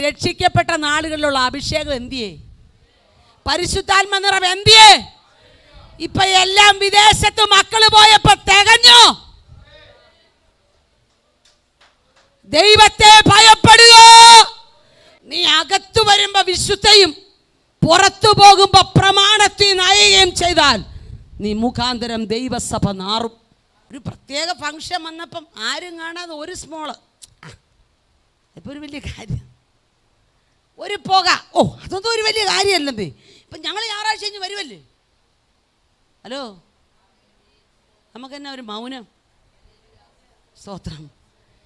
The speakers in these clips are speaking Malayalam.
രക്ഷിക്കപ്പെട്ട നാളുകളിലുള്ള അഭിഷേകം എന്തിയേ? പരിശുദ്ധാത്മ നിറവ് എന്തിയേ? ഇപ്പൊ എല്ലാം വിദേശത്ത് മക്കള് പോയപ്പോ തികഞ്ഞു. ദൈവത്തെ ഭയപ്പെടുക. നീ അകത്തു വരുമ്പോ വിശുദ്ധയും പുറത്തു പോകുമ്പോ പ്രമാണത്തിൽ നയുകയും ചെയ്താൽ നീ മുഖാന്തരം ദൈവസഭ നാറും. ഒരു പ്രത്യേക ഫംഗ്ഷൻ വന്നപ്പം ആരും കാണാതെ ഒരു സ്മോള്, ഇപ്പൊ ഒരു വലിയ കാര്യം, ഒരു പുക, ഓ അതൊന്നും ഒരു വലിയ കാര്യമല്ലേ. ഇപ്പം ഞങ്ങൾ ഞായറാഴ്ച കഴിഞ്ഞ് വരുമല്ലേ. ഹലോ, നമുക്കെന്നാ ഒരു മൗനം? സ്തോത്രം.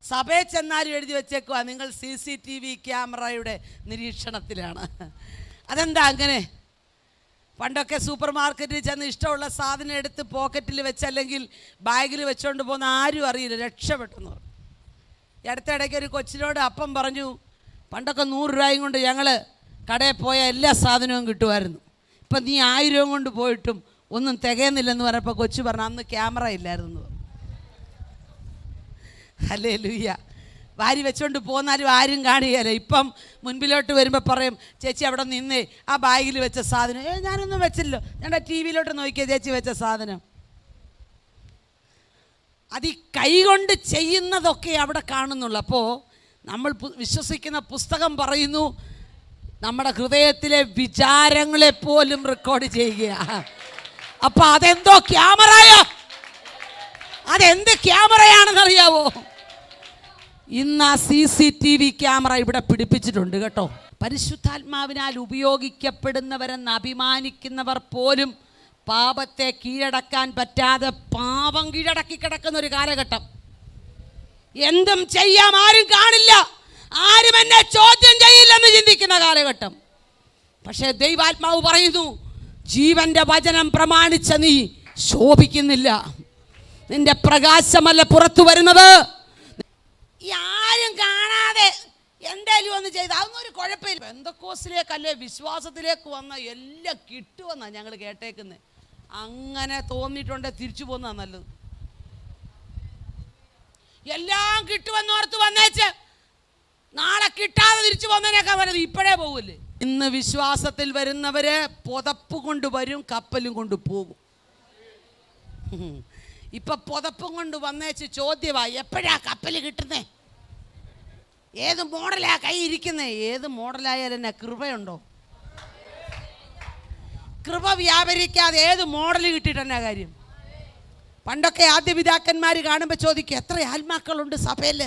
സഭയിൽ ചെന്നാലും എഴുതി വെച്ചേക്കുക നിങ്ങൾ CCTV ക്യാമറയുടെ നിരീക്ഷണത്തിലാണ്. അതെന്താ അങ്ങനെ? പണ്ടൊക്കെ സൂപ്പർ മാർക്കറ്റിൽ ചെന്ന് ഇഷ്ടമുള്ള സാധനം എടുത്ത് പോക്കറ്റിൽ വെച്ചല്ലെങ്കിൽ ബാഗിൽ വെച്ചുകൊണ്ട് പോകുന്ന ആരും അറിയില്ല, രക്ഷപ്പെട്ടെന്ന് പറഞ്ഞു. ഈ അടുത്തിടയ്ക്ക് ഒരു കൊച്ചിനോട് അപ്പം പറഞ്ഞു, പണ്ടൊക്കെ 100 രൂപയും കൊണ്ട് ഞങ്ങൾ കടയിൽ പോയ എല്ലാ സാധനവും കിട്ടുമായിരുന്നു, ഇപ്പം നീ 1000 രൂപ കൊണ്ട് പോയിട്ടും ഒന്നും തികയുന്നില്ലെന്ന് പറഞ്ഞപ്പോൾ കൊച്ചു പറഞ്ഞു അന്ന് ക്യാമറ ഇല്ലായിരുന്നു. ഹല്ലേലൂയ. വാരി വെച്ചുകൊണ്ട് പോന്നാലും ആരും കാണുകയില്ല. ഇപ്പം മുൻപിലോട്ട് വരുമ്പോൾ പറയും ചേച്ചി അവിടെ നിന്നേ, ആ ബാഗിൽ വെച്ച സാധനം. ഞാനൊന്നും വെച്ചില്ലോ, ഞങ്ങളുടെ TV-യിലോട്ട് നോക്കിയാൽ ചേച്ചി വെച്ച സാധനം. അത് ഈ കൈകൊണ്ട് ചെയ്യുന്നതൊക്കെ അവിടെ കാണുന്നുള്ളൂ. അപ്പോൾ നമ്മൾ വിശ്വസിക്കുന്ന പുസ്തകം പറയുന്നു നമ്മുടെ ഹൃദയത്തിലെ വിചാരങ്ങളെ പോലും റെക്കോർഡ് ചെയ്യുക. അപ്പൊ അതെന്തോ ക്യാമറയോ? അതെന്ത് ക്യാമറയാണെന്നറിയാവോ? ഇന്ന് ആ CCTV ക്യാമറ ഇവിടെ പിടിപ്പിച്ചിട്ടുണ്ട് കേട്ടോ. പരിശുദ്ധാത്മാവിനാൽ ഉപയോഗിക്കപ്പെടുന്നവരെന്ന് അഭിമാനിക്കുന്നവർ പോലും പാപത്തെ കീഴടക്കാൻ പറ്റാതെ പാപം കീഴടക്കി കിടക്കുന്ന ഒരു കാലഘട്ടം. എന്തും ചെയ്യാം, ആരും കാണില്ല, ആരും എന്നെ ചോദ്യം ചെയ്യില്ലെന്ന് ചിന്തിക്കുന്ന കാലഘട്ടം. പക്ഷേ ദൈവാത്മാവ് പറയുന്നു ജീവന്റെ വചനം പ്രമാണിച്ച നീ ശോഭിക്കുന്നില്ല, നിന്റെ പ്രകാശമല്ല പുറത്തു വരുന്നത്. ഈ ആരും കാണാതെ എന്തായാലും ഒന്ന് ചെയ്ത് അതൊന്നും ഒരു കുഴപ്പമില്ല. പെന്തക്കോസ്തിലേക്കല്ലേ വിശ്വാസത്തിലേക്ക് വന്ന എല്ലാം കിട്ടുമെന്നാണ് ഞങ്ങൾ കേട്ടേക്കുന്നത്. അങ്ങനെ തോന്നിയിട്ടുണ്ട് തിരിച്ചു പോകുന്നതാണ് നല്ലത്. എല്ലാം കിട്ടുമെന്നോർത്ത് വന്നേച്ച് നാളെ കിട്ടാതെ തിരിച്ചു പോകുന്നതിനേക്കാൾ വലുത് ഇപ്പോഴേ പോകില്ലേ. ഇന്ന് വിശ്വാസത്തിൽ വരുന്നവര് പുതപ്പ് കൊണ്ടുവരും, കപ്പലും കൊണ്ട് പോകും. ഇപ്പൊ പുതപ്പും കൊണ്ട് വന്നേച്ച് ചോദ്യമായി എപ്പോഴാ കപ്പൽ കിട്ടുന്നേ, ഏത് മോഡലാ കൈ ഇരിക്കുന്നേ. ഏത് മോഡലായാലും എന്നാ കൃപയുണ്ടോ? കൃപ വ്യാപരിക്കാതെ ഏത് മോഡൽ കിട്ടിയിട്ട് എന്നാ കാര്യം? പണ്ടൊക്കെ ആദ്യ പിതാക്കന്മാർ കാണുമ്പോൾ ചോദിക്കും എത്ര ആത്മാക്കളുണ്ട് സഭയിൽ?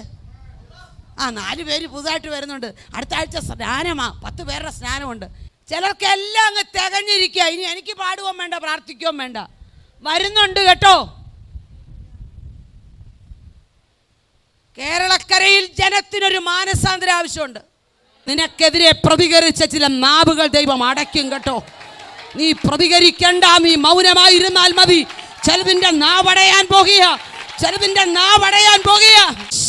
4 പേര് പുതുതായിട്ട് വരുന്നുണ്ട്, അടുത്ത ആഴ്ച സ്നാനമാ, 10 പേരുടെ സ്നാനമുണ്ട്. ചിലർക്കെല്ലാം അങ്ങ് തികഞ്ഞിരിക്കുക, ഇനി എനിക്ക് പാടുകയും വേണ്ട പ്രാർത്ഥിക്കുകയും വേണ്ട. വരുന്നുണ്ട് കേട്ടോ. കേരളക്കരയിൽ ജനത്തിനൊരു മാനസാന്തരം ആവശ്യമുണ്ട്. നിനക്കെതിരെ പ്രതികരിച്ച ചില നാവുകൾ ദൈവം അടയ്ക്കും കേട്ടോ. നീ പ്രതികരിക്കണ്ട, നീ മൗനമായിരുന്നാൽ മതി. ചിലതിന്റെ നാവടയാൻ പോകുക, ചിലതിന്റെ നാവടയാൻ പോകുക.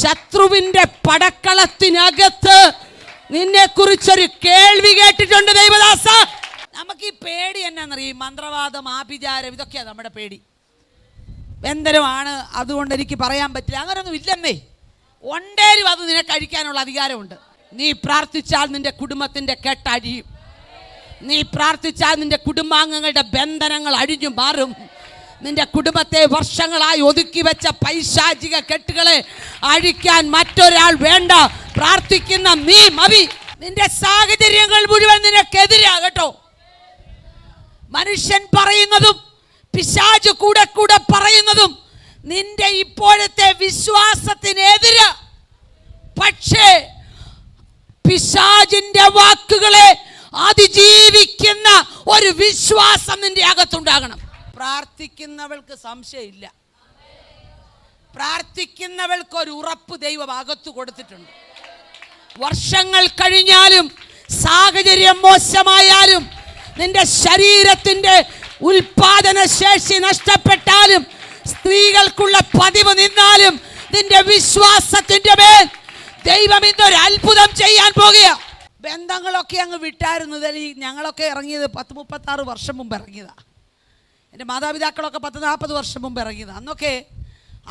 ശത്രുവിന്റെ പടക്കളത്തിനകത്ത് നിന്നെ കുറിച്ചൊരു കേൾവി കേട്ടിട്ടുണ്ട് ദൈവദാസ. നമുക്ക് ഈ പേടി എന്നാന്നറിയും? മന്ത്രവാദം, ആഭിചാരം, ഇതൊക്കെയാ നമ്മുടെ പേടി. ബന്ധനമാണ്, അതുകൊണ്ട് എനിക്ക് പറയാൻ പറ്റില്ല, അങ്ങനൊന്നും ഇല്ലെന്നേ. ഒണ്ടേലും അത് നിനക്ക് അഴിക്കാനുള്ള അധികാരമുണ്ട്. നീ പ്രാർത്ഥിച്ചാൽ നിന്റെ കുടുംബത്തിന്റെ കെട്ടഴിയും. നീ പ്രാർത്ഥിച്ചാൽ നിന്റെ കുടുംബാംഗങ്ങളുടെ ബന്ധനങ്ങൾ അഴിഞ്ഞു മാറും. നിന്റെ കുടുംബത്തെ വർഷങ്ങളായി ഒതുക്കി വെച്ച പൈശാചിക കെട്ടുകളെ അഴിക്കാൻ മറ്റൊരാൾ വേണ്ട, പ്രാർത്ഥിക്കുന്ന നീ മതി. നിന്റെ സാഹചര്യങ്ങൾ മുഴുവൻ നിനക്കെതിരാ കേട്ടോ. മനുഷ്യൻ പറയുന്നതും പിശാച് കൂടെ കൂടെ പറയുന്നതും നിന്റെ ഇപ്പോഴത്തെ വിശ്വാസത്തിനെതിരാ. പക്ഷേ പിശാചിന്റെ വാക്കുകളെ അതിജീവിക്കുന്ന ഒരു വിശ്വാസം നിന്റെ അകത്തുണ്ടാകണം. പ്രാർത്ഥിക്കുന്നവൾക്ക് സംശയമില്ല, പ്രാർത്ഥിക്കുന്നവൾക്ക് ഒരു ഉറപ്പ് ദൈവം അകത്തു കൊടുത്തിട്ടുണ്ട്. വർഷങ്ങൾ കഴിഞ്ഞാലും സാഹചര്യം മോശമായാലും നിന്റെ ശരീരത്തിന്റെ ഉൽപാദന ശേഷി നഷ്ടപ്പെട്ടാലും സ്ത്രീകൾക്കുള്ള പതിവ് നിന്നാലും നിന്റെ വിശ്വാസത്തിന്റെ മേൽ ദൈവം ഇന്നൊരു അത്ഭുതം ചെയ്യാൻ പോകുക. ബന്ധങ്ങളൊക്കെ അങ്ങ് വിട്ടായിരുന്നു. ഞങ്ങളൊക്കെ ഇറങ്ങിയത് 10-36 വർഷം മുമ്പ് ഇറങ്ങിയതാ. എൻ്റെ മാതാപിതാക്കളൊക്കെ 10-40 വർഷം മുമ്പ് ഇറങ്ങിയതാ. അന്നൊക്കെ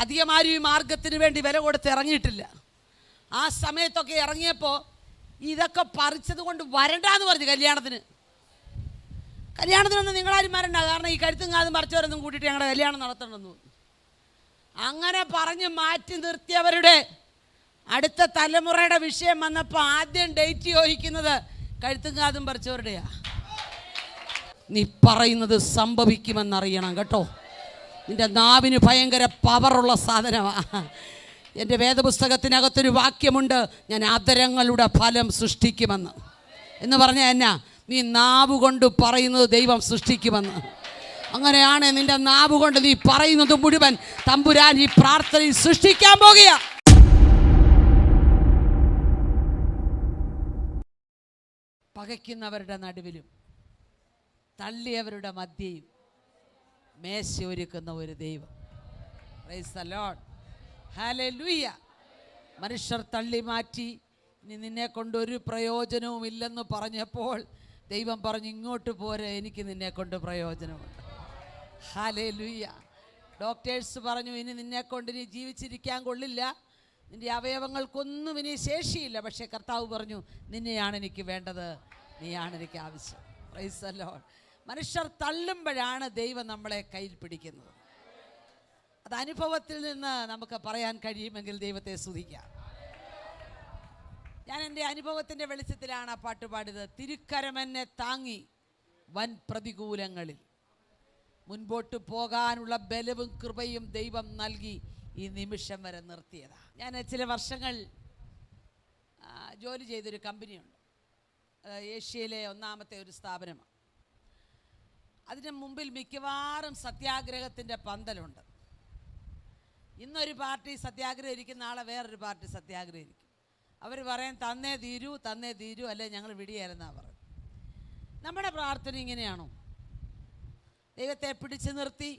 അധികമാരും ഈ മാർഗത്തിന് വേണ്ടി വില കൊടുത്ത് ഇറങ്ങിയിട്ടില്ല. ആ സമയത്തൊക്കെ ഇറങ്ങിയപ്പോൾ ഇതൊക്കെ പറിച്ചത് കൊണ്ട് വരണ്ടാന്ന് പറഞ്ഞു കല്യാണത്തിനൊന്നും നിങ്ങളാരും വരണ്ട, കാരണം ഈ കഴുത്തും കാതും പറിച്ചവരൊന്നും കൂട്ടിയിട്ട് ഞങ്ങളുടെ കല്യാണം നടത്തണമെന്ന്. അങ്ങനെ പറഞ്ഞ് മാറ്റി നിർത്തിയവരുടെ അടുത്ത തലമുറയുടെ വിഷയം വന്നപ്പോൾ ആദ്യം ഡേറ്റ് ചോദിക്കുന്നത് കഴുത്തും കാതും പറിച്ചവരുടെയാ. നീ പറയുന്നത് സംഭവിക്കുമെന്നറിയണം കേട്ടോ. നിന്റെ നാവിന് ഭയങ്കര പവറുള്ള സാധനമാണ്. എൻ്റെ വേദപുസ്തകത്തിനകത്തൊരു വാക്യമുണ്ട്, ഞാൻ ആദരങ്ങളുടെ ഫലം സൃഷ്ടിക്കുമെന്ന്. എന്ന് പറഞ്ഞാൽ എന്നാ? നീ നാവ് കൊണ്ട് പറയുന്നത് ദൈവം സൃഷ്ടിക്കുമെന്ന്. അങ്ങനെയാണ് നിന്റെ നാവ് കൊണ്ട് നീ പറയുന്നത് മുഴുവൻ തമ്പുരാൻ ഈ പ്രാർത്ഥനയിൽ സൃഷ്ടിക്കാൻ പോകുക. പകയ്ക്കുന്നവരുടെ നടുവിലും തള്ളിയവരുടെ മധ്യയും മേശ ഒരുക്കുന്ന ഒരു ദൈവം. Praise the Lord, hallelujah. മനുഷ്യർ തള്ളി മാറ്റി ഇനി നിന്നെ കൊണ്ട് ഒരു പ്രയോജനവും ഇല്ലെന്ന് പറഞ്ഞപ്പോൾ ദൈവം പറഞ്ഞു, ഇങ്ങോട്ട് പോരെ, എനിക്ക് നിന്നെ കൊണ്ട് പ്രയോജനമുണ്ട്. ഹല്ലേലൂയ. ഡോക്ടേഴ്സ് പറഞ്ഞു, ഇനി നിന്നെ കൊണ്ട് ഇനി ജീവിച്ചിരിക്കാൻ കൊള്ളില്ല, നിന്റെ അവയവങ്ങൾക്കൊന്നും ഇനി ശേഷിയില്ല. പക്ഷേ കർത്താവ് പറഞ്ഞു, നിന്നെയാണ് എനിക്ക് വേണ്ടത്, നീയാണ് എനിക്ക് ആവശ്യം. Praise the Lord. മനുഷ്യർ തള്ളുമ്പോഴാണ് ദൈവം നമ്മളെ കയ്യിൽ പിടിക്കുന്നത്. അത് അനുഭവത്തിൽ നിന്ന് നമുക്ക് പറയാൻ കഴിയുമെങ്കിൽ ദൈവത്തെ സ്തുതിക്കാം. ഞാൻ എൻ്റെ അനുഭവത്തിൻ്റെ വെളിച്ചത്തിലാണ് ആ പാട്ട് പാടിയത്. തിരുക്കരമെന്നെ താങ്ങി വൻ പ്രതികൂലങ്ങളിൽ മുൻപോട്ട് പോകാനുള്ള ബലവും കൃപയും ദൈവം നൽകി ഈ നിമിഷം വരെ നിർത്തിയതാണ്. ഞാൻ ചില വർഷങ്ങൾ ജോലി ചെയ്തൊരു കമ്പനിയുണ്ട്. ഏഷ്യയിലെ ഒന്നാമത്തെ ഒരു സ്ഥാപനമാണ്. അതിന് മുമ്പിൽ മിക്കവാറും സത്യാഗ്രഹത്തിൻ്റെ പന്തലുണ്ട്. ഇന്നൊരു പാർട്ടി സത്യാഗ്രഹം ഇരിക്കുന്ന, നാളെ വേറൊരു പാർട്ടി സത്യാഗ്രഹം ഇരിക്കും. അവർ പറയും തന്നേ തീരൂ അല്ലെ ഞങ്ങൾ വിടിയാലെന്നാണ് പറയും. നമ്മുടെ പ്രാർത്ഥന ഇങ്ങനെയാണോ? ദൈവത്തെ പിടിച്ചു നിർത്തി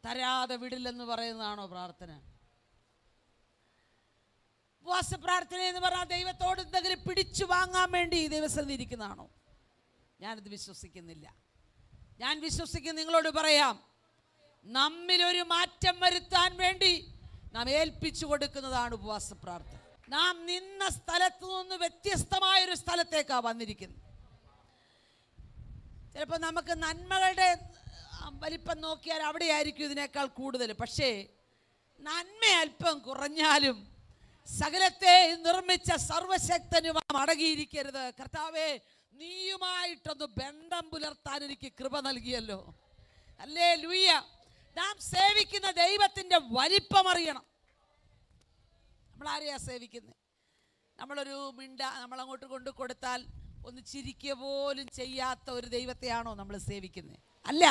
തരാതെ വിടില്ലെന്ന് പറയുന്നതാണോ പ്രാർത്ഥന? ഉപവാസ പ്രാർത്ഥന എന്ന് പറഞ്ഞാൽ ദൈവത്തോട് എന്തെങ്കിലും പിടിച്ചു വാങ്ങാൻ വേണ്ടി ദൈവസന്നിധി ഇരിക്കുന്നതാണോ? ഞാനത് വിശ്വസിക്കുന്നില്ല. ഞാൻ വിശ്വസിക്കുന്ന നിങ്ങളോട് പറയാം, നമ്മിലൊരു മാറ്റം വരുത്താൻ വേണ്ടി നാം ഏൽപ്പിച്ചു കൊടുക്കുന്നതാണ് ഉപവാസ പ്രാർത്ഥന. നാം നിന്ന സ്ഥലത്തു നിന്ന് വ്യത്യസ്തമായൊരു സ്ഥലത്തേക്കാണ് വന്നിരിക്കുന്നത്. ചിലപ്പോൾ നമുക്ക് നന്മകളുടെ വലിപ്പം നോക്കിയാൽ അവിടെയായിരിക്കും ഇതിനേക്കാൾ കൂടുതൽ. പക്ഷേ നന്മ അല്പം കുറഞ്ഞാലും സകലത്തെ നിർമ്മിച്ച സർവശക്തനുമാം അടങ്ങിയിരിക്കരുത്. കർത്താവേ, നീയുമായിട്ടൊന്ന് ബന്ധം പുലർത്താൻ എനിക്ക് കൃപ നൽകിയല്ലോ. ഹല്ലേലൂയ. നാം സേവിക്കുന്ന ദൈവത്തിൻ്റെ വലിപ്പം അറിയണം. നമ്മളാരെയാ സേവിക്കുന്നത്? നമ്മളൊരു നമ്മളങ്ങോട്ട് കൊണ്ട് കൊടുത്താൽ ഒന്ന് ചിരിക്കുക പോലും ചെയ്യാത്ത ഒരു ദൈവത്തെയാണോ നമ്മൾ സേവിക്കുന്നത്? അല്ല.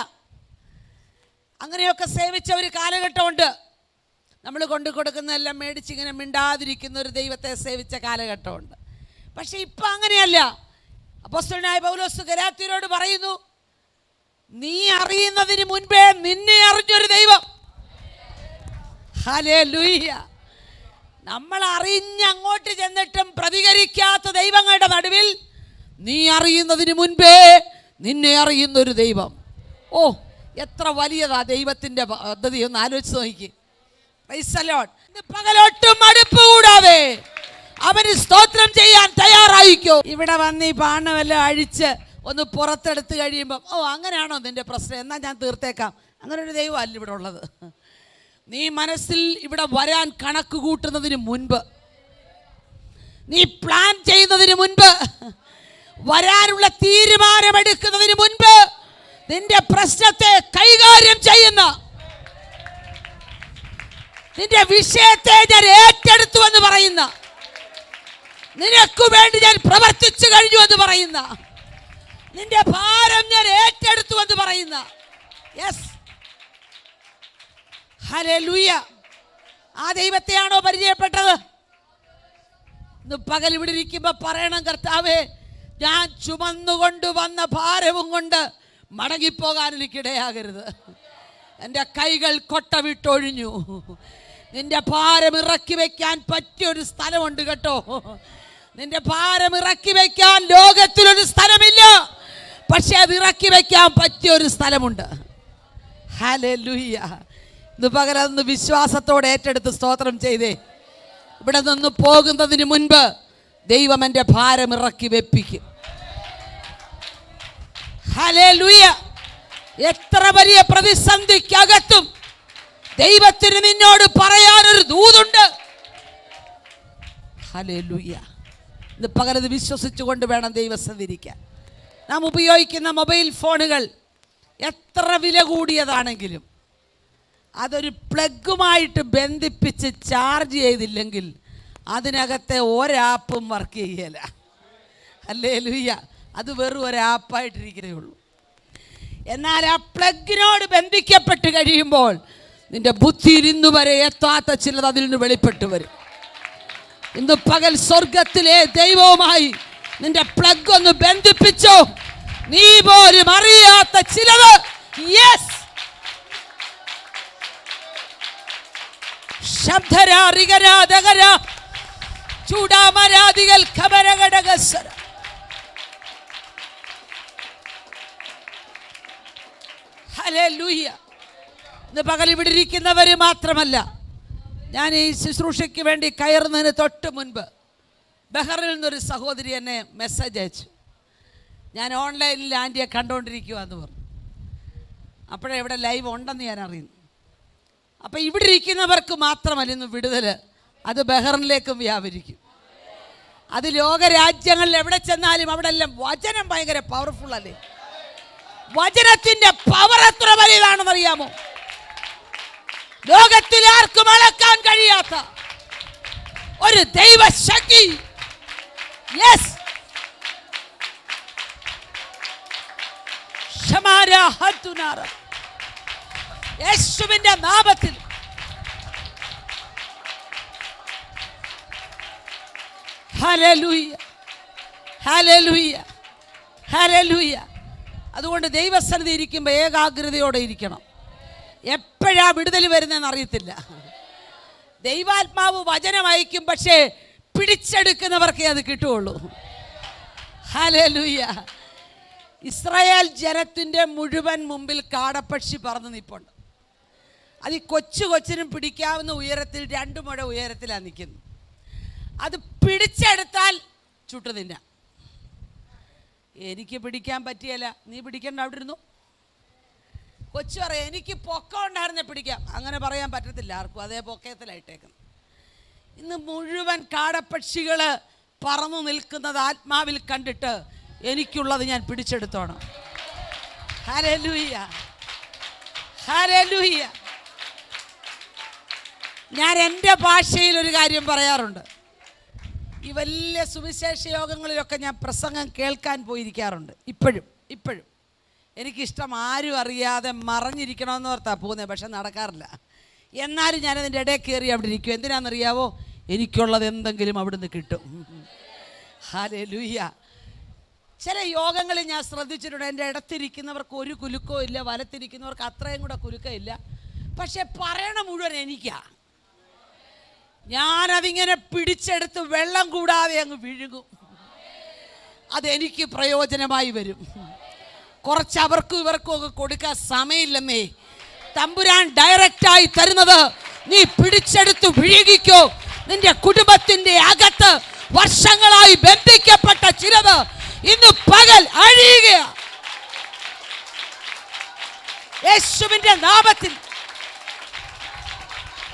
അങ്ങനെയൊക്കെ സേവിച്ച ഒരു കാലഘട്ടമുണ്ട്. നമ്മൾ കൊണ്ടു കൊടുക്കുന്നതെല്ലാം മേടിച്ചിങ്ങനെ മിണ്ടാതിരിക്കുന്ന ഒരു ദൈവത്തെ സേവിച്ച കാലഘട്ടമുണ്ട്. പക്ഷെ ഇപ്പം അങ്ങനെയല്ല. അപ്പോസ്തലനായ പൗലോസ് ഗലാത്യരോട് പറയുന്നു, നീ അറിയുന്നതിന് മുൻപേ നിന്നെ അറിഞ്ഞൊരു ദൈവം. ഹല്ലേലൂയ. നമ്മൾ അറിഞ്ഞങ്ങോട്ട് ചെന്നിട്ടും പ്രതികരിക്കാത്ത ദൈവങ്ങളുടെ നടുവിൽ നീ അറിയുന്നതിന് മുൻപേ നിന്നെ അറിയുന്നൊരു ദൈവം. ഓ, എത്ര വലിയതാ ദൈവത്തിൻ്റെ പദ്ധതി ഒന്ന് ആലോചിച്ച് നോക്കി. Praise the Lord. പകലൊട്ടും മടുപ്പ് കൂടാതെ അവന് സ്തോത്രം ചെയ്യാൻ തയ്യാറായിക്കോ. ഇവിടെ വന്ന് ഈ പാണ്ഡമെല്ലാം അഴിച്ച് ഒന്ന് പുറത്തെടുത്ത് കഴിയുമ്പം, ഓ അങ്ങനെയാണോ നിന്റെ പ്രശ്നം, എന്നാൽ ഞാൻ തീർത്തേക്കാം. അങ്ങനെ ഒരു ദൈവം അല്ല ഇവിടെ ഉള്ളത്. നീ മനസ്സിൽ ഇവിടെ വരാൻ കണക്ക് കൂട്ടുന്നതിന് മുൻപ്, നീ പ്ലാൻ ചെയ്യുന്നതിന് മുൻപ്, വരാനുള്ള തീരുമാനമെടുക്കുന്നതിന് മുൻപ് നിന്റെ പ്രശ്നത്തെ കൈകാര്യം ചെയ്യുന്ന, നിന്റെ വിഷയത്തെ ഞാൻ ഏറ്റെടുത്തു എന്ന് പറയുന്ന, നിനക്ക് വേണ്ടി ഞാൻ പ്രവർത്തിച്ചു കഴിഞ്ഞു എന്ന് പറയുന്ന, നിന്റെ ഭാരം ഞാൻ ഏറ്റെടുത്തു എന്ന് പറയുന്ന, യെസ്, ഹല്ലേലൂയ. ആ ദൈവത്തെയാണോ പരിചയപ്പെട്ടത്? ഇന്ന് പകൽ ഇവിടെ ഇരിക്കുമ്പോൾ പറയണം, കർത്താവേ, ഞാൻ ചുമന്നുകൊണ്ട് വന്ന ഭാരവും കൊണ്ട് മടങ്ങിപ്പോകാൻ എനിക്കിടയാകരുത്. എൻ്റെ കൈകൾ കൊട്ട വിട്ടൊഴിഞ്ഞു. നിന്റെ ഭാരം ഇറക്കി വയ്ക്കാൻ പറ്റിയൊരു സ്ഥലമുണ്ട് കേട്ടോ. നിന്റെ ഭാരം ഇറക്കി വയ്ക്കാൻ ലോകത്തിലൊരു സ്ഥലമില്ല, പക്ഷെ അത് ഇറക്കി വയ്ക്കാൻ പറ്റിയൊരു സ്ഥലമുണ്ട്. ഹല്ലേലൂയ. ഇന്ന് പകലൊന്ന് വിശ്വാസത്തോടെ ഏറ്റെടുത്ത് സ്തോത്രം ചെയ്തേ. ഇവിടെ നിന്ന് പോകുന്നതിന് മുൻപ് ദൈവം എൻ്റെ ഭാരം ഇറക്കി വെപ്പിക്കും. ഹല്ലേലൂയ. എത്ര വലിയ പ്രതിസന്ധിക്കകത്തും ദൈവത്തിന് നിന്നോട് പറയാനൊരു ദൂതുണ്ട്. ഹല്ലേലൂയ. ഇന്ന് പകലത് വിശ്വസിച്ചുകൊണ്ട് വേണം ദൈവസന്നിധിക്കാൻ. നാം ഉപയോഗിക്കുന്ന മൊബൈൽ ഫോണുകൾ എത്ര വില കൂടിയതാണെങ്കിലും അതൊരു പ്ലഗുമായിട്ട് ബന്ധിപ്പിച്ച് ചാർജ് ചെയ്തില്ലെങ്കിൽ അതിനകത്തെ ഒരാപ്പും വർക്ക് ചെയ്യല. ഹല്ലേലൂയ. അത് വെറും ഒരാപ്പായിട്ടിരിക്കുന്നേ ഉള്ളൂ. എന്നാൽ ആ പ്ലഗിനോട് ബന്ധിക്കപ്പെട്ട് കഴിയുമ്പോൾ നിന്റെ ബുദ്ധിയിൽ ഇന്നു വരെ എത്താത്ത ചിലത് അതിൽ നിന്ന് വെളിപ്പെട്ട് വരും. ഇന്ന് പകൽ സ്വർഗത്തിലെ ദൈവവുമായി നിന്റെ പ്ലഗ് ഒന്ന് ബന്ധിപ്പിച്ചോ. നീ പോലും അറിയാത്ത ചിലത് യെസ് ശബ്ദരാരികരാധകര ചൂടാമരാദികൾ ഖബരഘടകസര. ഹല്ലേലൂയ. ഇന്ന് പകൽ ഇവിടെ ഇരിക്കുന്നവർ മാത്രമല്ല, ഞാൻ ഈ ശുശ്രൂഷയ്ക്ക് വേണ്ടി കയറുന്നതിന് തൊട്ട് മുൻപ് ബഹറിൽ നിന്നൊരു സഹോദരി എന്നെ മെസ്സേജ് അയച്ചു. ഞാൻ ഓൺലൈനിൽ ആൻറ്റിയെ കണ്ടുകൊണ്ടിരിക്കുകയെന്ന് പറഞ്ഞു. അപ്പോഴേ ഇവിടെ ലൈവ് ഉണ്ടെന്ന് ഞാൻ അറിയുന്നു. അപ്പോൾ ഇവിടെ ഇരിക്കുന്നവർക്ക് മാത്രമല്ല ഇന്ന് വിടുതൽ, അത് ബഹറിനിലേക്കും വ്യാപരിക്കും. അത് ലോകരാജ്യങ്ങളിൽ എവിടെ ചെന്നാലും അവിടെ എല്ലാം വചനം ഭയങ്കര പവർഫുൾ അല്ലേ. വചനത്തിൻ്റെ പവർ എത്ര വലിയതാണെന്ന് അറിയാമോ? ലോകത്തിൽ ആർക്കും അളക്കാൻ കഴിയാത്ത ഒരു ദൈവശക്തി. യെസ്. യേശുവിന്റെ നാമത്തിൽ ഹല്ലേലൂയ, ഹല്ലേലൂയ, ഹല്ലേലൂയ. അതുകൊണ്ട് ദൈവസന്നിധി ഇരിക്കുമ്പോൾ ഏകാഗ്രതയോടെ ഇരിക്കണം. എപ്പോഴാ വിടുതൽ വരുന്നതെന്ന് അറിയത്തില്ല. ദൈവാത്മാവ് വചനം അയക്കും, പക്ഷേ പിടിച്ചെടുക്കുന്നവർക്കേ അത് കിട്ടുകയുള്ളൂ. ഹല്ലേലൂയ. ഇസ്രായേൽ ജനത്തിൻ്റെ മുഴുവൻ മുമ്പിൽ കാടപ്പക്ഷി പറന്ന് നിൽപ്പുണ്ട്. അത് ഈ കൊച്ചിനും പിടിക്കാവുന്ന ഉയരത്തിൽ 2 മുഴ ഉയരത്തിലാണ് നിൽക്കുന്നത്. അത് പിടിച്ചെടുത്താൽ ചുട്ടു തിന്നാം. എനിക്ക് പിടിക്കാൻ പറ്റിയല്ല, നീ പിടിക്കണ്ട, അവിടെ ഇരുന്നു. കൊച്ചു പറയാം എനിക്ക് പൊക്കം ഉണ്ടായിരുന്നെ പിടിക്കാം. അങ്ങനെ പറയാൻ പറ്റത്തില്ല ആർക്കും, അതേ പൊക്കത്തിലായിട്ടേക്കുന്നു. ഇന്ന് മുഴുവൻ കാടപ്പക്ഷികൾ പറന്നു നിൽക്കുന്നത് ആത്മാവിൽ കണ്ടിട്ട് എനിക്കുള്ളത് ഞാൻ പിടിച്ചെടുത്തോണം. Hallelujah, hallelujah. ഞാൻ എൻ്റെ ഭാഷയിൽ ഒരു കാര്യം പറയാറുണ്ട്. ഈ വലിയ സുവിശേഷ യോഗങ്ങളിലൊക്കെ ഞാൻ പ്രസംഗം കേൾക്കാൻ പോയിരിക്കാറുണ്ട്. ഇപ്പോഴും എനിക്കിഷ്ടം ആരും അറിയാതെ മറഞ്ഞിരിക്കണമെന്ന് ഓർത്താ പോകുന്നത്, പക്ഷെ നടക്കാറില്ല. എന്നാലും ഞാനതിൻ്റെ ഇടയിൽ കയറി അവിടെ ഇരിക്കും. എന്തിനാണെന്നറിയാവോ? എനിക്കുള്ളത് എന്തെങ്കിലും അവിടുന്ന് കിട്ടും. ഹല്ലേലൂയ. ചില യോഗങ്ങളിൽ ഞാൻ ശ്രദ്ധിച്ചിട്ടുണ്ട്, എൻ്റെ ഇടത്തിരിക്കുന്നവർക്ക് ഒരു കുലുക്കവും ഇല്ല, വലത്തിരിക്കുന്നവർക്ക് അത്രയും കൂടെ കുലുക്കമില്ല, പക്ഷെ പറയണ മുഴുവൻ എനിക്കാ. ഞാനതിങ്ങനെ പിടിച്ചെടുത്ത് വെള്ളം കൂടാതെ അങ്ങ് വിഴുകും. അതെനിക്ക് പ്രയോജനമായി വരും. കുറച്ച് അവർക്കും ഇവർക്കും ഒക്കെ കൊടുക്കാൻ സമയമില്ലെന്നേ. തമ്പുരാൻ ഡയറക്റ്റായി തരുന്നത് നീ പിടിച്ചെടുത്ത് വിഴുകിക്കോ. നിന്റെ കുടുംബത്തിന്റെ അകത്ത് വർഷങ്ങളായി ബന്ധിക്കപ്പെട്ട ചിലത് ഇന്ന് പകൽ അഴിയുക യേശുവിന്റെ നാമത്തിൽ.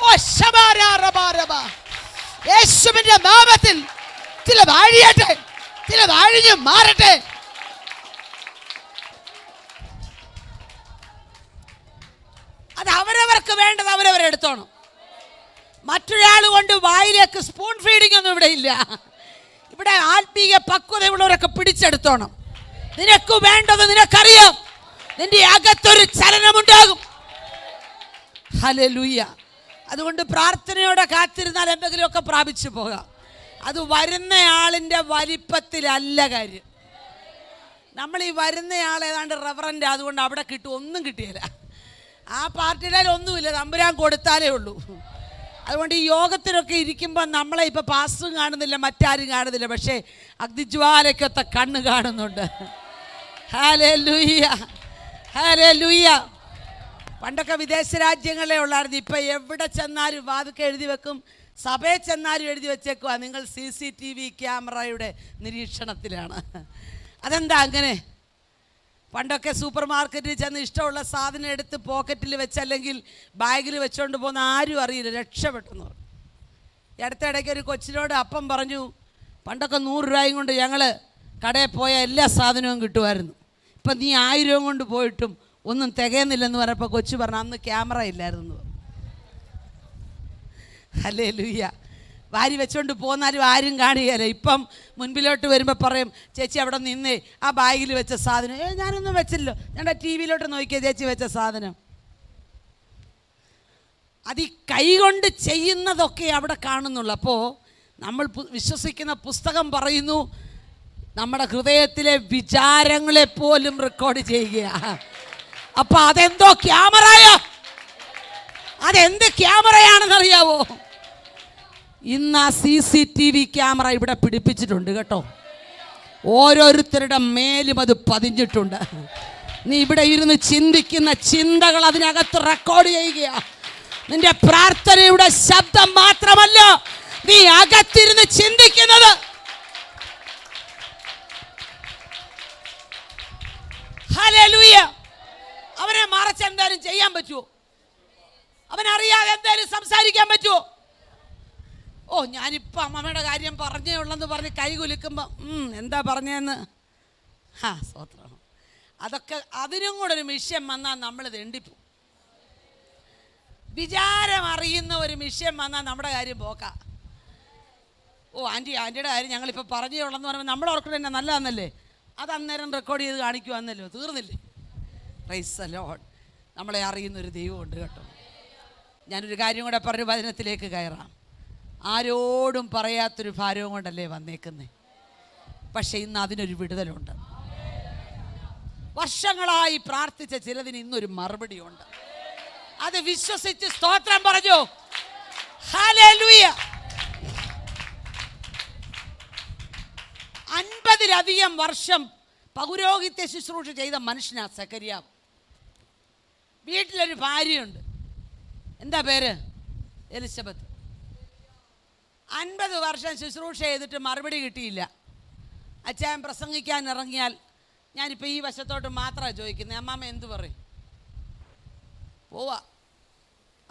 ഓ ശബാരബാരബ, യേശുവിന്റെ നാമത്തിൽ ചിലത് അഴിയട്ടെ, ചിലത് അഴിഞ്ഞു മാറട്ടെ. അത് അവരവർക്ക് വേണ്ടത് അവരവരെടുത്തോണം. മറ്റൊരാൾ കൊണ്ട് വായിലേക്ക് സ്പൂൺ ഫീഡിംഗ് ഒന്നും ഇവിടെ ഇല്ല. ഇവിടെ ആത്മീയ പക്വതയുള്ളവരൊക്കെ പിടിച്ചെടുത്തോണം. നിനക്ക് വേണ്ടത് നിനക്കറിയാം. നിന്റെ അകത്തൊരു ചലനമുണ്ടാകും. ഹല്ലേലൂയ. അതുകൊണ്ട് പ്രാർത്ഥനയോടെ കാത്തിരുന്നാൽ എന്തെങ്കിലുമൊക്കെ പ്രാപിച്ചു പോകാം. അത് വരുന്നയാളിൻ്റെ വലിപ്പത്തിലല്ല കാര്യം. നമ്മൾ ഈ വരുന്നയാൾ ഏതാണ്ട് റെവറൻ്റ്, അതുകൊണ്ട് അവിടെ കിട്ടും, ഒന്നും കിട്ടിയില്ല. ആ പാർട്ടിയുടെ ഒന്നുമില്ല, തമ്പുരാൻ കൊടുത്താലേ ഉള്ളൂ. അതുകൊണ്ട് ഈ യോഗത്തിലൊക്കെ ഇരിക്കുമ്പോൾ നമ്മളെ ഇപ്പോൾ പാസ്റ്ററും കാണുന്നില്ല, മറ്റാരും കാണുന്നില്ല, പക്ഷേ അഗ്നിജ്വാലയ്ക്കൊത്ത കണ്ണ് കാണുന്നുണ്ട്. Hallelujah, hallelujah. പണ്ടൊക്കെ വിദേശ രാജ്യങ്ങളിലേ ഉള്ളായിരുന്നു. ഇപ്പം എവിടെ ചെന്നാലും വാതൊക്കെ എഴുതി വെക്കും, സഭയിൽ ചെന്നാലും എഴുതി വെച്ചേക്കുക നിങ്ങൾ CCTV ക്യാമറയുടെ നിരീക്ഷണത്തിലാണ്. അതെന്താ അങ്ങനെ? പണ്ടൊക്കെ സൂപ്പർ മാർക്കറ്റിൽ ചെന്ന് ഇഷ്ടമുള്ള സാധനം എടുത്ത് പോക്കറ്റിൽ വെച്ചല്ലെങ്കിൽ ബാഗിൽ വെച്ചുകൊണ്ട് പോകുന്ന ആരും അറിയില്ല, രക്ഷപ്പെട്ടെന്ന് പറഞ്ഞു. ഈ അടുത്തിടയ്ക്ക് ഒരു കൊച്ചിനോട് അപ്പം പറഞ്ഞു, പണ്ടൊക്കെ 100 രൂപയും കൊണ്ട് ഞങ്ങൾ കടയിൽ പോയ എല്ലാ സാധനവും കിട്ടുമായിരുന്നു, ഇപ്പം നീ 1000 രൂപ കൊണ്ട് പോയിട്ടും ഒന്നും തികയുന്നില്ലെന്ന് പറഞ്ഞപ്പോൾ കൊച്ചു പറഞ്ഞു അന്ന് ക്യാമറ ഇല്ലായിരുന്നു. ഹല്ലേലൂയ. വാരി വെച്ചുകൊണ്ട് പോന്നാലും ആരും കാണുകയില്ല. ഇപ്പം മുൻപിലോട്ട് വരുമ്പോൾ പറയും ചേച്ചി അവിടെ നിന്നേ ആ ബാഗിൽ വെച്ച സാധനം. ഞാനൊന്നും വെച്ചില്ലോ, ഞാൻ TV നോക്കിയ ചേച്ചി വെച്ച സാധനം. അത് ഈ കൈകൊണ്ട് ചെയ്യുന്നതൊക്കെ അവിടെ കാണുന്നുള്ളൂ. അപ്പോൾ നമ്മൾ വിശ്വസിക്കുന്ന പുസ്തകം പറയുന്നു നമ്മുടെ ഹൃദയത്തിലെ വിചാരങ്ങളെ പോലും റെക്കോർഡ് ചെയ്യുക. അപ്പോൾ അതെന്തോ ക്യാമറയോ, അതെന്ത് ക്യാമറയാണെന്നറിയാവോ? ഇന്ന് ആ CCTV ക്യാമറ ഇവിടെ പിടിപ്പിച്ചിട്ടുണ്ട് കേട്ടോ. ഓരോരുത്തരുടെ മേലും അത് പതിഞ്ഞിട്ടുണ്ട്. നീ ഇവിടെ ഇരുന്ന് ചിന്തിക്കുന്ന ചിന്തകൾ അതിനകത്ത് റെക്കോർഡ് ചെയ്യുക. നിന്റെ പ്രാർത്ഥനയുടെ ശബ്ദം മാത്രമല്ല നീ അകത്തിരുന്ന് ചിന്തിക്കുന്നത്. ഹല്ലേലൂയ. അവനെ മറച്ച് എന്തായാലും ചെയ്യാൻ പറ്റുമോ? അവനറിയാതെ എന്തായാലും സംസാരിക്കാൻ പറ്റുമോ? ഓ ഞാനിപ്പോൾ അമ്മമ്മയുടെ കാര്യം പറഞ്ഞേ ഉള്ളെന്ന് പറഞ്ഞ് കൈ കുലുക്കുമ്പോൾ എന്താ പറഞ്ഞതെന്ന് സ്വത്രം. അതൊക്കെ അതിനും കൂടെ ഒരു മിഷ്യം വന്നാൽ നമ്മൾ തെണ്ടിപ്പോവും. വിചാരം അറിയുന്ന ഒരു മിഷ്യം വന്നാൽ നമ്മുടെ കാര്യം പോക്കാം. ഓ ആൻറ്റിയുടെ കാര്യം ഞങ്ങളിപ്പോൾ പറഞ്ഞേ ഉള്ളെന്ന് പറയുമ്പോൾ നമ്മൾ ഓർക്കുന്നത് തന്നെ നല്ലതാണെന്നല്ലേ, അത് അന്നേരം റെക്കോർഡ് ചെയ്ത് കാണിക്കുവാന്നല്ലോ, തീർന്നില്ലേ? Praise the Lord. നമ്മളെ അറിയുന്നൊരു ദൈവമുണ്ട് കേട്ടോ. ഞാനൊരു കാര്യം കൂടെ പറഞ്ഞ് വചനത്തിലേക്ക് കയറാം. ആരോടും പറയാത്തൊരു ഭാരവും കൊണ്ടല്ലേ വന്നേക്കുന്നേ, പക്ഷെ ഇന്ന് അതിനൊരു വിടുതലുണ്ട്. വർഷങ്ങളായി പ്രാർത്ഥിച്ച ചിലതിന് ഇന്നൊരു മറുപടിയുണ്ട്. അത് വിശ്വസിച്ച് സ്തോത്രം പറഞ്ഞു. ഹല്ലേലൂയ. 50-ലധികം വർഷം പൗരോഹിത്യ ശുശ്രൂഷ ചെയ്ത മനുഷ്യനാ സക്കറിയാവ്. വീട്ടിലൊരു ഭാര്യയുണ്ട്, എന്താ പേര്? എലിസബത്ത്. 50 വർഷം ശുശ്രൂഷ ചെയ്തിട്ട് മറുപടി കിട്ടിയില്ല. അച്ചായൻ പ്രസംഗിക്കാൻ ഇറങ്ങിയാൽ ഞാനിപ്പോൾ ഈ വശത്തോട്ട് മാത്രമാണ് ചോദിക്കുന്നത്, അമ്മാമ്മ എന്തു പറയും? പോവാ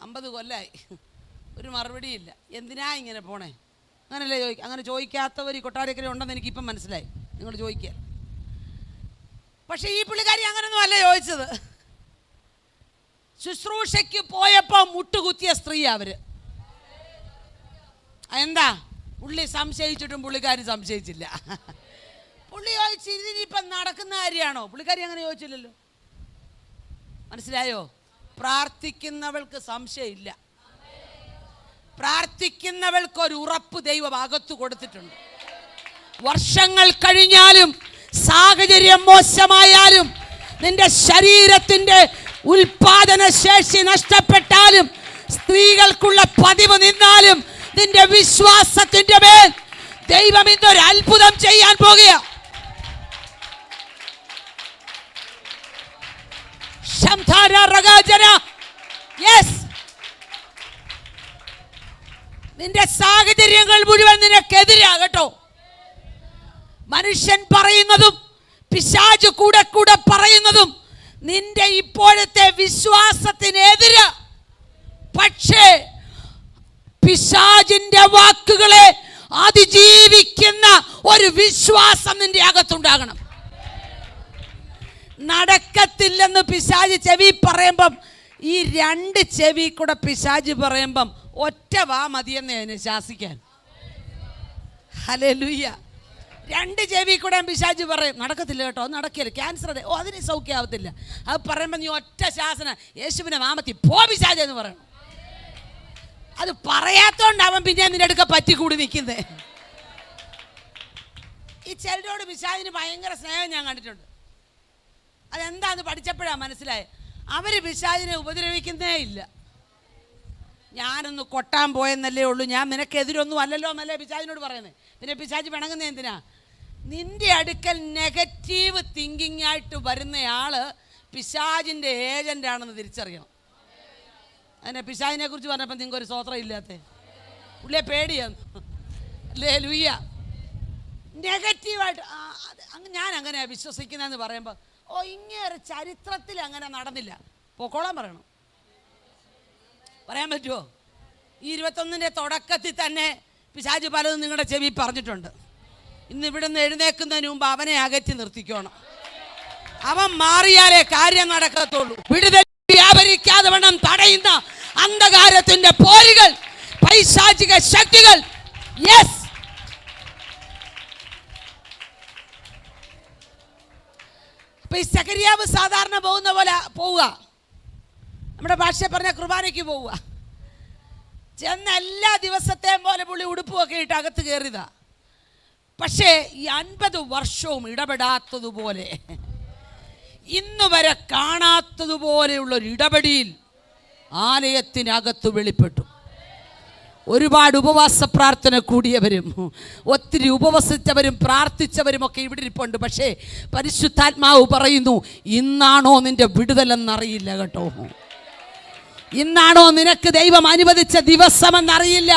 50 കൊല്ലമായി, ഒരു മറുപടിയില്ല. എന്തിനാ ഇങ്ങനെ പോണേ? അങ്ങനല്ലേ അങ്ങനെ ചോദിക്കാത്തവർ ഈ കൊട്ടാരക്കര ഉണ്ടെന്ന് എനിക്കിപ്പം മനസ്സിലായി. നിങ്ങൾ ചോദിക്കുക. പക്ഷേ ഈ പുള്ളിക്കാരി അങ്ങനൊന്നും അല്ല ചോദിച്ചത്. ശുശ്രൂഷയ്ക്ക് പോയപ്പോൾ മുട്ടുകുത്തിയ സ്ത്രീ അവർ. എന്താ? പുള്ളി സംശയിച്ചിട്ടും പുള്ളിക്കാരി സംശയിച്ചില്ല. പുള്ളി ചോദിച്ചു ഇതിനിപ്പം നടക്കുന്ന കാര്യമാണോ? പുള്ളിക്കാരി അങ്ങനെ ചോദിച്ചില്ലല്ലോ. മനസ്സിലായോ? പ്രാർത്ഥിക്കുന്നവൾക്ക് സംശയമില്ല. പ്രാർത്ഥിക്കുന്നവൾക്കൊരു ഉറപ്പ് ദൈവം അകത്തു കൊടുത്തിട്ടുണ്ട്. വർഷങ്ങൾ കഴിഞ്ഞാലും സാഹചര്യം മോശമായാലും നിന്റെ ശരീരത്തിൻ്റെ ഉൽപാദന ശേഷി നഷ്ടപ്പെട്ടാലും സ്ത്രീകൾക്കുള്ള പതിവ് നിന്നാലും നിന്റെ വിശ്വാസത്തിന്റെ മേൽ ദൈവം ഇന്നൊരു അത്ഭുതം ചെയ്യാൻ പോകുക. നിന്റെ സാഹചര്യങ്ങൾ മുഴുവൻ നിനക്കെതിരാകട്ടോ. മനുഷ്യൻ പറയുന്നതും പിശാച് കൂടെ കൂടെ പറയുന്നതും നിന്റെ ഇപ്പോഴത്തെ വിശ്വാസത്തിനെതിരെ. പക്ഷേ പിശാചിന്റെ വാക്കുകളെ അതിജീവിക്കുന്ന ഒരു വിശ്വാസം നിന്റെ അകത്തുണ്ടാകണം. നടക്കത്തില്ലെന്ന് പിശാച് ചെവി പറയുമ്പം ഈ 2 ചെവി കൂടെ പിശാച് പറയുമ്പം ഒറ്റ വാ മതിയെന്ന് അതിനെ ശാസിക്കാൻ. ഹല്ലേലൂയ. 2 ചെവി കൂടെ പിശാച് പറയും നടക്കത്തില്ല കേട്ടോ, അത് നടക്കില്ല, ക്യാൻസർ അതെ, ഓ അതിന് സൗഖ്യമാവത്തില്ല. അത് പറയുമ്പോൾ നീ ഒറ്റ ശാസന യേശുവിനെ നാമത്തിൽ പോ പിശാച് എന്ന് പറയണം. അത് പറയാത്തോണ്ട് അവൻ പിന്നെ നിന്റെ അടുക്ക പറ്റിക്കൂടി നിൽക്കുന്നേ. ഈ ചിലരോട് പിശാചിന് ഭയങ്കര സ്നേഹം ഞാൻ കണ്ടിട്ടുണ്ട്. അതെന്താന്ന് പഠിച്ചപ്പോഴാണ് മനസ്സിലായത്. അവർ പിശാചിനെ ഉപദ്രവിക്കുന്നേ ഇല്ല. ഞാനൊന്ന് കൊട്ടാൻ പോയെന്നല്ലേ ഉള്ളൂ, ഞാൻ നിനക്കെതിരൊന്നും അല്ലല്ലോ എന്നല്ലേ പിശാചിനോട് പറയുന്നത്. പിന്നെ പിശാച് പിണങ്ങുന്നത് എന്തിനാ? നിന്റെ അടുക്കൽ നെഗറ്റീവ് തിങ്കിങ് ആയിട്ട് വരുന്നയാള് പിശാചിൻ്റെ ഏജൻ്റാണെന്ന് തിരിച്ചറിയണം. അതിനെ പിശാചിനെ കുറിച്ച് പറഞ്ഞപ്പോൾ നിങ്ങൾക്ക് ഒരു സ്വോത്രം ഇല്ലാത്തേ. പുള്ളിയെ പേടിയാന്ന്. ഹല്ലേലൂയ. നെഗറ്റീവായിട്ട് ഞാൻ അങ്ങനെയാണ് വിശ്വസിക്കുന്നതെന്ന് പറയുമ്പോൾ, ഓ ഇങ്ങനെ ചരിത്രത്തിൽ അങ്ങനെ നടന്നില്ല, പൊക്കോളാൻ പറയണം. പറയാൻ പറ്റുമോ? ഈ 21-ന്റെ തുടക്കത്തിൽ തന്നെ പിശാച് പലതും നിങ്ങളുടെ ചെവി പറഞ്ഞിട്ടുണ്ട്. ഇന്ന് ഇവിടുന്ന് എഴുന്നേൽക്കുന്നതിന് മുമ്പ് അവനെ അകറ്റി നിർത്തിക്കോണം. അവൻ മാറിയാലേ കാര്യം നടക്കത്തുള്ളൂ. വിടുതൽ വ്യാപരിക്കാതെ വണ്ണം തടയുന്ന അന്ധകാരത്തിന്റെ പോരുകൾ, പൈശാചിക ശക്തികൾ. യെസ്, അപ്പൊ ഈ സഖരിയാവ് സാധാരണ പോകുന്ന പോലെ പോവുക, നമ്മുടെ ഭാഷ പറഞ്ഞ കുർബാനയ്ക്ക് പോവുക. ചെന്ന എല്ലാ ദിവസത്തെയും പോലെ പുള്ളി ഉടുപ്പുമൊക്കെ ഇട്ട് അകത്ത് കയറിയതാ. പക്ഷേ ഈ 50 വർഷവും ഇടപെടാത്തതുപോലെ, ഇന്ന് വരെ കാണാത്തതുപോലെയുള്ളൊരു ഇടപെടിയിൽ ആലയത്തിനകത്ത് വെളിപ്പെട്ടു. ഒരുപാട് ഉപവാസ പ്രാർത്ഥന കൂടിയവരും ഒത്തിരി ഉപവസിച്ചവരും പ്രാർത്ഥിച്ചവരും ഒക്കെ ഇവിടെ ഇരിപ്പുണ്ട്. പക്ഷേ പരിശുദ്ധാത്മാവ് പറയുന്നു, ഇന്നാണോ നിന്റെ വിടുതലെന്നറിയില്ല കേട്ടോ. ഇന്നാണോ നിനക്ക് ദൈവം അനുവദിച്ച ദിവസമെന്നറിയില്ല.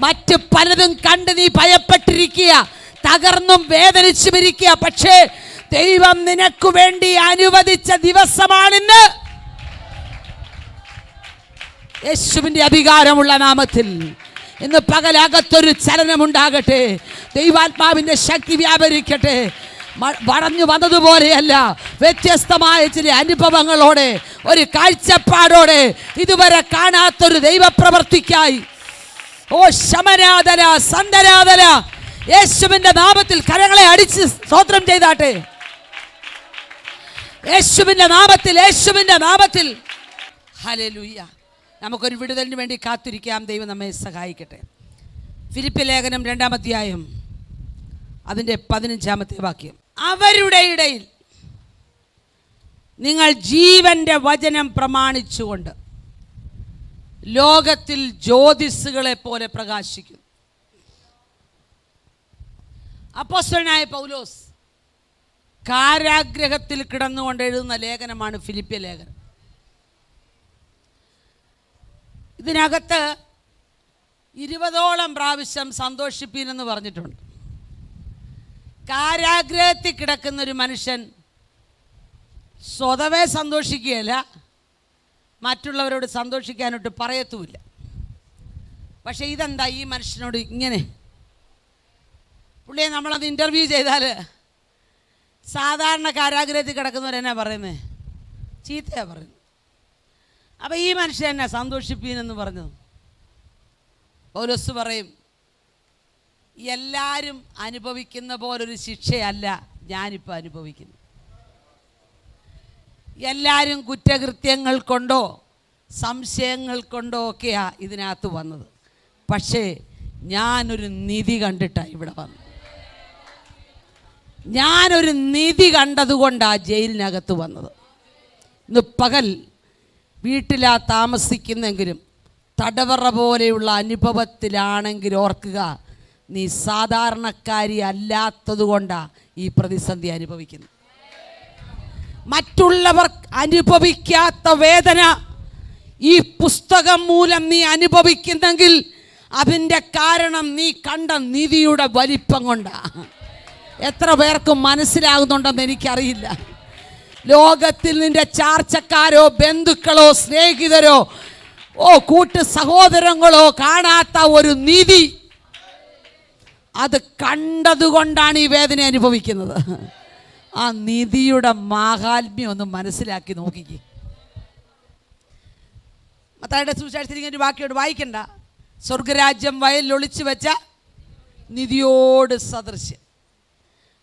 മറ്റ് പലതും കണ്ട് നീ ഭയപ്പെട്ടിരിക്കുക, തകർന്നും വേദനിച്ചും ഇരിക്കുക. പക്ഷേ ദൈവം നിനക്ക് വേണ്ടി അനുവദിച്ച ദിവസമാണിന്ന്. യേശുവിൻ്റെ അധികാരമുള്ള നാമത്തിൽ ഇന്ന് പകലകത്തൊരു ചലനമുണ്ടാകട്ടെ. ദൈവാത്മാവിൻ്റെ ശക്തി വ്യാപരിക്കട്ടെ. വളഞ്ഞു വന്നതുപോലെയല്ല, വ്യത്യസ്തമായ ചില അനുഭവങ്ങളോടെ, ഒരു കാഴ്ചപ്പാടോടെ, ഇതുവരെ കാണാത്തൊരു ദൈവപ്രവർത്തിക്കായി. ഓ ശമനാദല സന്തരാദല, യേശുവിൻ്റെ നാമത്തിൽ കരങ്ങളെ അടിച്ച് സ്തോത്രം ചെയ്താട്ടെ. യേശുവിൻ്റെ നാമത്തിൽ, യേശുവിൻ്റെ നാമത്തിൽ. ഹല്ലേലൂയ. നമുക്കൊരു വിടുതലിന് വേണ്ടി കാത്തിരിക്കാം. ദൈവം നമ്മെ സഹായിക്കട്ടെ. ഫിലിപ്പി ലേഖനം 2-ാം അധ്യായം അതിൻ്റെ 15-ാമത്തെ വാക്യം. അവരുടെ ഇടയിൽ നിങ്ങൾ ജീവന്റെ വചനം പ്രമാണിച്ചുകൊണ്ട് ലോകത്തിൽ ജ്യോതിസ്സുകളെ പോലെ പ്രകാശിക്കുന്നു. അപ്പോസ്തലനായ പൗലോസ് കാരാഗ്രഹത്തിൽ കിടന്നുകൊണ്ട് എഴുതുന്ന ലേഖനമാണ് ഫിലിപ്പി ലേഖനം. ഇതിനകത്ത് 20ഓളം പ്രാവശ്യം സന്തോഷിപ്പീനെന്ന് പറഞ്ഞിട്ടുണ്ട്. കാരാഗ്രഹത്തിൽ കിടക്കുന്ന ഒരു മനുഷ്യൻ സ്വതവേ സന്തോഷിക്കുകയല്ല, മറ്റുള്ളവരോട് സന്തോഷിക്കാനോട്ട് പറയത്തുമില്ല. പക്ഷേ ഇതെന്താ ഈ മനുഷ്യനോട് ഇങ്ങനെ? പുള്ളിയെ നമ്മളത് ഇൻ്റർവ്യൂ ചെയ്താൽ സാധാരണ കാരാഗ്രഹത്തിൽ കിടക്കുന്നവരെന്നാ പറയുന്നത്? ചീത്തയാ പറയുന്നത്. അപ്പോൾ ഈ മനുഷ്യൻ എന്നാ സന്തോഷിപ്പീനെന്ന് പറഞ്ഞത്? പൗലോസ് പറയും, എല്ലാവരും അനുഭവിക്കുന്ന പോലൊരു ശിക്ഷയല്ല ഞാനിപ്പോൾ അനുഭവിക്കുന്നത്. എല്ലാവരും കുറ്റകൃത്യങ്ങൾ കൊണ്ടോ സംശയങ്ങൾ കൊണ്ടോ ഒക്കെയാണ് ഇതിനകത്ത് വന്നത്. പക്ഷേ ഞാനൊരു നിധി കണ്ടിട്ടാണ് ഇവിടെ വന്നത്. ഞാനൊരു നിധി കണ്ടതുകൊണ്ടാണ് ജയിലിനകത്ത് വന്നത്. ഇന്ന് പകൽ വീട്ടിലാ താമസിക്കുന്നെങ്കിലും തടവറ പോലെയുള്ള അനുഭവത്തിലാണെങ്കിൽ ഓർക്കുക, നീ സാധാരണക്കാരി അല്ലാത്തത് കൊണ്ടാണ് ഈ പ്രതിസന്ധി അനുഭവിക്കുന്നത്. മറ്റുള്ളവർ അനുഭവിക്കാത്ത വേദന ഈ പുസ്തകം മൂലം നീ അനുഭവിക്കുന്നെങ്കിൽ അതിൻ്റെ കാരണം നീ കണ്ട നിധിയുടെ വലിപ്പം കൊണ്ടാണ്. എത്ര പേർക്ക് മനസ്സിലാകുന്നുണ്ടെന്ന് എനിക്കറിയില്ല. ലോകത്തിൽ നിന്റെ ചാർച്ചക്കാരോ ബന്ധുക്കളോ സ്നേഹിതരോ കൂട്ട് സഹോദരങ്ങളോ കാണാത്ത ഒരു നിധി, അത് കണ്ടതുകൊണ്ടാണ് ഈ വേദന അനുഭവിക്കുന്നത്. ആ നിധിയുടെ മാഹാത്മ്യം ഒന്ന് മനസ്സിലാക്കി നോക്കിക്കേ. മത്തായിയുടെ സുവിശേഷത്തിൽ ഇങ്ങനെ ഒരു വാക്യോട് വായിക്കണ്ട, സ്വർഗരാജ്യം വയലിൽ ഒളിച്ചു വെച്ച നിധിയോട് സദൃശ്യം.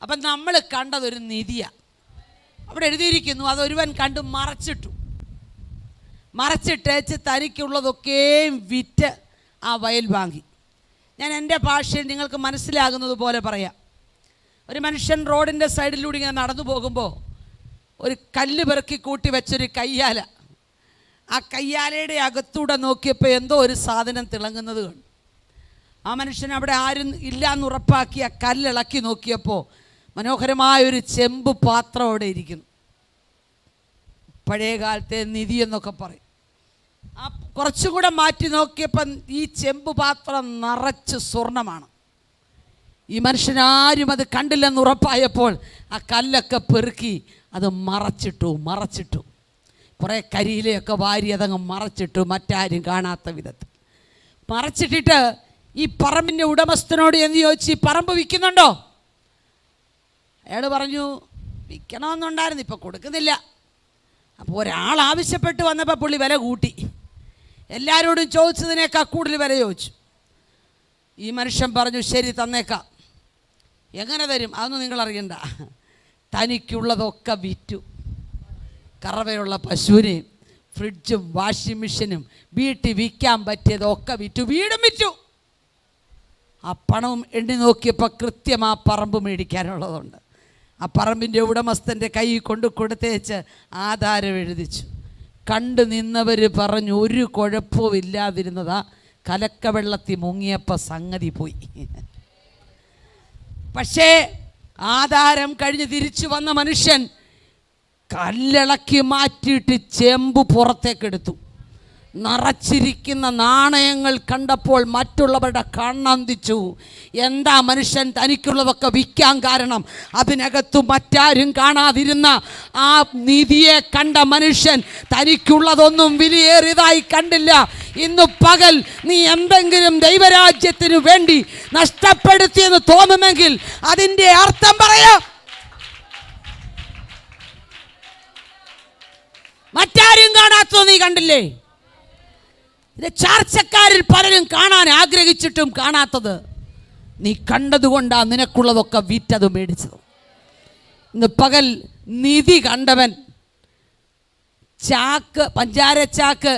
അപ്പം നമ്മൾ കണ്ടതൊരു നിധിയാണ്. അവിടെ എഴുതിയിരിക്കുന്നു, അതൊരുവൻ കണ്ടു മറച്ചിട്ടേച്ച് തനിക്കുള്ളതൊക്കെയും വിറ്റ് ആ വയൽ വാങ്ങി. ഞാൻ എൻ്റെ ഭാഷയിൽ നിങ്ങൾക്ക് മനസ്സിലാകുന്നത് പോലെ പറയാം. ഒരു മനുഷ്യൻ റോഡിൻ്റെ സൈഡിലൂടെ ഇങ്ങനെ നടന്നു പോകുമ്പോൾ ഒരു കല്ല് പെറുക്കി കൂട്ടി വെച്ചൊരു കയ്യാല, ആ കയ്യാലയുടെ അകത്തൂടെ നോക്കിയപ്പോൾ എന്തോ ഒരു സാധനം തിളങ്ങുന്നത് കണ്ടു. ആ മനുഷ്യൻ അവിടെ ആരും ഇല്ലയെന്ന് ഉറപ്പാക്കി ആ കല്ലിളക്കി നോക്കിയപ്പോൾ മനോഹരമായൊരു ചെമ്പ് പാത്രം അവിടെ ഇരിക്കുന്നു. പഴയ കാലത്തെ നിധി എന്നൊക്കെ പറയും. കുറച്ചും കൂടെ മാറ്റി നോക്കിയപ്പം ഈ ചെമ്പ് പാത്രം നിറച്ച് സ്വർണമാണ്. ഈ മനുഷ്യനാരും അത് കണ്ടില്ലെന്ന് ഉറപ്പായപ്പോൾ ആ കല്ലൊക്കെ പെറുക്കി അത് മറച്ചിട്ടു. കുറേ കരിയിലയൊക്കെ വാരി അതങ്ങ് മറച്ചിട്ടു, മറ്റാരും കാണാത്ത വിധത്തിൽ മറച്ചിട്ടിട്ട് ഈ പറമ്പിൻ്റെ ഉടമസ്ഥനോട് എന്ന് ചോദിച്ചു, ഈ പറമ്പ് വിൽക്കുന്നുണ്ടോ? അയാൾ പറഞ്ഞു, വിൽക്കണമെന്നുണ്ടായിരുന്നു, ഇപ്പം കൊടുക്കുന്നില്ല. അപ്പോൾ ഒരാൾ ആവശ്യപ്പെട്ട് വന്നപ്പോൾ പുള്ളി വില കൂട്ടി. എല്ലാവരോടും ചോദിച്ചതിനേക്കാൾ കൂടുതൽ വില ചോദിച്ചു. ഈ മനുഷ്യൻ പറഞ്ഞു, ശരി തന്നേക്കാം. എങ്ങനെ തരും അതൊന്നും നിങ്ങൾ അറിയണ്ട, തനിക്കുള്ളതൊക്കെ വിറ്റു. കറവയുള്ള പശുവിനെയും ഫ്രിഡ്ജും വാഷിംഗ് മെഷീനും വീട്ടിൽ വിൽക്കാൻ പറ്റിയതൊക്കെ വിറ്റു, വീടും വിറ്റു. ആ പണവും എണ്ണി നോക്കിയപ്പോൾ കൃത്യം ആ പറമ്പ് മേടിക്കാനുള്ളതുണ്ട്. ആ പറമ്പിൻ്റെ ഉടമസ്ഥൻ്റെ കൈ കൊണ്ട് കൊടുത്തേച്ച് ആധാരം എഴുതിച്ചു. കണ്ടു നിന്നവർ പറഞ്ഞു, ഒരു കുഴപ്പവും ഇല്ലാതിരുന്നതാ, കലക്കവെള്ളത്തിൽ മുങ്ങിയപ്പോൾ സംഗതി പോയി. പക്ഷേ ആധാരം കഴിഞ്ഞ് തിരിച്ചു വന്ന മനുഷ്യൻ കല്ലിളക്കി മാറ്റിയിട്ട് ചെമ്പ് പുറത്തേക്കെടുത്തു. നിറച്ചിരിക്കുന്ന നാണയങ്ങൾ കണ്ടപ്പോൾ മറ്റുള്ളവരുടെ കണ്ണന്തിച്ചു. എന്താ മനുഷ്യൻ തനിക്കുള്ളതൊക്കെ വിൽക്കാൻ കാരണം? അതിനകത്തു മറ്റാരും കാണാതിരുന്ന ആ നിധിയെ കണ്ട മനുഷ്യൻ തനിക്കുള്ളതൊന്നും വിലയേറിയതായി കണ്ടില്ല. ഇന്ന് പകൽ നീ എന്തെങ്കിലും ദൈവരാജ്യത്തിനു വേണ്ടി നഷ്ടപ്പെടുത്തിയെന്ന് തോന്നുമെങ്കിൽ അതിൻ്റെ അർത്ഥം പറയാം, മറ്റാരും കാണാത്തത് നീ കണ്ടില്ലേ? ഇത് ചാർച്ചക്കാരിൽ പലരും കാണാൻ ആഗ്രഹിച്ചിട്ടും കാണാത്തത് നീ കണ്ടതുകൊണ്ടാ നിനക്കുള്ളതൊക്കെ വിറ്റത് മേടിച്ചത്. ഇന്ന് പകൽ നിധി കണ്ടവൻ പഞ്ചാരച്ചാക്ക്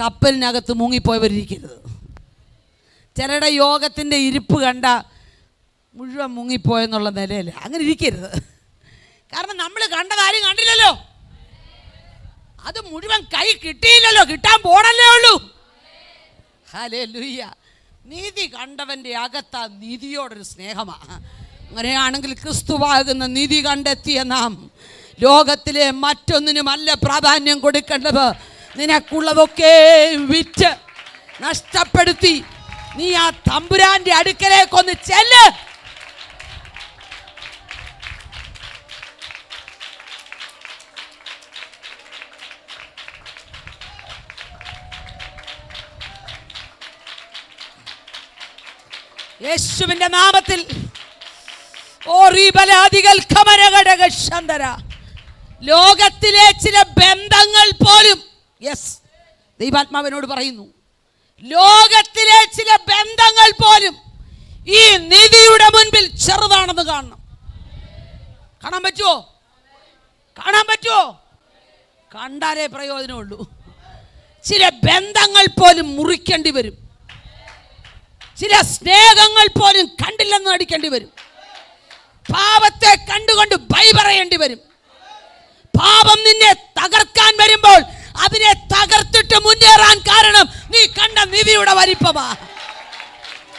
കപ്പലിനകത്ത് മുങ്ങിപ്പോയവരിക്കരുത്. ചിലരുടെ യോഗത്തിൻ്റെ ഇരിപ്പ് കണ്ട മുഴുവൻ മുങ്ങിപ്പോയെന്നുള്ള നിലയിൽ അങ്ങനെ ഇരിക്കരുത്. കാരണം നമ്മൾ കണ്ടതാരും കണ്ടില്ലല്ലോ, അത് മുഴുവൻ കൈ കിട്ടിയില്ലല്ലോ, കിട്ടാൻ പോണല്ലേ ഉള്ളൂ. ഹല്ലേലൂയ. നീതി കണ്ടവൻ്റെ അകത്ത നീതിയോടൊരു സ്നേഹമാണ്. അങ്ങനെയാണെങ്കിൽ ക്രിസ്തുവാകുന്ന നീതി കണ്ടെത്തിയ നാം ലോകത്തിലെ മറ്റൊന്നിനുമല്ല പ്രാധാന്യം കൊടുക്കേണ്ടത്. നിനക്കുള്ളതൊക്കെ വിറ്റ് നഷ്ടപ്പെടുത്തി നീ ആ തമ്പുരാന്റെ അടുക്കലേക്കൊന്ന് ചെല്ല്. യേശുവിന്റെ നാമത്തിൽ ലോകത്തിലെ ചില ബന്ധങ്ങൾ പോലും, ദൈവാത്മാവിനോട് പറയുന്നു, ലോകത്തിലെ ചില ബന്ധങ്ങൾ പോലും ഈ നിധിയുടെ മുൻപിൽ ചെറുതാണെന്ന് കാണണം. കാണാൻ പറ്റുമോ? കണ്ടാലേ പ്രയോജനമുള്ളൂ. ചില ബന്ധങ്ങൾ പോലും മുറിക്കേണ്ടി വരും. ചില സ്നേഹങ്ങൾ പോലും കണ്ടില്ലെന്ന് നടിക്കേണ്ടി വരും. പാപത്തെ കണ്ടുകൊണ്ട് ബൈ പറയേണ്ടി വരും. പാപം നിന്നെ തകർക്കാൻ വരുമ്പോൾ അതിനെ തകർത്തിട്ട് മുന്നേറാൻ കാരണം നീ കണ്ട നിധിയുടെ വലിപ്പമാ.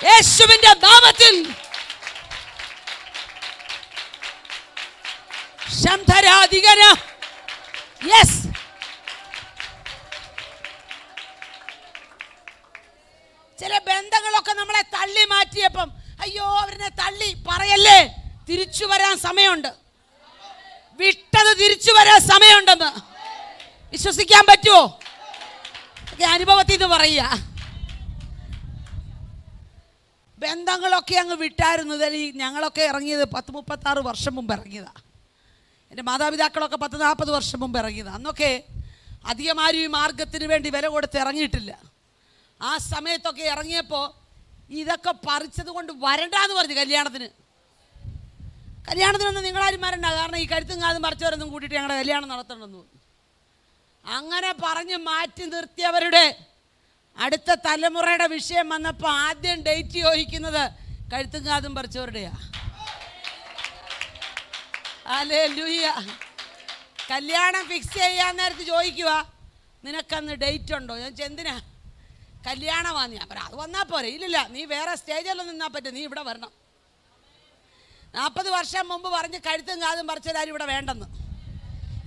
യേശുവിന്റെ നാമത്തിൽ ചില ബന്ധങ്ങളൊക്കെ നമ്മളെ തള്ളി മാറ്റിയപ്പം അയ്യോ അവരെ തള്ളി പറയല്ലേ, തിരിച്ചു വരാൻ സമയമുണ്ട്. വിട്ടത് തിരിച്ചു വരാൻ സമയമുണ്ടെന്ന് വിശ്വസിക്കാൻ പറ്റുമോ? അനുഭവത്തിൽ നിന്ന് പറയുക. ബന്ധങ്ങളൊക്കെ അങ്ങ് വിട്ടായിരുന്നു. ഞങ്ങളൊക്കെ ഇറങ്ങിയത് 36 വർഷം മുമ്പ് ഇറങ്ങിയതാണ്. എൻ്റെ മാതാപിതാക്കളൊക്കെ 40 വർഷം മുമ്പ് ഇറങ്ങിയതാണ്. അന്നൊക്കെ അധികം ആരും ഈ മാർഗത്തിന് വേണ്ടി വില കൊടുത്ത് ഇറങ്ങിയിട്ടില്ല. ആ സമയത്തൊക്കെ ഇറങ്ങിയപ്പോൾ ഇതൊക്കെ പറിച്ചത് കൊണ്ട് വരണ്ടാന്ന് പറഞ്ഞു. കല്യാണത്തിനൊന്നും നിങ്ങളാരും വരണ്ട, കാരണം ഈ കഴുത്തും കാതും പറിച്ചവരൊന്നും കൂട്ടിയിട്ട് ഞങ്ങളുടെ കല്യാണം നടത്തണമെന്ന് പറഞ്ഞു. അങ്ങനെ പറഞ്ഞ് മാറ്റി നിർത്തിയവരുടെ അടുത്ത തലമുറയുടെ വിഷയം വന്നപ്പോൾ ആദ്യം ഡേറ്റ് ചോദിക്കുന്നത് കഴുത്തും കാതും പറിച്ചവരുടെയാ. ഹല്ലേലൂയ. കല്യാണം ഫിക്സ് ചെയ്യാൻ നേരത്ത് ചോദിക്കുക, നിനക്കന്ന് ഡേറ്റ് ഉണ്ടോ? ഞാൻ എന്തിനാ? കല്യാണമാണ്. ഞാൻ പറയാം അത് വന്നാൽ പോരെ. ഇല്ലില്ല, നീ വേറെ സ്റ്റേജിലൊന്നും നിന്നാൽ പറ്റും, നീ ഇവിടെ വരണം. 40 വർഷം മുമ്പ് പറഞ്ഞ് കഴുത്തും കാതും പറിച്ചതാരും ഇവിടെ വേണ്ടെന്ന്.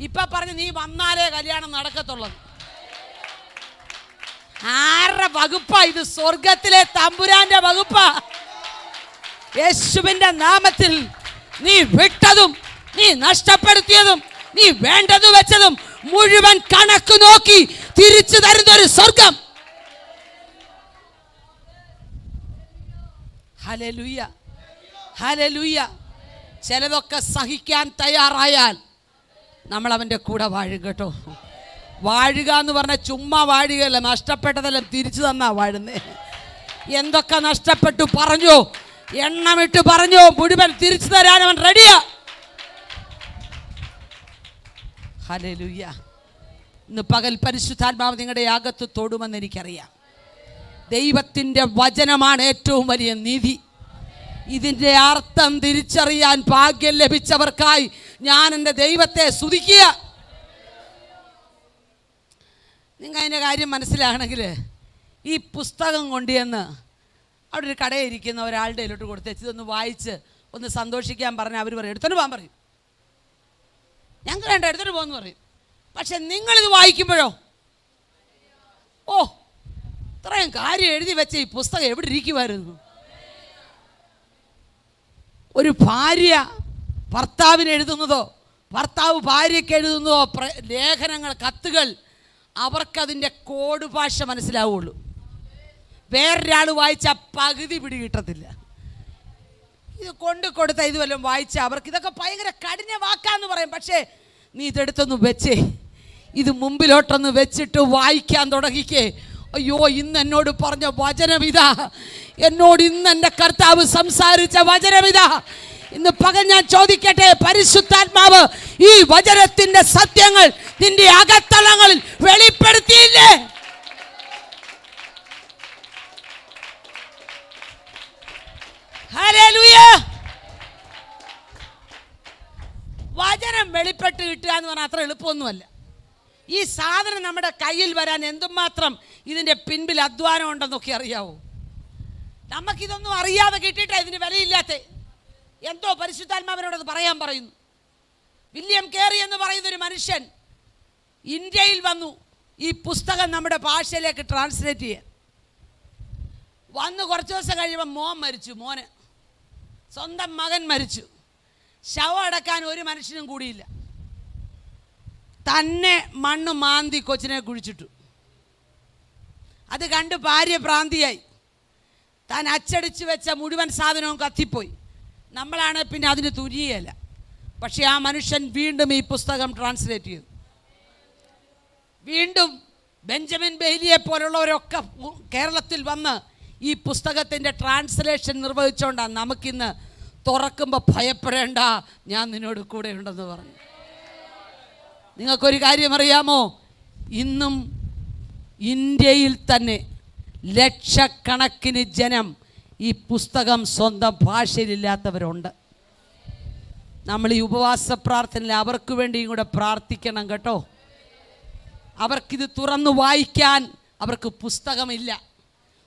ഇപ്പം പറഞ്ഞ് നീ വന്നാലേ കല്യാണം നടക്കത്തുള്ളത്. ആരുടെ വകുപ്പാ ഇത്? സ്വർഗത്തിലെ തമ്പുരാന്റെ വകുപ്പാ. യേശുവിന്റെ നാമത്തിൽ നീ വിട്ടതും നീ നഷ്ടപ്പെടുത്തിയതും നീ വേണ്ടത് വെച്ചതും മുഴുവൻ കണക്ക് നോക്കി തിരിച്ചു തരുന്ന ഒരു സ്വർഗം. Hallelujah, hallelujah. ചിലതൊക്കെ സഹിക്കാൻ തയ്യാറായാൽ നമ്മൾ അവൻ്റെ കൂടെ വാഴും കേട്ടോ. വാഴുക എന്ന് പറഞ്ഞാൽ ചുമ്മാ വാഴുകയല്ല, നഷ്ടപ്പെട്ടതെല്ലാം തിരിച്ചു തന്നാ വാഴുന്നേ. എന്തൊക്കെ നഷ്ടപ്പെട്ടു പറഞ്ഞോ, എണ്ണമിട്ട് പറഞ്ഞോ, മുഴുവൻ തിരിച്ചു തരാൻ അവൻ റെഡിയാ. ഹല്ലേലൂയ. ഇന്ന് പകൽ പരിശുദ്ധാത്മാവ് നിങ്ങളുടെ അകത്ത് തൊടുമെന്ന് എനിക്കറിയാം. ദൈവത്തിൻ്റെ വചനമാണ് ഏറ്റവും വലിയ നീതി. ഇതിൻ്റെ അർത്ഥം തിരിച്ചറിയാൻ ഭാഗ്യം ലഭിച്ചവർക്കായി ഞാൻ എൻ്റെ ദൈവത്തെ സ്തുതിക്കുക. നിങ്ങൾ അതിൻ്റെ കാര്യം മനസ്സിലാകണമെങ്കിൽ ഈ പുസ്തകം കൊണ്ടുവന്ന് അവിടെ ഒരു കടയിരിക്കുന്ന ഒരാളുടെ കയ്യിലോട്ട് കൊടുത്തേച്ച് ഇതൊന്ന് വായിച്ച് ഒന്ന് സന്തോഷിക്കാൻ പറഞ്ഞാൽ അവർ പറയും എടുത്തോണ്ട് പോകാൻ പറയും. ഞങ്ങൾക്ക് വേണ്ട, എടുത്തോണ്ട് പോകുമെന്ന് പറയും. പക്ഷെ നിങ്ങളിത് വായിക്കുമ്പോഴോ, ഓ ഇത്രയും കാര്യം എഴുതി വെച്ച ഈ പുസ്തകം എവിടെ ഇരിക്കുമായിരുന്നു? ഒരു ഭാര്യ ഭർത്താവിന് എഴുതുന്നതോ ഭർത്താവ് ഭാര്യയ്ക്ക് എഴുതുന്നതോ ലേഖനങ്ങൾ, കത്തുകൾ, അവർക്കതിൻ്റെ കോഡ് ഭാഷ മനസ്സിലാവുള്ളൂ. വേറൊരാൾ വായിച്ച പകുതി പിടി കിട്ടത്തില്ല. ഇത് കൊണ്ട് കൊടുത്ത ഇത് വല്ലതും വായിച്ചാൽ അവർക്ക് ഇതൊക്കെ ഭയങ്കര കഠിന വാക്കാന്ന് പറയും. പക്ഷേ നീ ഇതെടുത്തൊന്ന് വെച്ചേ, ഇത് മുമ്പിലോട്ടൊന്ന് വെച്ചിട്ട് വായിക്കാൻ തുടങ്ങിക്കേ. അയ്യോ, ഇന്ന് എന്നോട് പറഞ്ഞ വചനമിതാ, എന്നോട് ഇന്ന് എൻ്റെ കർത്താവ് സംസാരിച്ച വചനമിതാ. ഇന്ന് പകൽ ഞാൻ ചോദിക്കട്ടെ, പരിശുദ്ധാത്മാവ് ഈ വചനത്തിന്റെ സത്യങ്ങൾ നിന്റെ അകത്തളങ്ങളിൽ വെളിപ്പെടുത്തിയില്ലേ? ഹല്ലേലൂയ. വചനം വെളിപ്പെട്ട് കിട്ടുക എന്ന് പറഞ്ഞാൽ അത്ര എളുപ്പമൊന്നുമല്ല. ഈ സാധനം നമ്മുടെ കയ്യിൽ വരാൻ എന്തുമാത്രം ഇതിൻ്റെ പിൻപിൽ അധ്വാനം ഉണ്ടെന്നൊക്കെ അറിയാവോ? നമുക്കിതൊന്നും അറിയാതെ കിട്ടിയിട്ടാണ് ഇതിന് വിലയില്ലാത്ത. എന്തോ പരിശുദ്ധാത്മാവിനോടത് പറയാൻ പറയുന്നു. വില്യം കേറി എന്ന് പറയുന്നൊരു മനുഷ്യൻ ഇന്ത്യയിൽ വന്നു ഈ പുസ്തകം നമ്മുടെ ഭാഷയിലേക്ക് ട്രാൻസ്ലേറ്റ് ചെയ്യാൻ. വന്ന് കുറച്ച് ദിവസം കഴിയുമ്പോൾ മോൻ മരിച്ചു. മോന് സ്വന്തം മകൻ മരിച്ചു. ശവം അടക്കാൻ ഒരു മനുഷ്യനും കൂടിയില്ല. തന്നെ മണ്ണ് മാന്തി കൊച്ചിനെ കുഴിച്ചിട്ടു. അത് കണ്ട് ഭാര്യ ഭ്രാന്തിയായി. താൻ അച്ചടിച്ച് വെച്ച മുഴുവൻ സാധനവും കത്തിപ്പോയി. നമ്മളാണ് പിന്നെ അതിന് തുനിയല്ല. പക്ഷെ ആ മനുഷ്യൻ വീണ്ടും ഈ പുസ്തകം ട്രാൻസ്ലേറ്റ് ചെയ്തു. വീണ്ടും ബെഞ്ചമിൻ ബെയ്ലിയെ പോലുള്ളവരൊക്കെ കേരളത്തിൽ വന്ന് ഈ പുസ്തകത്തിൻ്റെ ട്രാൻസ്ലേഷൻ നിർവഹിച്ചുകൊണ്ടാണ് നമുക്കിന്ന് തുറക്കുമ്പോൾ ഭയപ്പെടേണ്ട, ഞാൻ നിന്നോട് കൂടെ ഉണ്ടെന്ന് പറഞ്ഞു. നിങ്ങൾക്കൊരു കാര്യം അറിയാമോ? ഇന്നും ഇന്ത്യയിൽ തന്നെ ലക്ഷക്കണക്കിന് ജനം ഈ പുസ്തകം സ്വന്തം ഭാഷയിലില്ലാത്തവരുണ്ട്. നമ്മൾ ഈ ഉപവാസ പ്രാർത്ഥനയിൽ അവർക്ക് വേണ്ടിയും കൂടെ പ്രാർത്ഥിക്കണം കേട്ടോ. അവർക്കിത് തുറന്നു വായിക്കാൻ അവർക്ക് പുസ്തകമില്ല.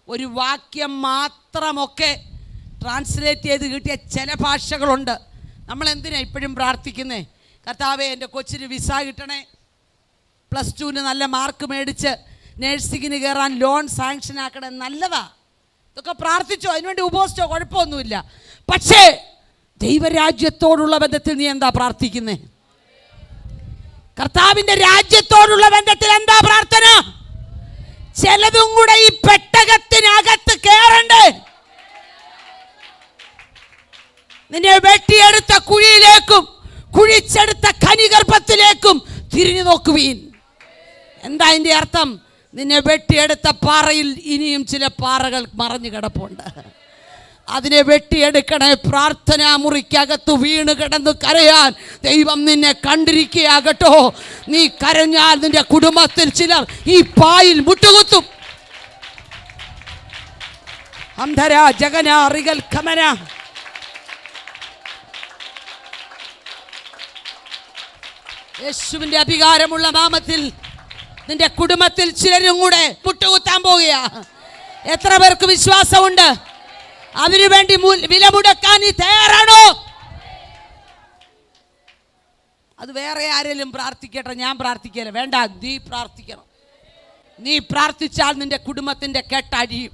ഒരു വാക്യം മാത്രമൊക്കെ ട്രാൻസ്ലേറ്റ് ചെയ്ത് കിട്ടിയ ചില ഭാഷകളുണ്ട്. നമ്മൾ എന്തിനാണ് ഇപ്പോഴും പ്രാർത്ഥിക്കുന്നേ? കർത്താവേ, എൻ്റെ കൊച്ചിന് വിസ കിട്ടണേ, +2 നല്ല മാർക്ക് മേടിച്ച് നേഴ്സിങ്ങിന് കയറാൻ ലോൺ സാങ്ഷൻ ആക്കണേ. നല്ലതാ, ഇതൊക്കെ പ്രാർത്ഥിച്ചോ, അതിനുവേണ്ടി ഉപവസിച്ചോ, കുഴപ്പമൊന്നുമില്ല. പക്ഷേ ദൈവരാജ്യത്തോടുള്ള ബന്ധത്തിൽ നീ എന്താ പ്രാർത്ഥിക്കുന്നേ? കർത്താവിൻ്റെ രാജ്യത്തോടുള്ള ബന്ധത്തിൽ എന്താ പ്രാർത്ഥന? ചിലതും കൂടെ ഈ പെട്ടകത്തിനകത്ത് കയറണ്ടേ? നിന്നെ വെട്ടിയെടുത്ത കുഴിയിലേക്കും കുഴിച്ചെടുത്ത ഖനിഗർഭത്തിലേക്കും തിരിഞ്ഞു നോക്കുവീൻ. എന്താ അതിൻ്റെ അർത്ഥം? നിന്നെ വെട്ടിയെടുത്ത പാറയിൽ ഇനിയും ചില പാറകൾ മറഞ്ഞു കിടപ്പുണ്ട്. അതിനെ വെട്ടിയെടുക്കണേ. പ്രാർത്ഥനാ മുറിക്കകത്ത് വീണ് കിടന്ന് കരയാൻ ദൈവം നിന്നെ കണ്ടിരിക്കുകയാകട്ടോ. നീ കരഞ്ഞാൽ നിന്റെ കുടുംബത്തിൽ ചിലർ ഈ പായിൽ മുട്ടുകുത്തും. അന്ധര ജഗന റിഗൽ ഖമന. യേശുവിന്റെ അധികാരമുള്ള നാമത്തിൽ നിന്റെ കുടുംബത്തിൽ ചിലരും കൂടെ മുട്ടുകുത്താൻ പോവുകയാ. എത്ര പേർക്ക് വിശ്വാസമുണ്ട്? അതിനുവേണ്ടി വില മുടക്കാൻ നീ തയ്യാറാണോ? അത് വേറെ ആരെങ്കിലും പ്രാർത്ഥിക്കട്ടെ, ഞാൻ പ്രാർത്ഥിക്കല വേണ്ട. നീ പ്രാർത്ഥിക്കണം. നീ പ്രാർത്ഥിച്ചാൽ നിന്റെ കുടുംബത്തിൻ്റെ കെട്ടഴിയും.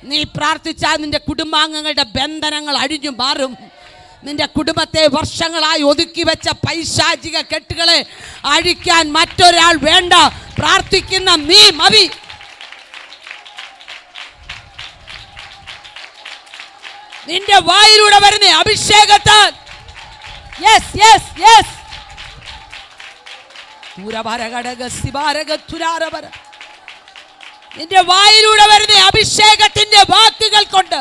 നീ പ്രാർത്ഥിച്ചാൽ നിന്റെ കുടുംബാംഗങ്ങളുടെ ബന്ധനങ്ങൾ അഴിഞ്ഞു മാറും. നിന്റെ കുടുംബത്തെ വർഷങ്ങളായി ഒതുക്കി വെച്ച പൈശാചിക കെട്ടുകളെ അഴിക്കാൻ മറ്റൊരാൾ വേണ്ട. പ്രാർത്ഥിക്കുന്ന നീ മതി. നിന്റെ വായിലൂടെ വരുന്ന അഭിഷേകത്താൽ നിന്റെ വായിലൂടെ വരുന്ന അഭിഷേകത്തിന്റെ വാക്കുകൾ കൊണ്ട്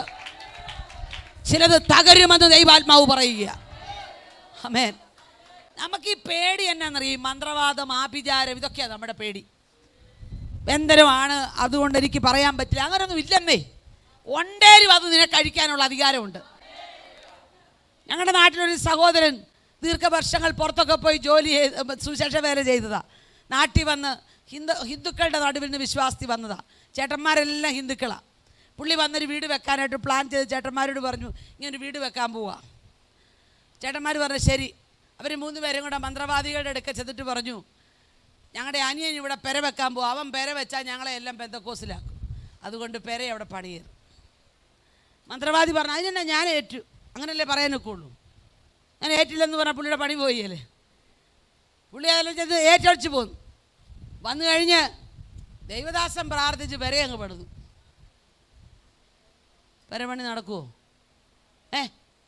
ചിലത് തകരുമെന്ന് ദൈവാത്മാവ് പറയുക. ആമേൻ. നമുക്ക് ഈ പേടി എന്നാന്നറിയും? മന്ത്രവാദം, ആഭിചാരം, ഇതൊക്കെയാണ് നമ്മുടെ പേടി. ബന്ധനമാണ്, അതുകൊണ്ട് എനിക്ക് പറയാൻ പറ്റില്ല, അങ്ങനൊന്നും ഇല്ലെന്നേ. ഒണ്ടേലും അത് നിനക്ക് കഴിക്കാനുള്ള അധികാരമുണ്ട്. ഞങ്ങളുടെ നാട്ടിലൊരു സഹോദരൻ ദീർഘവർഷങ്ങൾ പുറത്തൊക്കെ പോയി ജോലി ചെയ്ത് സുശേഷ വേല ചെയ്തതാണ്. നാട്ടിൽ വന്ന് ഹിന്ദുക്കളുടെ നടുവിൽ നിന്ന് വിശ്വാസി വന്നതാണ്. ചേട്ടന്മാരെല്ലാം ഹിന്ദുക്കളാണ്. പുള്ളി വന്നൊരു വീട് വെക്കാനായിട്ട് പ്ലാൻ ചെയ്ത് ചേട്ടന്മാരോട് പറഞ്ഞു, ഇങ്ങനൊരു വീട് വെക്കാൻ പോവാ. ചേട്ടന്മാർ പറഞ്ഞു ശരി. അവർ 3 പേരും കൂടെ മന്ത്രവാദികളുടെ അടുക്ക ചെന്നിട്ട് പറഞ്ഞു, ഞങ്ങളുടെ അനിയൻ ഇവിടെ പെര വെക്കാൻ പോവാ. അവൻ പെര വെച്ചാൽ ഞങ്ങളെ എല്ലാം പെന്തക്കോസിലാക്കും, അതുകൊണ്ട് പെര അവിടെ പണിയേറും. മന്ത്രവാദി പറഞ്ഞു, അതിനെന്നാ ഞാൻ ഏറ്റു, അങ്ങനല്ലേ പറയാനൊക്കെ ഉള്ളൂ. ഞാൻ ഏറ്റില്ലെന്ന് പറഞ്ഞാൽ പുള്ളിയുടെ പണി പോയല്ലേ. പുള്ളി അതെല്ലാം ചെന്ന് ഏറ്റടിച്ച് പോന്നു. വന്നു കഴിഞ്ഞ് ദൈവദാസൻ പ്രാർത്ഥിച്ച് പെര അങ്ങ് പെടുന്നു. പെരപണി നടക്കുമോ?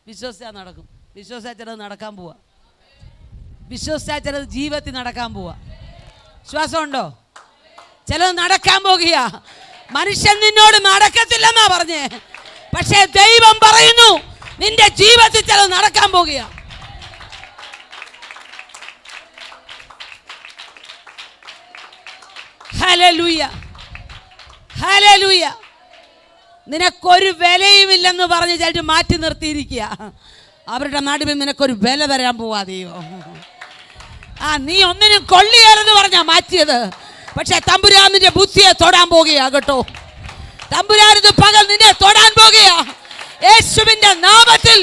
വിശ്വസിച്ചാൽ നടക്കും. വിശ്വസിച്ചാൽ ചിലത് നടക്കാൻ പോവാ. വിശ്വസിച്ചാൽ ചിലത് ജീവിതത്തിൽ നടക്കാൻ പോവാ. വിശ്വാസമുണ്ടോ? ചിലത് നടക്കാൻ പോകുക. മനുഷ്യൻ നിന്നോട് നടക്കത്തില്ലെന്നാ പറഞ്ഞേ, പക്ഷേ ദൈവം പറയുന്നു നിന്റെ ജീവിതത്തിൽ ചിലത് നടക്കാൻ പോകുക. Hallelujah, hallelujah. നിനക്കൊരു വിലയുമില്ലെന്ന് പറഞ്ഞ് ചിലർ മാറ്റി നിർത്തിയിരിക്കുക. അവരുടെ നടുവിൽ നിനക്കൊരു വില തരാൻ പോവാ ദൈവം. നീ ഒന്നിനും കൊള്ളിയാലെന്ന് പറഞ്ഞാ മാറ്റിയത്, പക്ഷെ തമ്പുരാൻ നിന്റെ ബുദ്ധിയെ തൊടാൻ പോകുകയാ കേട്ടോ. തമ്പുരാൻ ഇത് പകൽ നിന്നെ തൊടാൻ പോകുകയാ യേശുവിന്റെ നാമത്തിൽ.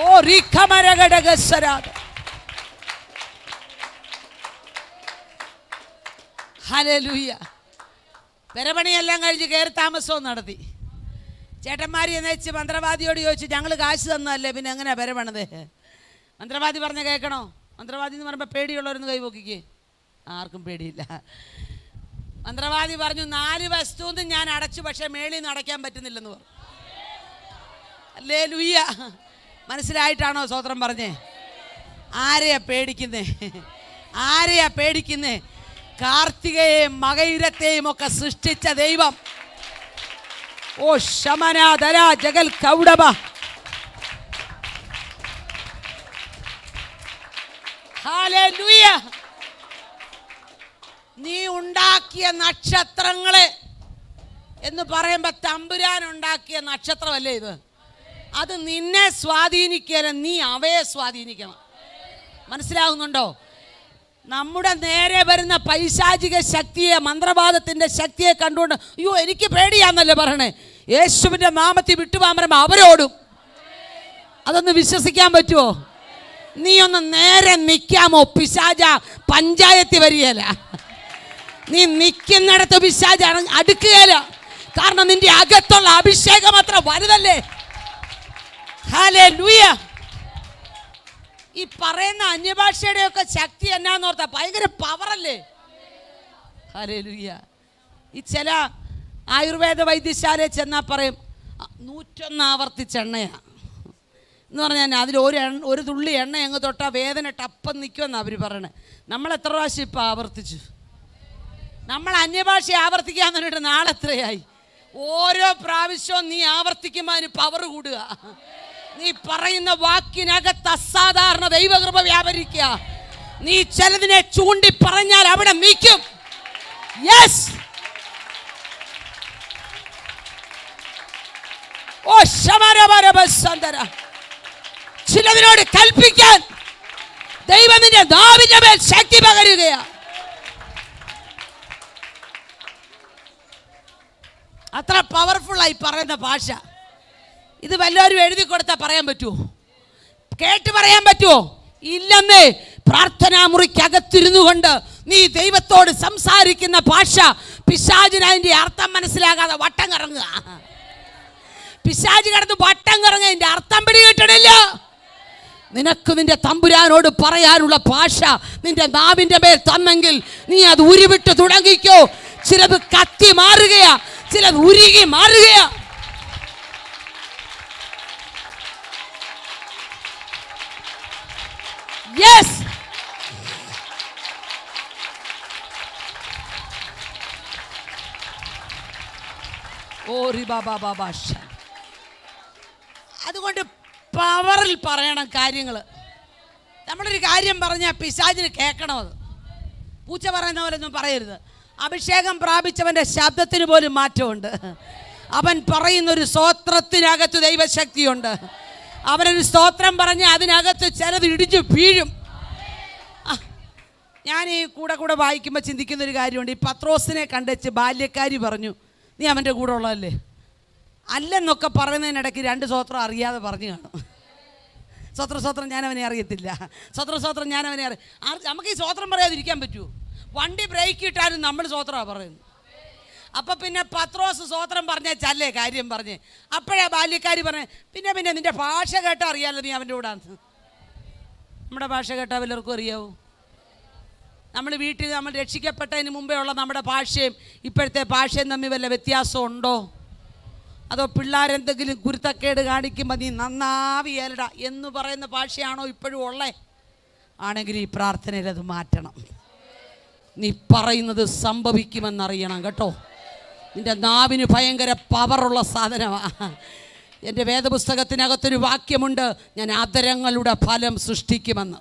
ഓ റിഖമരഗടഗസരാദ. ഹല്ലേലൂയ. പെരപണിയെല്ലാം കഴിഞ്ഞ് കയറി താമസവും നടത്തി. ചേട്ടന്മാരി എന്നുവെച്ച് മന്ത്രവാദിയോട് ചോദിച്ചു, ഞങ്ങൾ കാശ് തന്നല്ലേ, പിന്നെ എങ്ങനെയാ പെരപണത്? മന്ത്രവാദി പറഞ്ഞ കേൾക്കണോ? മന്ത്രവാദി എന്ന് പറയുമ്പോൾ പേടിയുള്ളവരൊന്ന് കൈപോക്കിക്കേ. ആർക്കും പേടിയില്ല. മന്ത്രവാദി പറഞ്ഞു, 4 വസ്തുവും ഞാൻ അടച്ചു, പക്ഷെ മേളിൽ നിന്ന് അടയ്ക്കാൻ പറ്റുന്നില്ലെന്ന് പറഞ്ഞു. ഹല്ലേലൂയ. മനസ്സിലായിട്ടാണോ സ്വത്രം പറഞ്ഞേ? ആരെയാ പേടിക്കുന്നേ? ആരെയാ പേടിക്കുന്നേ? കാർത്തികയെയും മകയിരത്തെയും ഒക്കെ സൃഷ്ടിച്ച ദൈവം. ഓ ശമനാധര ജഗൽ കൗഡബ. ഹല്ലേലൂയ. നീ ഉണ്ടാക്കിയ നക്ഷത്രങ്ങളെ എന്ന് പറയുമ്പോൾ തമ്പുരാൻ ഉണ്ടാക്കിയ നക്ഷത്രമല്ലേ ഇത്? അത് നിന്നെ സ്വാധീനിക്കല, നീ അവയെ സ്വാധീനിക്കണം. മനസ്സിലാകുന്നുണ്ടോ? നമ്മുടെ നേരെ വരുന്ന പൈശാചിക ശക്തിയെ, മന്ത്രവാദത്തിൻ്റെ ശക്തിയെ കണ്ടുകൊണ്ട് അയ്യോ എനിക്ക് പേടിയാന്നല്ലേ പറയണേ. യേശുവിൻ്റെ നാമത്തിൽ വിട്ടുപോകാൻ പറയുമ്പോൾ അവരോടും. അതൊന്ന് വിശ്വസിക്കാൻ പറ്റുമോ? നീ ഒന്ന് നേരെ നിൽക്കാമോ? പിശാച പഞ്ചായത്തിൽ വരികയില്ല. നീ നിൽക്കുന്നിടത്ത് പിശാച അടുക്കുകയില്ല. കാരണം നിന്റെ അകത്തുള്ള അഭിഷേകം അത്ര വലുതല്ലേ. ഹല്ലേലൂയ. ഈ പറയുന്ന അന്യഭാഷയുടെ ഒക്കെ ശക്തി എന്നാന്ന് ഓർത്താ ഭയങ്കര പവറല്ലേ. ഹല്ലേലൂയ. ഈ ചില ആയുർവേദ വൈദ്യശാലയിൽ ചെന്നാൽ പറയും 101 ആവർത്തിച്ച എണ്ണയാ എന്ന് പറഞ്ഞാൽ അതിൽ ഒരു തുള്ളി എണ്ണ അങ്ങ് തൊട്ടാൽ വേദന ടപ്പം നിൽക്കുമെന്നാണ് അവർ പറയണേ. നമ്മൾ എത്ര പ്രാവശ്യം ഇപ്പം ആവർത്തിച്ചു? നമ്മൾ അന്യഭാഷ ആവർത്തിക്കാന്ന് പറഞ്ഞിട്ട് നാളെ എത്രയായി? ഓരോ പ്രാവശ്യവും നീ ആവർത്തിക്കുമ്പോൾ അതിന് പവർ കൂടുക. നീ പറയുന്ന വാക്കിനകത്ത് അസാധാരണ ദൈവകൃപ വ്യാപരിക്കുക. നീ ചിലതിനെ ചൂണ്ടി പറഞ്ഞാൽ അവിടെ നിൽക്കും. യെസ്. ഓ ശമരബരബസന്തര. ചിലതിനോട് കൽപ്പിക്കാൻ ദൈവം നിന്റെ നാവിന്റെ മേൽ ശക്തി പകരുകയാ. അത്ര പവർഫുള്ളായി പറയുന്ന ഭാഷ. ഇത് വല്ലവരും എഴുതി കൊടുത്താൽ പറയാൻ പറ്റുമോ? കേട്ട് പറയാൻ പറ്റുമോ? ഇല്ലെന്നേ. പ്രാർത്ഥനാ മുറിക്കകത്തിരുന്നു കൊണ്ട് നീ ദൈവത്തോട് സംസാരിക്കുന്ന ഭാഷ പിശാചിന് അതിൻ്റെ അർത്ഥം മനസ്സിലാകാതെ വട്ടം കറങ്ങുക. പിശാചി കിടന്ന് വട്ടം കറങ്ങുക, അതിൻ്റെ അർത്ഥം പിടികിട്ടണില്ല. നിനക്ക് നിന്റെ തമ്പുരാനോട് പറയാനുള്ള ഭാഷ നിന്റെ നാവിൻ്റെ മേൽ തന്നെങ്കിൽ നീ അത് ഉരുവിട്ട് തുടങ്ങിക്കോ. ചിലത് കത്തി മാറുകയാ, ചിലത് ഉരുകി മാറുകയാ. യെസ്, അതുകൊണ്ട് പവറിൽ പറയണം കാര്യങ്ങൾ. നമ്മളൊരു കാര്യം പറഞ്ഞാൽ പിശാചിന് കേൾക്കണം. അത് പൂച്ച പറയുന്ന പോലെ ഒന്നും പറയരുത്. അഭിഷേകം പ്രാപിച്ചവൻ്റെ ശബ്ദത്തിന് പോലും മാറ്റമുണ്ട്. അവൻ പറയുന്നൊരു സ്തോത്രത്തിനകത്ത് ദൈവശക്തിയുണ്ട്. അവനൊരു സ്തോത്രം പറഞ്ഞ് അതിനകത്ത് ചിലത് ഇടിച്ചു വീഴും. ഞാൻ ഈ കൂടെ വായിക്കുമ്പോൾ ചിന്തിക്കുന്നൊരു കാര്യമുണ്ട്. ഈ പത്രോസിനെ കണ്ടുവച്ച് ബാല്യക്കാരി പറഞ്ഞു, നീ അവൻ്റെ കൂടെ ഉള്ളതല്ലേ? അല്ലെന്നൊക്കെ പറയുന്നതിനിടയ്ക്ക് 2 സ്തോത്രം അറിയാതെ പറഞ്ഞു കാണും. സ്വത്രം ഞാൻ അവനെ അറിയത്തില്ല, സ്വത്രം ഞാൻ അവനെ നമുക്ക് ഈ സ്വത്രം പറയാതിരിക്കാൻ പറ്റുമോ? വണ്ടി ബ്രേക്ക് ഇട്ടാലും നമ്മൾ സ്വത്രമാണ് പറയുന്നത്. അപ്പം പിന്നെ പത്രോസ് സ്വത്രം പറഞ്ഞേ ചല്ലേ കാര്യം പറഞ്ഞേ. അപ്പോഴാ ബാല്യക്കാരി പറഞ്ഞേ, പിന്നെ നിൻ്റെ ഭാഷ കേട്ടാൽ അറിയാമല്ലോ നീ അവൻ്റെ കൂടാന്ന്. നമ്മുടെ ഭാഷ കേട്ടാൽ വല്ലവർക്കും അറിയാവോ? നമ്മൾ വീട്ടിൽ നമ്മൾ രക്ഷിക്കപ്പെട്ടതിന് മുമ്പേ ഉള്ള നമ്മുടെ ഭാഷയും ഇപ്പോഴത്തെ ഭാഷയും തമ്മിൽ വല്ല വ്യത്യാസം ഉണ്ടോ? അതോ പിള്ളേരെന്തെങ്കിലും കുരുത്തക്കേട് കാണിക്കുമ്പോൾ നീ നന്നാവിയലട എന്ന് പറയുന്ന ഭാഷയാണോ ഇപ്പോഴും ഉള്ളേ? ആണെങ്കിൽ ഈ പ്രാർത്ഥനയിൽ അത് മാറ്റണം. നീ പറയുന്നത് സംഭവിക്കുമെന്നറിയണം കേട്ടോ. നിൻ്റെ നാവിന് ഭയങ്കര പവറുള്ള സാധനമാണ്. എൻ്റെ വേദപുസ്തകത്തിനകത്തൊരു വാക്യമുണ്ട്, ഞാൻ അധരങ്ങളുടെ ഫലം സൃഷ്ടിക്കുമെന്ന്.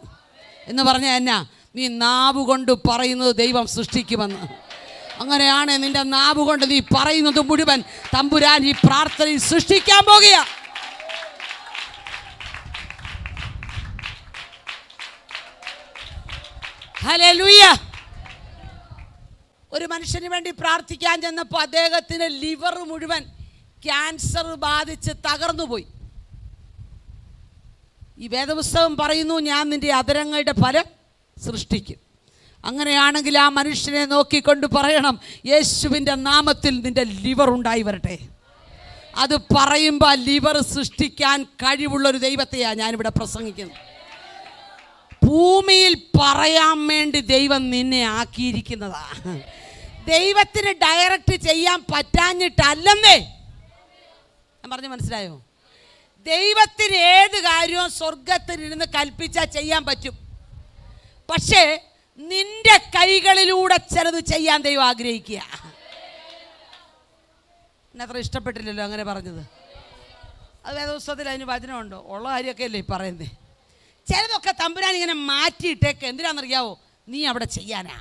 എന്ന് പറഞ്ഞാൽ എന്നാ? നീ നാവ് കൊണ്ട് പറയുന്നത് ദൈവം സൃഷ്ടിക്കുമെന്ന്. അങ്ങനെയാണ് നിന്റെ നാവ് കൊണ്ട് നീ പറയുന്നത് മുഴുവൻ തമ്പുരാൻ ഈ പ്രാർത്ഥനയിൽ സൃഷ്ടിക്കാൻ പോകുക. ഹല്ലേലൂയ. ഒരു മനുഷ്യന് വേണ്ടി പ്രാർത്ഥിക്കാൻ ചെന്നപ്പോൾ അദ്ദേഹത്തിന് ലിവർ മുഴുവൻ ക്യാൻസർ ബാധിച്ച് തകർന്നുപോയി. ഈ വേദപുസ്തകം പറയുന്നു, ഞാൻ നിന്റെ അധരങ്ങളുടെ ഫലം സൃഷ്ടിക്കും. അങ്ങനെയാണെങ്കിൽ ആ മനുഷ്യനെ നോക്കിക്കൊണ്ട് പറയണം, യേശുവിൻ്റെ നാമത്തിൽ നിന്റെ ലിവർ ഉണ്ടായി വരട്ടെ. അത് പറയുമ്പോൾ ലിവർ സൃഷ്ടിക്കാൻ കഴിവുള്ളൊരു ദൈവത്തെയാണ് ഞാനിവിടെ പ്രസംഗിക്കുന്നത്. ഭൂമിയിൽ പറയാൻ വേണ്ടി ദൈവം നിന്നെ ആക്കിയിരിക്കുന്നതാ. ദൈവത്തിന് ഡയറക്റ്റ് ചെയ്യാൻ പറ്റാഞ്ഞിട്ടല്ലെന്നേ. ഞാൻ പറഞ്ഞു മനസ്സിലായോ? ദൈവത്തിന് ഏത് കാര്യവും സ്വർഗത്തിലിരുന്ന് കൽപ്പിച്ചാൽ ചെയ്യാൻ പറ്റും. പക്ഷേ നിന്റെ കൈകളിലൂടെ ചിലത് ചെയ്യാൻ ദൈവം ആഗ്രഹിക്കുക. എന്നെ അത്ര ഇഷ്ടപ്പെട്ടില്ലല്ലോ അങ്ങനെ പറഞ്ഞത്. അത് വേദപുസ്തകത്തിൽ അതിന് വചനമുണ്ടോ? ഉള്ള കാര്യമൊക്കെ അല്ലേ പറയുന്നത്. ചിലതൊക്കെ തമ്പുരാൻ ഇങ്ങനെ മാറ്റിയിട്ടേക്ക്. എന്തിനാണെന്നറിയാവോ? നീ അവിടെ ചെയ്യാനാ.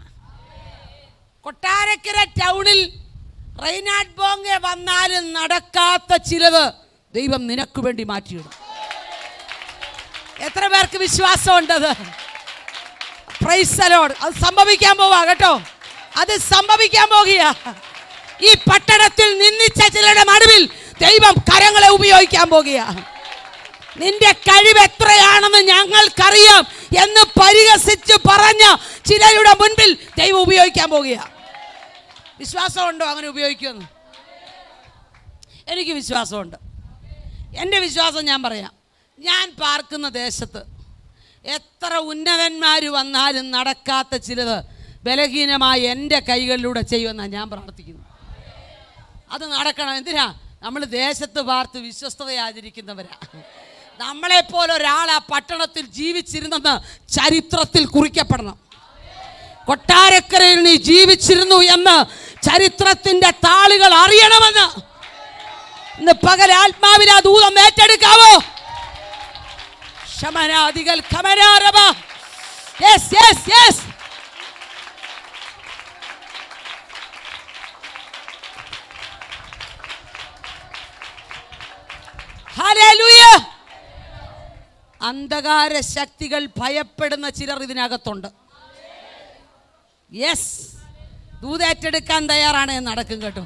കൊട്ടാരക്കര ടൗണിൽ റെയ്നാഡ് ബോംഗെ വന്നാലും നടക്കാത്ത ചിലത് ദൈവം നിനക്ക് വേണ്ടി മാറ്റിയിടും. എത്ര പേർക്ക് വിശ്വാസമുണ്ടത്? Praise the Lord. അത് സംഭവിക്കാൻ പോവാ കേട്ടോ. അത് സംഭവിക്കാൻ പോകുക. ഈ പട്ടണത്തിൽ നിന്ദിച്ച ചിലരുടെ നടുവിൽ ദൈവം കരങ്ങളെ ഉപയോഗിക്കാൻ പോകുക. നിന്റെ കഴിവ് എത്രയാണെന്ന് ഞങ്ങൾക്കറിയാം എന്ന് പരിഹസിച്ച് പറഞ്ഞ ചിലരുടെ മുൻപിൽ ദൈവം ഉപയോഗിക്കാൻ പോകുക. വിശ്വാസമുണ്ടോ അങ്ങനെ ഉപയോഗിക്കുമെന്ന്? എനിക്ക് വിശ്വാസമുണ്ട്. എൻ്റെ വിശ്വാസം ഞാൻ പറയാം. ഞാൻ പാർക്കുന്ന ദേശത്ത് എത്ര ഉന്നതന്മാർ വന്നാലും നടക്കാത്ത ചിലത് ബലഹീനമായ എൻ്റെ കൈകളിലൂടെ ചെയ്യുമെന്നാണ് ഞാൻ പ്രാർത്ഥിക്കുന്നത്. അത് നടക്കണം. എന്തിനാ? നമ്മൾ ദേശത്ത് പാർത്ത് വിശ്വസ്തത ആചരിക്കുന്നവരാ. നമ്മളെപ്പോലെ ഒരാൾ ആ പട്ടണത്തിൽ ജീവിച്ചിരുന്നെന്ന് ചരിത്രത്തിൽ കുറിക്കപ്പെടണം. കൊട്ടാരക്കരയിൽ നീ ജീവിച്ചിരുന്നു എന്ന് ചരിത്രത്തിൻ്റെ താളുകൾ അറിയണമെന്ന് ഇന്ന് പകൽ ആത്മാവിൽ ആ ദൂതം ഏറ്റെടുക്കാവോ? ശമനാദികൾ ഖമനാരബ. Yes yes yes. ഹല്ലേലൂയ. അന്ധകാര ശക്തികൾ ഭയപ്പെടുന്ന ചിലർ ഇതിനകത്തുണ്ട്. യെസ്, ദൂതേറ്റെടുക്കാൻ തയ്യാറാണ് നടക്കും കേട്ടോ.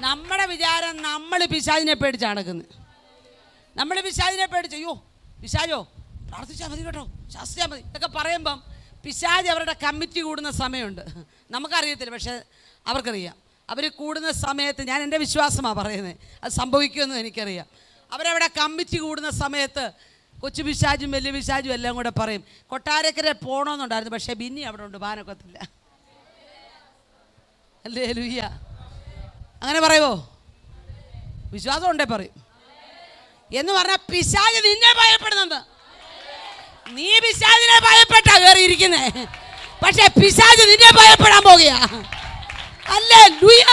നമ്മുടെ വിചാരം നമ്മൾ പിശാചിനെ പേടിച്ച് നടക്കുന്നത്. നമ്മൾ പിശാചിനെ പേടിച്ച്, അയ്യോ പിശാചോ പ്രാർത്ഥിച്ചാൽ മതി കേട്ടോ, ശാസ്ത്രിച്ചാൽ മതി ഇതൊക്കെ പറയുമ്പം പിശാച് അവരുടെ കമ്മിറ്റി കൂടുന്ന സമയമുണ്ട്. നമുക്കറിയത്തില്ല, പക്ഷെ അവർക്കറിയാം. അവർ കൂടുന്ന സമയത്ത്, ഞാൻ എൻ്റെ വിശ്വാസമാണ് പറയുന്നത്, അത് സംഭവിക്കുമെന്ന് എനിക്കറിയാം. അവരവിടെ കമ്മിറ്റി കൂടുന്ന സമയത്ത് കൊച്ചു പിശാചും വലിയ പിശാചും എല്ലാം കൂടെ പറയും, കൊട്ടാരക്കര പോകണമെന്നുണ്ടായിരുന്നു, പക്ഷേ ബിന്നി അവിടെ ഉണ്ട്, പാനൊക്കത്തില്ല. ഹല്ലേലൂയ. അങ്ങനെ പറയുമോ? വിശ്വാസം ഉണ്ടേ പറയും. എന്ന് പറഞ്ഞാൽ പിശാച് നിന്നെ ഭയപ്പെടുന്നത്. നീ പിശാചിനെ ഭയപ്പെട്ടാ കയറിയിരിക്കുന്നേ, പക്ഷെ പിശാച് നിന്നെ ഭയപ്പെടാൻ പോകുകയാ. ഹല്ലേലൂയ.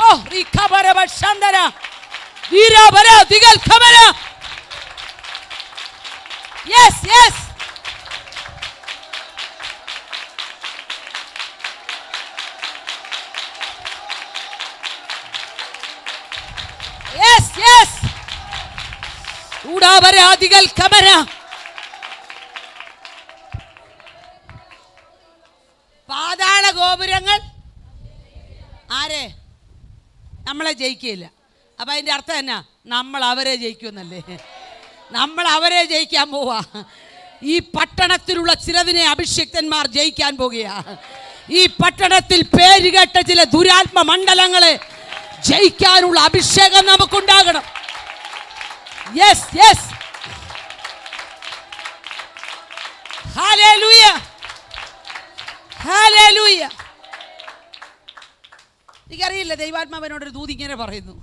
ഓ റിഖബര ബഷന്തര വീരബര ദിഗൽ ഖബര. Yes yes. Yes yes. ഉടാബര ദിഗൽ ഖബര. പാതാള ഗോപുരങ്ങൾ ആരെ? നമ്മളെ ജയിക്കില്ല. അപ്പം അതിൻ്റെ അർത്ഥം എന്നാ? നമ്മൾ അവരെ ജയിക്കുമെന്നല്ലേ? നമ്മൾ അവരെ ജയിക്കാൻ പോവാ. ഈ പട്ടണത്തിലുള്ള ചിലതിനെ അഭിഷിക്തന്മാർ ജയിക്കാൻ പോകുകയാ. ഈ പട്ടണത്തിൽ പേരുകേട്ട ചില ദുരാത്മ മണ്ഡലങ്ങളെ ജയിക്കാനുള്ള അഭിഷേകം നമുക്കുണ്ടാകണം. Yes yes. Hallelujah hallelujah. എനിക്കറിയില്ല, ദൈവാത്മാവിനോടൊരു ദൂത് ഇങ്ങനെ പറയുന്നു,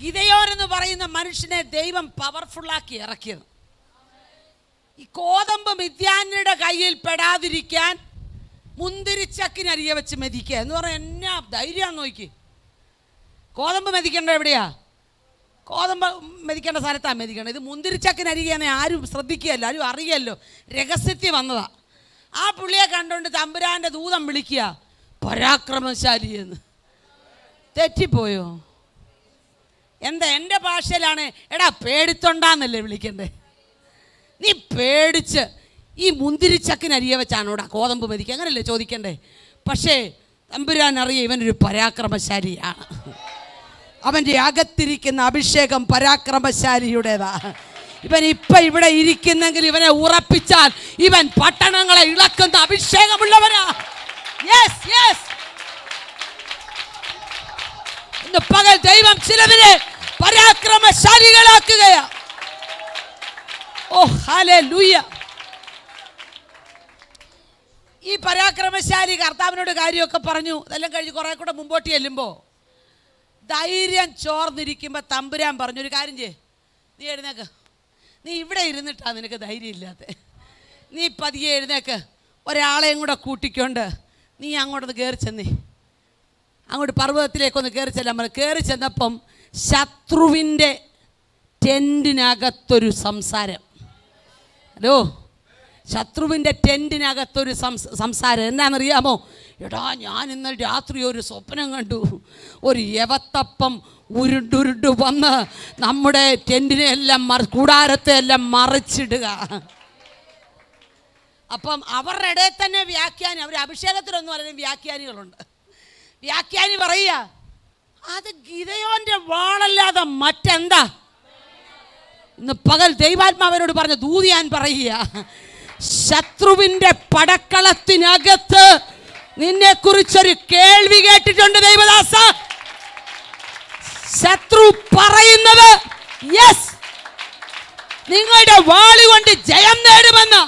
ഗിദെയോൻ എന്ന് പറയുന്ന മനുഷ്യനെ ദൈവം പവർഫുള്ളാക്കി ഇറക്കിയത് ഈ കോതമ്പ് മിദ്യാന്യരുടെ കയ്യിൽ പെടാതിരിക്കാൻ മുന്തിരിച്ചക്കിനരികെ വെച്ച് മെതിക്കുക എന്ന് പറഞ്ഞാൽ എന്നാ ധൈര്യം നോക്കി. കോതമ്പ് മെതിക്കേണ്ട എവിടെയാ? കോതമ്പ് മെതിക്കേണ്ട സ്ഥലത്താണ് മെതിക്കേണ്ടത്. ഇത് മുന്തിരിച്ചക്കിനരികെയാണെങ്കിൽ ആരും ശ്രദ്ധിക്കുകയല്ലോ, ആരും അറിയല്ലോ, രഹസ്യത്തിൽ വന്നതാ. ആ പുള്ളിയെ കണ്ടുകൊണ്ട് തമ്പുരാൻ്റെ ദൂതം വിളിക്കുക പരാക്രമശാലി എന്ന്. തെറ്റിപ്പോയോ? എന്താ? എൻ്റെ ഭാഷയിലാണ്, എടാ പേടിത്തൊണ്ടാന്നല്ലേ വിളിക്കണ്ടേ? നീ പേടിച്ച് ഈ മുന്തിരിച്ചക്കിനരികെ വെച്ചാണോടാ കോതമ്പ് മെതിക്കുക, അങ്ങനല്ലേ ചോദിക്കണ്ടേ? പക്ഷേ തമ്പുരാൻ അറിയാം ഇവനൊരു പരാക്രമശാലിയാണ്. അവൻ്റെ അകത്തിരിക്കുന്ന അഭിഷേകം പരാക്രമശാലിയുടേതാ. ഇവൻ ഇപ്പം ഇവിടെ ഇരിക്കുന്നെങ്കിൽ ഇവനെ ഉറപ്പിച്ചാൽ ഇവൻ പട്ടണങ്ങളെ ഇളക്കുന്ന അഭിഷേകമുള്ളവനാ. Yes yes. ഇന്ന് പകൽ ദൈവം ചിലതിനെ പരാക്രമശാലികളാക്കുകയാ. ഓ ഹല്ലേലൂയ. ഈ പരാക്രമശാലി കർത്താവിനോട് കാര്യമൊക്കെ പറഞ്ഞു. അതെല്ലാം കഴിഞ്ഞ് കുറെ കൂടെ മുമ്പോട്ട് ചെല്ലുമ്പോൾ ധൈര്യം ചോർന്നിരിക്കുമ്പോൾ തമ്പുരാൻ പറഞ്ഞു, ഒരു കാര്യം ചെയ്യ്, നീ എഴുന്നേക്ക്. നീ ഇവിടെ ഇരുന്നിട്ടാ നിനക്ക് ധൈര്യം ഇല്ലാത്ത. നീ പതിയെ എഴുന്നേക്ക്, ഒരാളെയും കൂടെ കൂട്ടിക്കൊണ്ട് നീ അങ്ങോട്ടൊന്ന് കയറി ചെന്നേ. അങ്ങോട്ട് പർവ്വതത്തിലേക്കൊന്ന് കയറി ചെല്ലാൻ പറഞ്ഞു. കയറി ചെന്നപ്പം ശത്രുവിൻ്റെ ടെൻറ്റിനകത്തൊരു സംസാരം. ഹലോ, ശത്രുവിൻ്റെ ടെൻറ്റിനകത്തൊരു സംസാരം. എന്നാണെന്നറിയാമോ? എടാ, ഞാൻ ഇന്നലെ രാത്രി ഒരു സ്വപ്നം കണ്ടു. ഒരു യവത്തപ്പം ഉരുണ്ടുരുണ്ട് വന്ന് നമ്മുടെ ടെൻറ്റിനെ എല്ലാം കൂടാരത്തെ എല്ലാം മറിച്ചിടുക. അപ്പം അവരുടെ ഇടയിൽ തന്നെ വ്യാഖ്യാനി, അവർ അഭിഷേകത്തിലൊന്നും അല്ലെങ്കിൽ വ്യാഖ്യാനികളുണ്ട്. വ്യാഖ്യാനി പറയുക, അത് ഗിദെയോന്റെ വാളല്ലാതെ മറ്റെന്താ? ഇന്ന് പകൽ ദൈവാത്മാവിനോട് പറഞ്ഞ ദൂതിയാൻ പറയുക, ശത്രുവിന്റെ പടക്കളത്തിനകത്ത് നിന്നെ കുറിച്ചൊരു കേൾവി കേട്ടിട്ടുണ്ട് ദൈവദാസ. ശത്രു പറയുന്നത് യെസ്, നിങ്ങളുടെ വാളുകൊണ്ട് ജയം നേടുമെന്ന്.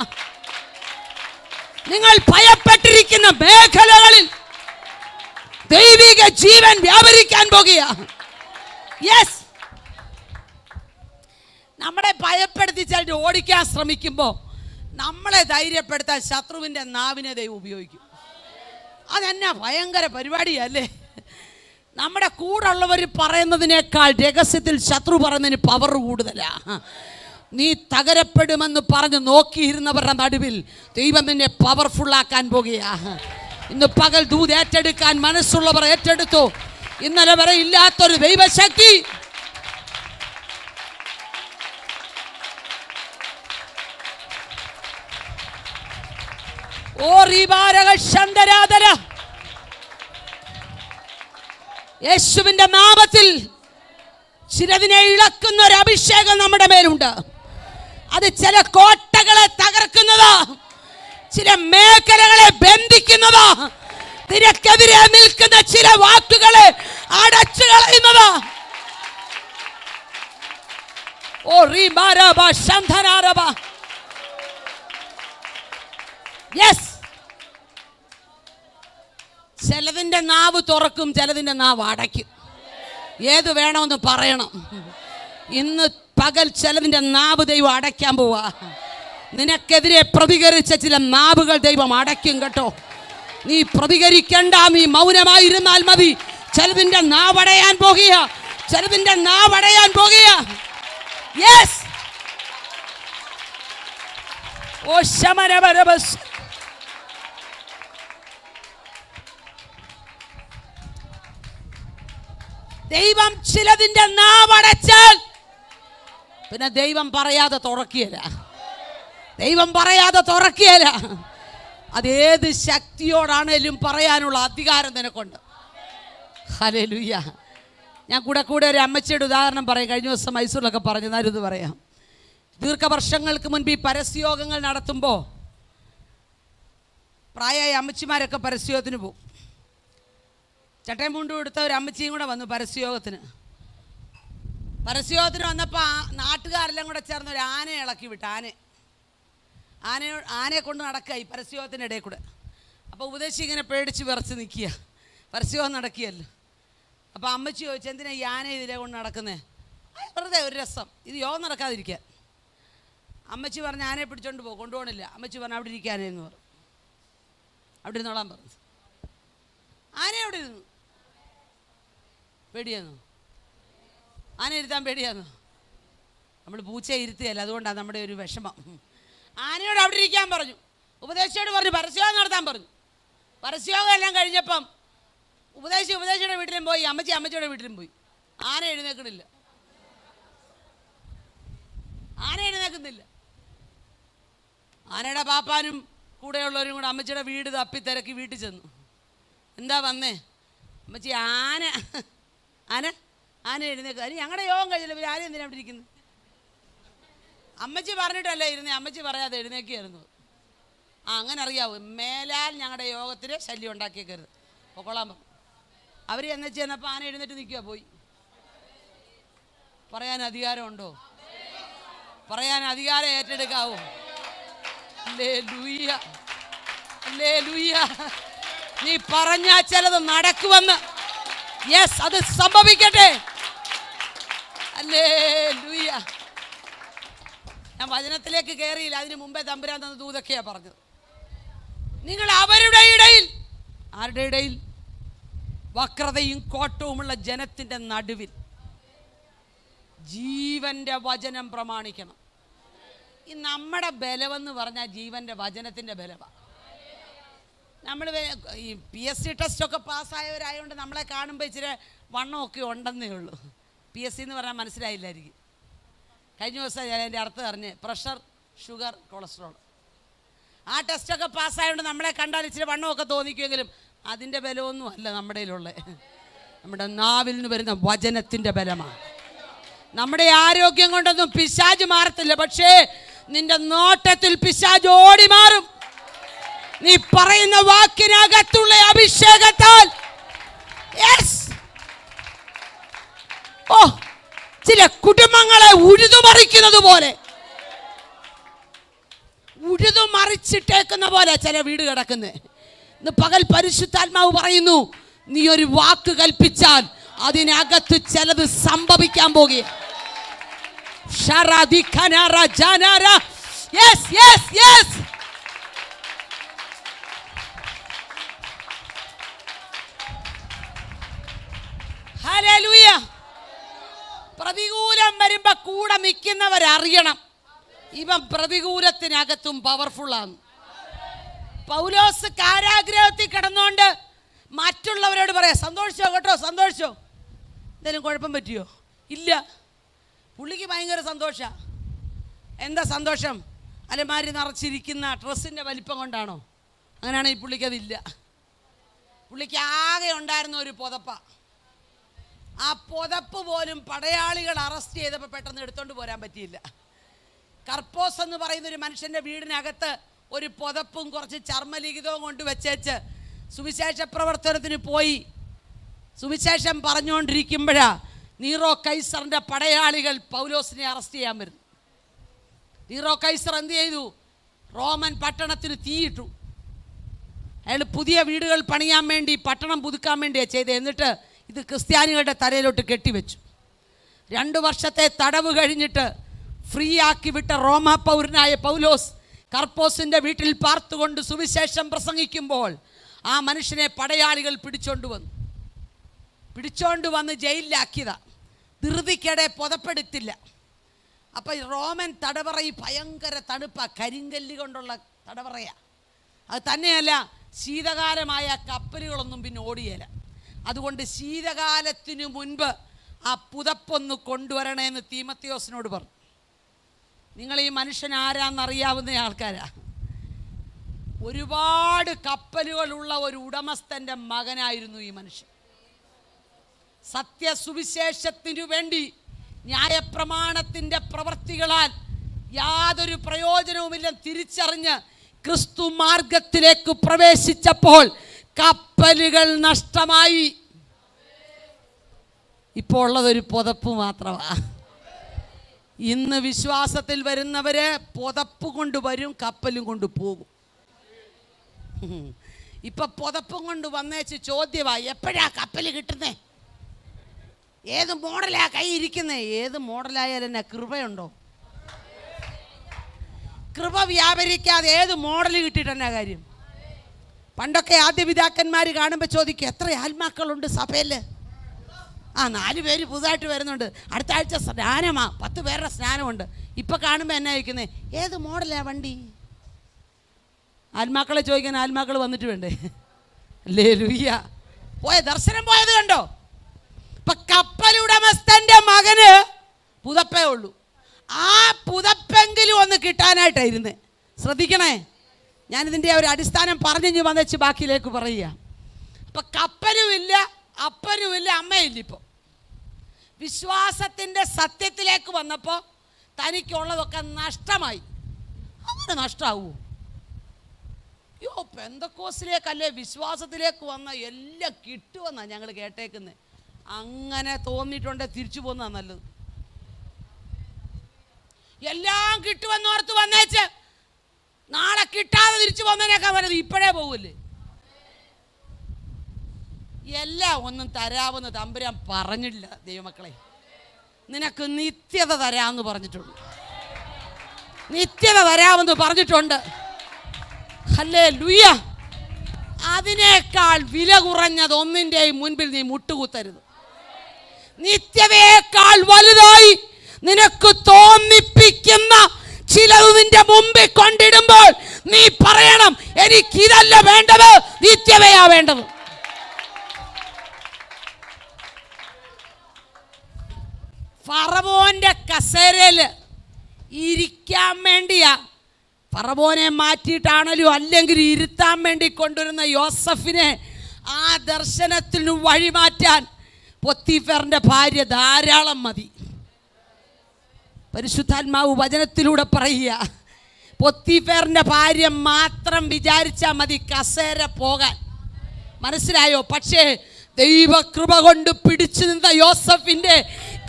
നിങ്ങൾ ഭയപ്പെട്ടിരിക്കുന്ന മേഖലകളിൽ ദൈവിക ജീവൻ വ്യാപരിക്കാൻ പോകുക. യെസ്. നമ്മളെ ഭയപ്പെടുത്തിച്ചാൽ ഓടിക്കാൻ ശ്രമിക്കുമ്പോൾ നമ്മളെ ധൈര്യപ്പെടുത്താൻ ശത്രുവിൻ്റെ നാവിനെ ദൈവം ഉപയോഗിക്കും. അതെന്നാ ഭയങ്കര പരിപാടിയല്ലേ? നമ്മുടെ കൂടെ ഉള്ളവർ പറയുന്നതിനേക്കാൾ രഹസ്യത്തിൽ ശത്രു പറയുന്നതിന് പവർ കൂടുതലാ. നീ തകരപ്പെടുമെന്ന് പറഞ്ഞ് നോക്കിയിരുന്നവരുടെ നടുവിൽ ദൈവം നിന്നെ പവർഫുള്ളാക്കാൻ പോകുകയാ. ഇന്ന് പകൽ ദൂത് ഏറ്റെടുക്കാൻ മനസ്സുള്ളവർ ഏറ്റെടുത്തു. ഇന്നലെ വരെ ഇല്ലാത്തൊരു ദൈവശക്തി. യേശുവിന്റെ നാമത്തിൽ ചിലതിനെ ഇളക്കുന്ന ഒരു അഭിഷേകം നമ്മുടെ മേലുണ്ട്. അത് ചില കോട്ടകളെ തകർക്കുന്നതാ, ചില മേഖലകളെ ബന്ധിക്കുന്നതാ, നിനക്കെതിരെ നിൽക്കുന്ന ചില വാക്കുകളെ അടച്ചു കളയുന്നതാ. ഓ റീബാരബ ശംധനാരബ. യെസ്, ചിലതിന്റെ നാവ് തുറക്കും, ചിലതിന്റെ നാവ് അടയ്ക്കും. ഏത് വേണമെന്ന് പറയണം. ഇന്ന് പകൽ ചിലതിന്റെ നാവ് ദൈവം അടയ്ക്കാൻ പോവാ. നിനക്കെതിരെ പ്രതികരിച്ച ചില നാവുകൾ ദൈവം അടയ്ക്കും കേട്ടോ. നീ പ്രതികരിക്കണ്ട, നീ മൗനമായിരുന്നാൽ മതി. ചിലതിന്റെ നാവടയാൻ പോകുക, ചിലതിന്റെ നാവടയാൻ പോകുക. യെസ്, ഓ ശമനവരബസ്. ദൈവം ചിലതിന്റെ നാവടച്ചാൽ പിന്നെ ദൈവം പറയാതെ തുറക്കിയല്ല, ദൈവം പറയാതെ തുറക്കിയല്ല. അതേത് ശക്തിയോടാണേലും പറയാനുള്ള അധികാരം നിനക്കുണ്ട്. ഹല്ലേലൂയ. ഞാൻ കൂടെ ഒരു അമ്മച്ചിയുടെ ഉദാഹരണം പറയും. കഴിഞ്ഞ ദിവസം മൈസൂരിലൊക്കെ പറഞ്ഞു, എന്നാലും ഇത് പറയാം. ദീർഘവർഷങ്ങൾക്ക് മുൻപ് ഈ പരസ്യയോഗങ്ങൾ നടത്തുമ്പോൾ പ്രായമായ അമ്മച്ചിമാരൊക്കെ പരസ്യയോഗത്തിന് പോകും. ചട്ടയും മുണ്ടും എടുത്ത ഒരു അമ്മച്ചിയും കൂടെ വന്നു പരസ്യയോഗത്തിന്. പരസ്യയോഗത്തിന് വന്നപ്പോൾ നാട്ടുകാരെല്ലാം കൂടെ ചേർന്ന് ഒരു ആനയെ ഇളക്കി വിട്ടു. ആനയെ കൊണ്ട് നടക്കുക ഈ പരസ്യയോഗത്തിൻ്റെ ഇടയിൽ കൂടെ. അപ്പോൾ ഉപദേശി ഇങ്ങനെ പേടിച്ച് വിറച്ച് നിൽക്കുക, പരസ്യയോഗം നടക്കുകയല്ലോ. അപ്പോൾ അമ്മച്ചി ചോദിച്ചു, എന്തിനാ ഈ ആനയെ ഇതിലെ കൊണ്ട് നടക്കുന്നത്? വെറുതെ ഒരു രസം, ഇത് യോഗം നടക്കാതിരിക്കാൻ. അമ്മച്ചി പറഞ്ഞ് ആനയെ പിടിച്ചോണ്ട് പോകും, കൊണ്ടുപോകണില്ല. അമ്മച്ചി പറഞ്ഞു അവിടെ ഇരിക്കാനേന്ന് പറഞ്ഞു, അവിടെ ഇരുന്നോളാൻ പറഞ്ഞു. ആന അവിടെ ഇരുന്നു. പേടിയാന്നോ? ആന ഇരുത്താൻ പേടിയാന്നോ? നമ്മൾ പൂച്ചയെ ഇരുത്തുകയല്ല, അതുകൊണ്ടാണ് നമ്മുടെ ഒരു വിഷമം. ആനയോട് അവിടെ ഇരിക്കാൻ പറഞ്ഞു, ഉപദേശിയോട് പറഞ്ഞു പരസ്യയോഗം നടത്താൻ പറഞ്ഞു. പരസ്യയോഗം എല്ലാം കഴിഞ്ഞപ്പം ഉപദേശിയുടെ വീട്ടിലും പോയി, അമ്മച്ചിയുടെ വീട്ടിലും പോയി. ആന എഴുന്നേൽക്കുന്നില്ല. ആനയുടെ പാപ്പാനും കൂടെയുള്ളവരും കൂടെ അമ്മച്ചിയുടെ വീട് തപ്പി തിരക്കി വീട്ടിൽ ചെന്നു. എന്താ വന്നേ? അമ്മച്ചി ആന എഴുന്നേക്കുക. അതിന് ഞങ്ങളുടെ യോഗം കഴിഞ്ഞില്ല, പിന്നെ ആരും എന്തിനാ അവിടെ ഇരിക്കുന്നത്? അമ്മച്ചി പറഞ്ഞിട്ടല്ലേ ഇരുന്നേ, അമ്മച്ചി പറയാതെ എഴുന്നേക്കുകയായിരുന്നു. അങ്ങനെ അറിയാവൂ, മേലാൽ ഞങ്ങളുടെ യോഗത്തിന് ശല്യം ഉണ്ടാക്കിയേക്കരുത്, പൊക്കോളാൻ പറഞ്ഞു. അവർ ചെന്നപ്പോൾ ആന എഴുന്നേറ്റ് നിൽക്കുക. പോയി. പറയാൻ അധികാരമുണ്ടോ? പറയാൻ അധികാരം ഏറ്റെടുക്കാവോ? Hallelujah, hallelujah. നീ പറഞ്ഞാൽ ചിലത് നടക്കുമെന്ന്. യെസ്, അത് സംഭവിക്കട്ടെ. ഹല്ലേലൂയ. ഞാൻ വചനത്തിലേക്ക് കയറിയില്ല, അതിന് മുമ്പേ തമ്പുരാൻ തന്ന ദൂതൊക്കെയാ പറഞ്ഞത്. നിങ്ങൾ അവരുടെ ഇടയിൽ, ആരുടെ ഇടയിൽ? വക്രതയും കോട്ടവുമുള്ള ജനത്തിൻ്റെ നടുവിൽ ജീവന്റെ വചനം പ്രമാണിക്കണം. ഈ നമ്മുടെ ബലമെന്ന് പറഞ്ഞാൽ ജീവന്റെ വചനത്തിൻ്റെ ബലമാണ്. നമ്മൾ ഈ PSC ടെസ്റ്റൊക്കെ പാസ്സായവരായതുകൊണ്ട് നമ്മളെ കാണുമ്പോൾ ഇച്ചിരി വണ്ണമൊക്കെ ഉണ്ടെന്നേ ഉള്ളൂ. PSC എന്ന് പറഞ്ഞാൽ മനസ്സിലായില്ലായിരിക്കും. കഴിഞ്ഞ ദിവസം ഞാൻ എൻ്റെ അർത്ഥം അറിഞ്ഞ്, പ്രഷർ, ഷുഗർ, കൊളസ്ട്രോൾ. ആ ടെസ്റ്റൊക്കെ പാസ്സായതുകൊണ്ട് നമ്മളെ കണ്ടാൽ ഇച്ചിരി വണ്ണമൊക്കെ തോന്നിക്കുമെങ്കിലും അതിൻ്റെ ബലമൊന്നും അല്ല നമ്മുടെ കയ്യിലുള്ള. നമ്മുടെ നാവിൽ നിന്ന് വരുന്ന വചനത്തിൻ്റെ ബലമാണ്. നമ്മുടെ ആരോഗ്യം കൊണ്ടൊന്നും പിശാച് മാറത്തില്ല, പക്ഷേ നിന്റെ നോട്ടത്തിൽ പിശാച് ഓടി മാറും. നീ പറയുന്ന വാക്കിനകത്തുള്ള അഭിഷേകത്താൽ. ഓ, ചില കുടുംബങ്ങളെ ഉഴുതുമറിക്കുന്നത് പോലെ, ഉഴുതുമറിച്ചിട്ടേക്കുന്ന പോലെ ചില വീട് കിടക്കുന്നത്. ഇന്ന് പകൽ പരിശുദ്ധാത്മാവ് പറയുന്നു, നീ ഒരു വാക്ക് കൽപ്പിച്ചാൽ അതിനകത്ത് ചിലത് സംഭവിക്കാൻ പോകുക. പ്രതികൂലം വരുമ്പോ കൂടെ നിൽക്കുന്നവരറിയണം, ഇവൻ പ്രതികൂലത്തിനകത്തും പവർഫുള്ളാണ്. പൗലോസ് കാരാഗ്രഹത്തിൽ കിടന്നുകൊണ്ട് മറ്റുള്ളവരോട് പറയാം, സന്തോഷിച്ചോ കേട്ടോ, സന്തോഷിച്ചോ. എന്തെങ്കിലും കുഴപ്പം പറ്റിയോ? ഇല്ല. പുള്ളിക്ക് ഭയങ്കര സന്തോഷമാണ്. എന്താ സന്തോഷം? അലമാരി നിറച്ചിരിക്കുന്ന ഡ്രസ്സിൻ്റെ വലിപ്പം കൊണ്ടാണോ? അങ്ങനെയാണെങ്കിൽ ഈ പുള്ളിക്കതില്ല. പുള്ളിക്ക് ആകെ ഉണ്ടായിരുന്ന ഒരു പുതപ്പ. ആ പുതപ്പ് പോലും പടയാളികൾ അറസ്റ്റ് ചെയ്തപ്പോൾ പെട്ടെന്ന് എടുത്തോണ്ട് പോരാൻ പറ്റിയില്ല. കർപ്പോസ് എന്ന് പറയുന്ന ഒരു മനുഷ്യൻ്റെ വീടിനകത്ത് ഒരു പുതപ്പും കുറച്ച് ചർമ്മലിഖിതവും കൊണ്ട് വെച്ചേച്ച് സുവിശേഷ പ്രവർത്തനത്തിന് പോയി സുവിശേഷം പറഞ്ഞുകൊണ്ടിരിക്കുമ്പോഴാ നീറോ കൈസറിൻ്റെ പടയാളികൾ പൗലോസിനെ അറസ്റ്റ് ചെയ്യാൻ വരുന്നു. നീറോ കൈസർ എന്ത് ചെയ്തു? റോമൻ പട്ടണത്തിന് തീയിട്ടു. അയാൾ പുതിയ വീടുകൾ പണിയാൻ വേണ്ടി, പട്ടണം പുതുക്കാൻ വേണ്ടിയാണ് ചെയ്തത്. എന്നിട്ട് ഇത് ക്രിസ്ത്യാനികളുടെ തലയിലോട്ട് കെട്ടിവെച്ചു. 2 വർഷത്തെ തടവ് കഴിഞ്ഞിട്ട് ഫ്രീ ആക്കി വിട്ട റോമ പൗരനായ പൗലോസ് കർപ്പോസിൻ്റെ വീട്ടിൽ പാർത്തുകൊണ്ട് സുവിശേഷം പ്രസംഗിക്കുമ്പോൾ ആ മനുഷ്യനെ പടയാളികൾ പിടിച്ചോണ്ട് വന്ന് ജയിലിലാക്കിയതാ. ധൃതിക്കിടെ പുതപ്പെടുത്തില്ല. അപ്പം റോമൻ തടവറയിൽ ഭയങ്കര തണുപ്പാണ്, കരിങ്കല്ല് കൊണ്ടുള്ള തടവറയാണ്. അത് തന്നെയല്ല, ശീതകാലമായ കപ്പലുകളൊന്നും പിന്നെ ഓടിയേല. അതുകൊണ്ട് ശീതകാലത്തിനു മുൻപ് ആ പുതപ്പൊന്ന് കൊണ്ടുവരണേന്ന് തീമത്തിയോസിനോട് പറഞ്ഞു. നിങ്ങൾ ഈ മനുഷ്യൻ ആരാന്നറിയാവുന്ന ആൾക്കാരാ. ഒരുപാട് കപ്പലുകളുള്ള ഒരു ഉടമസ്ഥൻ്റെ മകനായിരുന്നു ഈ മനുഷ്യൻ. സത്യസുവിശേഷത്തിനു വേണ്ടി ന്യായപ്രമാണത്തിൻ്റെ പ്രവൃത്തികളാൽ യാതൊരു പ്രയോജനവുമില്ലെന്ന് തിരിച്ചറിഞ്ഞ് ക്രിസ്തു മാർഗത്തിലേക്ക് പ്രവേശിച്ചപ്പോൾ കപ്പലുകൾ നഷ്ടമായി. ഇപ്പോൾ ഉള്ളതൊരു പുതപ്പ് മാത്രമാണ്. ഇന്ന് വിശ്വാസത്തിൽ വരുന്നവരെ പുതപ്പ് കൊണ്ട് വരും, കപ്പലും കൊണ്ട് പോകും. ഇപ്പൊ പുതപ്പും കൊണ്ട് വന്നേച്ച് ചോദ്യമായി, എപ്പോഴാ കപ്പൽ കിട്ടുന്നേ? ഏത് മോഡലാ കൈ ഇരിക്കുന്നേ? ഏത് മോഡലായാലും എന്നാ കൃപയുണ്ടോ? കൃപ വ്യാപരിക്കാതെ ഏത് മോഡൽ കിട്ടിയിട്ട് എന്നാ കാര്യം? പണ്ടൊക്കെ ആദ്യ പിതാക്കന്മാർ കാണുമ്പോൾ ചോദിക്കും, എത്ര ആത്മാക്കളുണ്ട് സഭയിൽ? 4 പേര് പുതുതായിട്ട് വരുന്നുണ്ട്, അടുത്ത ആഴ്ച സ്നാനമാ, 10 പേരുടെ സ്നാനമുണ്ട്. ഇപ്പം കാണുമ്പോൾ എന്നാ ചോദിക്കുന്നത്? ഏത് മോഡലാ വണ്ടി? ആത്മാക്കളെ ചോദിക്കാൻ ആത്മാക്കൾ വന്നിട്ട് വേണ്ടേ? ഹല്ലേലൂയ. ദർശനം പോയത് കണ്ടോ? ഇപ്പം കപ്പലുടമസ്ഥൻ്റെ മകന് പുതപ്പേ ഉള്ളൂ. ആ പുതപ്പെങ്കിലും ഒന്ന് കിട്ടാനായിട്ടായിരുന്നേ. ശ്രദ്ധിക്കണേ, ഞാനിതിൻ്റെ ഒരു അടിസ്ഥാനം പറഞ്ഞു വന്നേച്ച് ബാക്കിയിലേക്ക് പറയുക. അപ്പം കപ്പലുമില്ല, അപ്പനുമില്ല, അമ്മയില്ല. ഇപ്പോൾ വിശ്വാസത്തിൻ്റെ സത്യത്തിലേക്ക് വന്നപ്പോൾ തനിക്കുള്ളതൊക്കെ നഷ്ടമായി. അങ്ങനെ നഷ്ടമാവുമോ? പെന്തക്കോസിലേക്കല്ലേ വിശ്വാസത്തിലേക്ക് വന്ന എല്ലാം കിട്ടുമെന്നാണ് ഞങ്ങൾ കേട്ടേക്കുന്നത്. അങ്ങനെ തോന്നിയിട്ടുണ്ടെ തിരിച്ചു പോകുന്നതാണ് നല്ലത്. എല്ലാം കിട്ടുമെന്നോർത്ത് വന്നേച്ച് നാളെ കിട്ടാതെ തിരിച്ചു പോകുന്നതിനേക്കാൾ വലുത് ഇപ്പോഴേ പോവില്ലേ? എല്ലാം ഒന്നും തരാമെന്ന് തമ്പുരാൻ പറഞ്ഞില്ല. ദൈവമക്കളെ, നിനക്ക് നിത്യത തരാമെന്ന് പറഞ്ഞിട്ടുണ്ട്. നിത്യത തരാമെന്ന് പറഞ്ഞിട്ടുണ്ട്. ഹല്ലേലൂയ. അതിനേക്കാൾ വില കുറഞ്ഞത് ഒന്നിൻ്റെയും മുൻപിൽ നീ മുട്ടുകുത്തരുത്. നിത്യതയേക്കാൾ വലുതായി നിനക്ക് തോന്നിപ്പിക്കുന്ന ചിലത് നിന്റെ മുമ്പിൽ കൊണ്ടിടുമ്പോൾ നീ പറയണം, എനിക്കിതല്ല വേണ്ടത്, നിത്യതയാ വേണ്ടത്. ഫറവോന്റെ കസേരയിൽ ഇരിക്കാൻ വേണ്ടിയാ, ഫറവോനെ മാറ്റിയിട്ടാണല്ലോ അല്ലെങ്കിൽ ഇരുത്താൻ വേണ്ടി കൊണ്ടുവരുന്ന യോസഫിനെ ആ ദർശനത്തിന് വഴിമാറ്റാൻ പൊത്തിഫറിന്റെ ഭാര്യ ധാരാളം മതി. പരിശുദ്ധാത്മാവ് വചനത്തിലൂടെ പറയുക, പൊത്തിഫറിന്റെ ഭാര്യ മാത്രം വിചാരിച്ചാൽ മതി കസേര പോകാൻ. മനസ്സിലായോ? പക്ഷേ ദൈവകൃപ കൊണ്ട് പിടിച്ചു നിന്ന യോസഫിന്റെ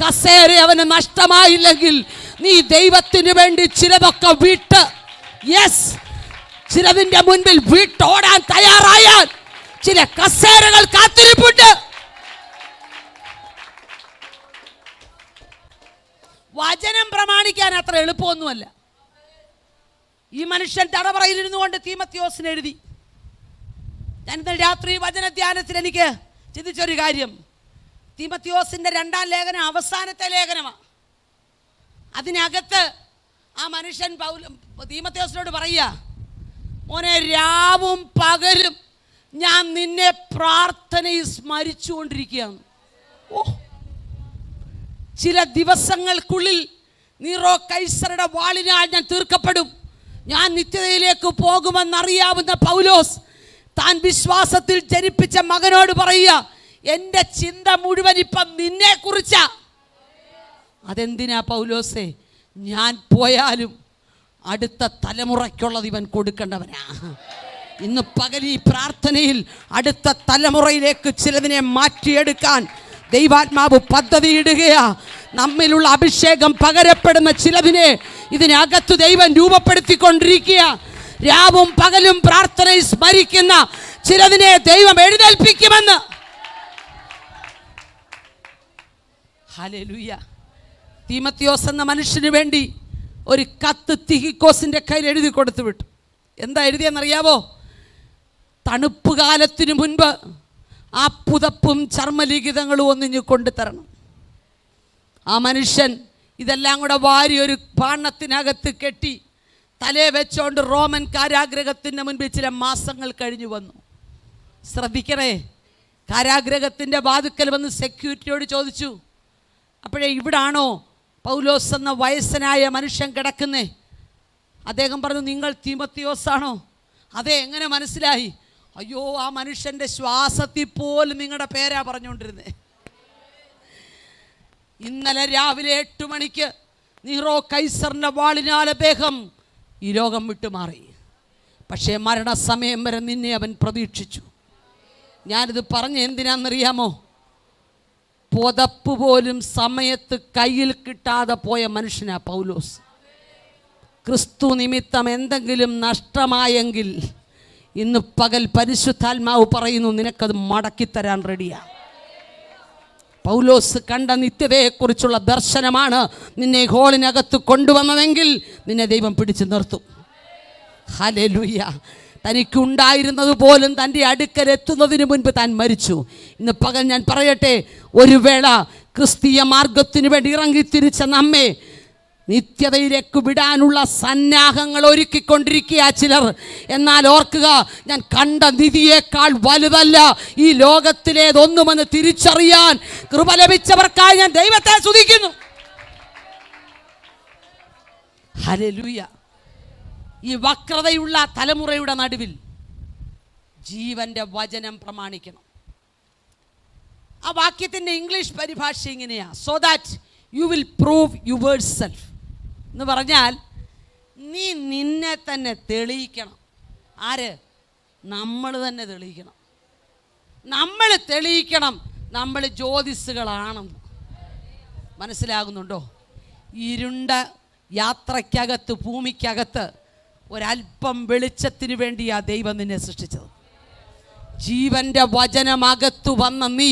കസേര അവന് നഷ്ടമായില്ലെങ്കിൽ നീ ദൈവത്തിന് വേണ്ടി ചിലതൊക്കെ വിട്ട്, ചിലതിന്റെ മുൻപിൽ വിട്ടോടാൻ തയ്യാറായാൽ ചില കസേരകൾ കാത്തിരിപ്പുണ്ട്. വചനം പ്രമാണിക്കാൻ അത്ര എളുപ്പമൊന്നുമല്ല. ഈ മനുഷ്യൻ തടവറയിലിരുന്നു കൊണ്ട് തീമത്തിയോസിന് എഴുതി. ഞാൻ ഇന്നലെ രാത്രി വചന ധ്യാനത്തിൽ എനിക്ക് ചിന്തിച്ചൊരു കാര്യം, തീമത്തിയോസിന്റെ 2ാം ലേഖനം അവസാനത്തെ ലേഖനമാണ്. അതിനകത്ത് ആ മനുഷ്യൻ തീമത്തിയോസിനോട് പറയുക, മോനെ, രാവും പകലും ഞാൻ നിന്നെ പ്രാർത്ഥനയിൽ സ്മരിച്ചുകൊണ്ടിരിക്കുകയാണ്. ചില ദിവസങ്ങൾക്കുള്ളിൽ നീറോ കൈസറുടെ വാളിനാൽ ഞാൻ തീർക്കപ്പെടും, ഞാൻ നിത്യതയിലേക്ക് പോകുമെന്നറിയാവുന്ന പൗലോസ് താൻ വിശ്വാസത്തിൽ ജനിപ്പിച്ച മകനോട് പറയുക, എൻ്റെ ചിന്ത മുഴുവൻ ഇപ്പം നിന്നെ കുറിച്ചാ. അതെന്തിനാ പൗലോസേ? ഞാൻ പോയാലും അടുത്ത തലമുറയ്ക്കുള്ളത് ഇവൻ കൊടുക്കേണ്ടവനാ. ഇന്ന് പകൽ ഈ പ്രാർത്ഥനയിൽ അടുത്ത തലമുറയിലേക്ക് ചിലതിനെ മാറ്റിയെടുക്കാൻ ദൈവാത്മാവ് പദ്ധതിയിടുകയാ. നമ്മിലുള്ള അഭിഷേകം പകരപ്പെടുന്ന ചിലതിനെ ഇതിനകത്ത് ദൈവം രൂപപ്പെടുത്തിക്കൊണ്ടിരിക്കുക. രാവും പകലും പ്രാർത്ഥനയിൽ സ്മരിക്കുന്ന ചിലതിനെ ദൈവം എഴുന്നേൽപ്പിക്കുമെന്ന്. ഹല്ലേലൂയ. തീമത്തിയോസ് എന്ന മനുഷ്യന് വേണ്ടി ഒരു കത്ത് തിഹിക്കോസിൻ്റെ കയ്യിൽ എഴുതി കൊടുത്തു വിട്ടു. എന്താ എഴുതിയെന്നറിയാവോ? തണുപ്പ് കാലത്തിനു മുൻപ് ആ പുതപ്പും ചർമ്മലിഖിതങ്ങളും ഒന്നിഞ്ഞു കൊണ്ടുതരണം. ആ മനുഷ്യൻ ഇതെല്ലാം കൂടെ വാരി ഒരു പാണ്ണത്തിനകത്ത് കെട്ടി തലേ വെച്ചോണ്ട് റോമൻ കാരാഗ്രഹത്തിൻ്റെ മുൻപിൽ ചില മാസങ്ങൾ കഴിഞ്ഞു വന്നു. ശ്രദ്ധിക്കണേ, കാരാഗ്രഹത്തിൻ്റെ വാതുക്കൽ വന്ന് സെക്യൂരിറ്റിയോട് ചോദിച്ചു, അപ്പോഴേ ഇവിടാണോ പൗലോസ് എന്ന വയസ്സനായ മനുഷ്യൻ കിടക്കുന്നേ? അദ്ദേഹം പറഞ്ഞു, നിങ്ങൾ തീമത്തിയോസാണോ? അതെ. എങ്ങനെ മനസ്സിലായി? അയ്യോ, ആ മനുഷ്യൻ്റെ ശ്വാസത്തിൽ പോലും നിങ്ങളുടെ പേരാ പറഞ്ഞുകൊണ്ടിരുന്നേ. ഇന്നലെ രാവിലെ 8 മണിക്ക് നീറോ കൈസറിൻ്റെ വാളിനാൽ അദ്ദേഹം ഈ ലോകം വിട്ടുമാറി. പക്ഷേ മരണസമയം വരെ നിന്നെ അവൻ പ്രതീക്ഷിച്ചു. ഞാനിത് പറഞ്ഞ എന്തിനാണെന്നറിയാമോ? പുതപ്പ് പോലും സമയത്ത് കയ്യിൽ കിട്ടാതെ പോയ മനുഷ്യനാ പൗലോസ്. ക്രിസ്തു നിമിത്തം എന്തെങ്കിലും നഷ്ടമായെങ്കിൽ ഇന്ന് പകൽ പരിശുദ്ധാത്മാവ് പറയുന്നു, നിനക്കത് മടക്കിത്തരാൻ റെഡിയാ. പൗലോസ് കണ്ട നിത്യതയെക്കുറിച്ചുള്ള ദർശനമാണ് നിന്നെ ഹോളിനകത്ത് കൊണ്ടുവന്നതെങ്കിൽ നിന്നെ ദൈവം പിടിച്ചു നിർത്തും. ഹല്ലേലൂയ. തനിക്കുണ്ടായിരുന്നത് പോലും തൻ്റെ അടുക്കൽ എത്തുന്നതിന് മുൻപ് താൻ മരിച്ചു. ഇന്ന് പകൽ ഞാൻ പറയട്ടെ, ഒരു വേള ക്രിസ്തീയ മാർഗത്തിനു വേണ്ടി ഇറങ്ങിത്തിരിച്ച നമ്മെ നിത്യതയിലേക്ക് വിടാനുള്ള സന്നാഹങ്ങൾ ഒരുക്കിക്കൊണ്ടിരിക്കുക ചിലർ. എന്നാൽ ഓർക്കുക, ഞാൻ കണ്ട നിധിയേക്കാൾ വലുതല്ല ഈ ലോകത്തിലേതൊന്നുമെന്ന് തിരിച്ചറിയാൻ കൃപ ലഭിച്ചവർക്കായി ഞാൻ ദൈവത്തെ സ്തുതിക്കുന്നു. ഹല്ലേലൂയ. ഈ വക്രതയുള്ള തലമുറയുടെ നടുവിൽ ജീവന്റെ വചനം പ്രമാണിക്കണം. ആ വാക്യത്തിൻ്റെ ഇംഗ്ലീഷ് പരിഭാഷ ഇങ്ങനെയാ, so that you will prove your self എന്ന് പറഞ്ഞാൽ നീ നിന്നെ തന്നെ തെളിയിക്കണം. ആര്? നമ്മൾ തന്നെ തെളിയിക്കണം. നമ്മൾ തെളിയിക്കണം നമ്മൾ ജ്യോതിസുകളാണെന്ന്. മനസ്സിലാകുന്നുണ്ടോ? ഇരുണ്ട യാത്രയ്ക്കകത്ത്, ഭൂമിക്കകത്ത് ഒരല്പം വെളിച്ചത്തിന് വേണ്ടിയാ ദൈവം നിന്നെ സൃഷ്ടിച്ചത്. ജീവന്റെ വചനമകത്തു വന്ന നീ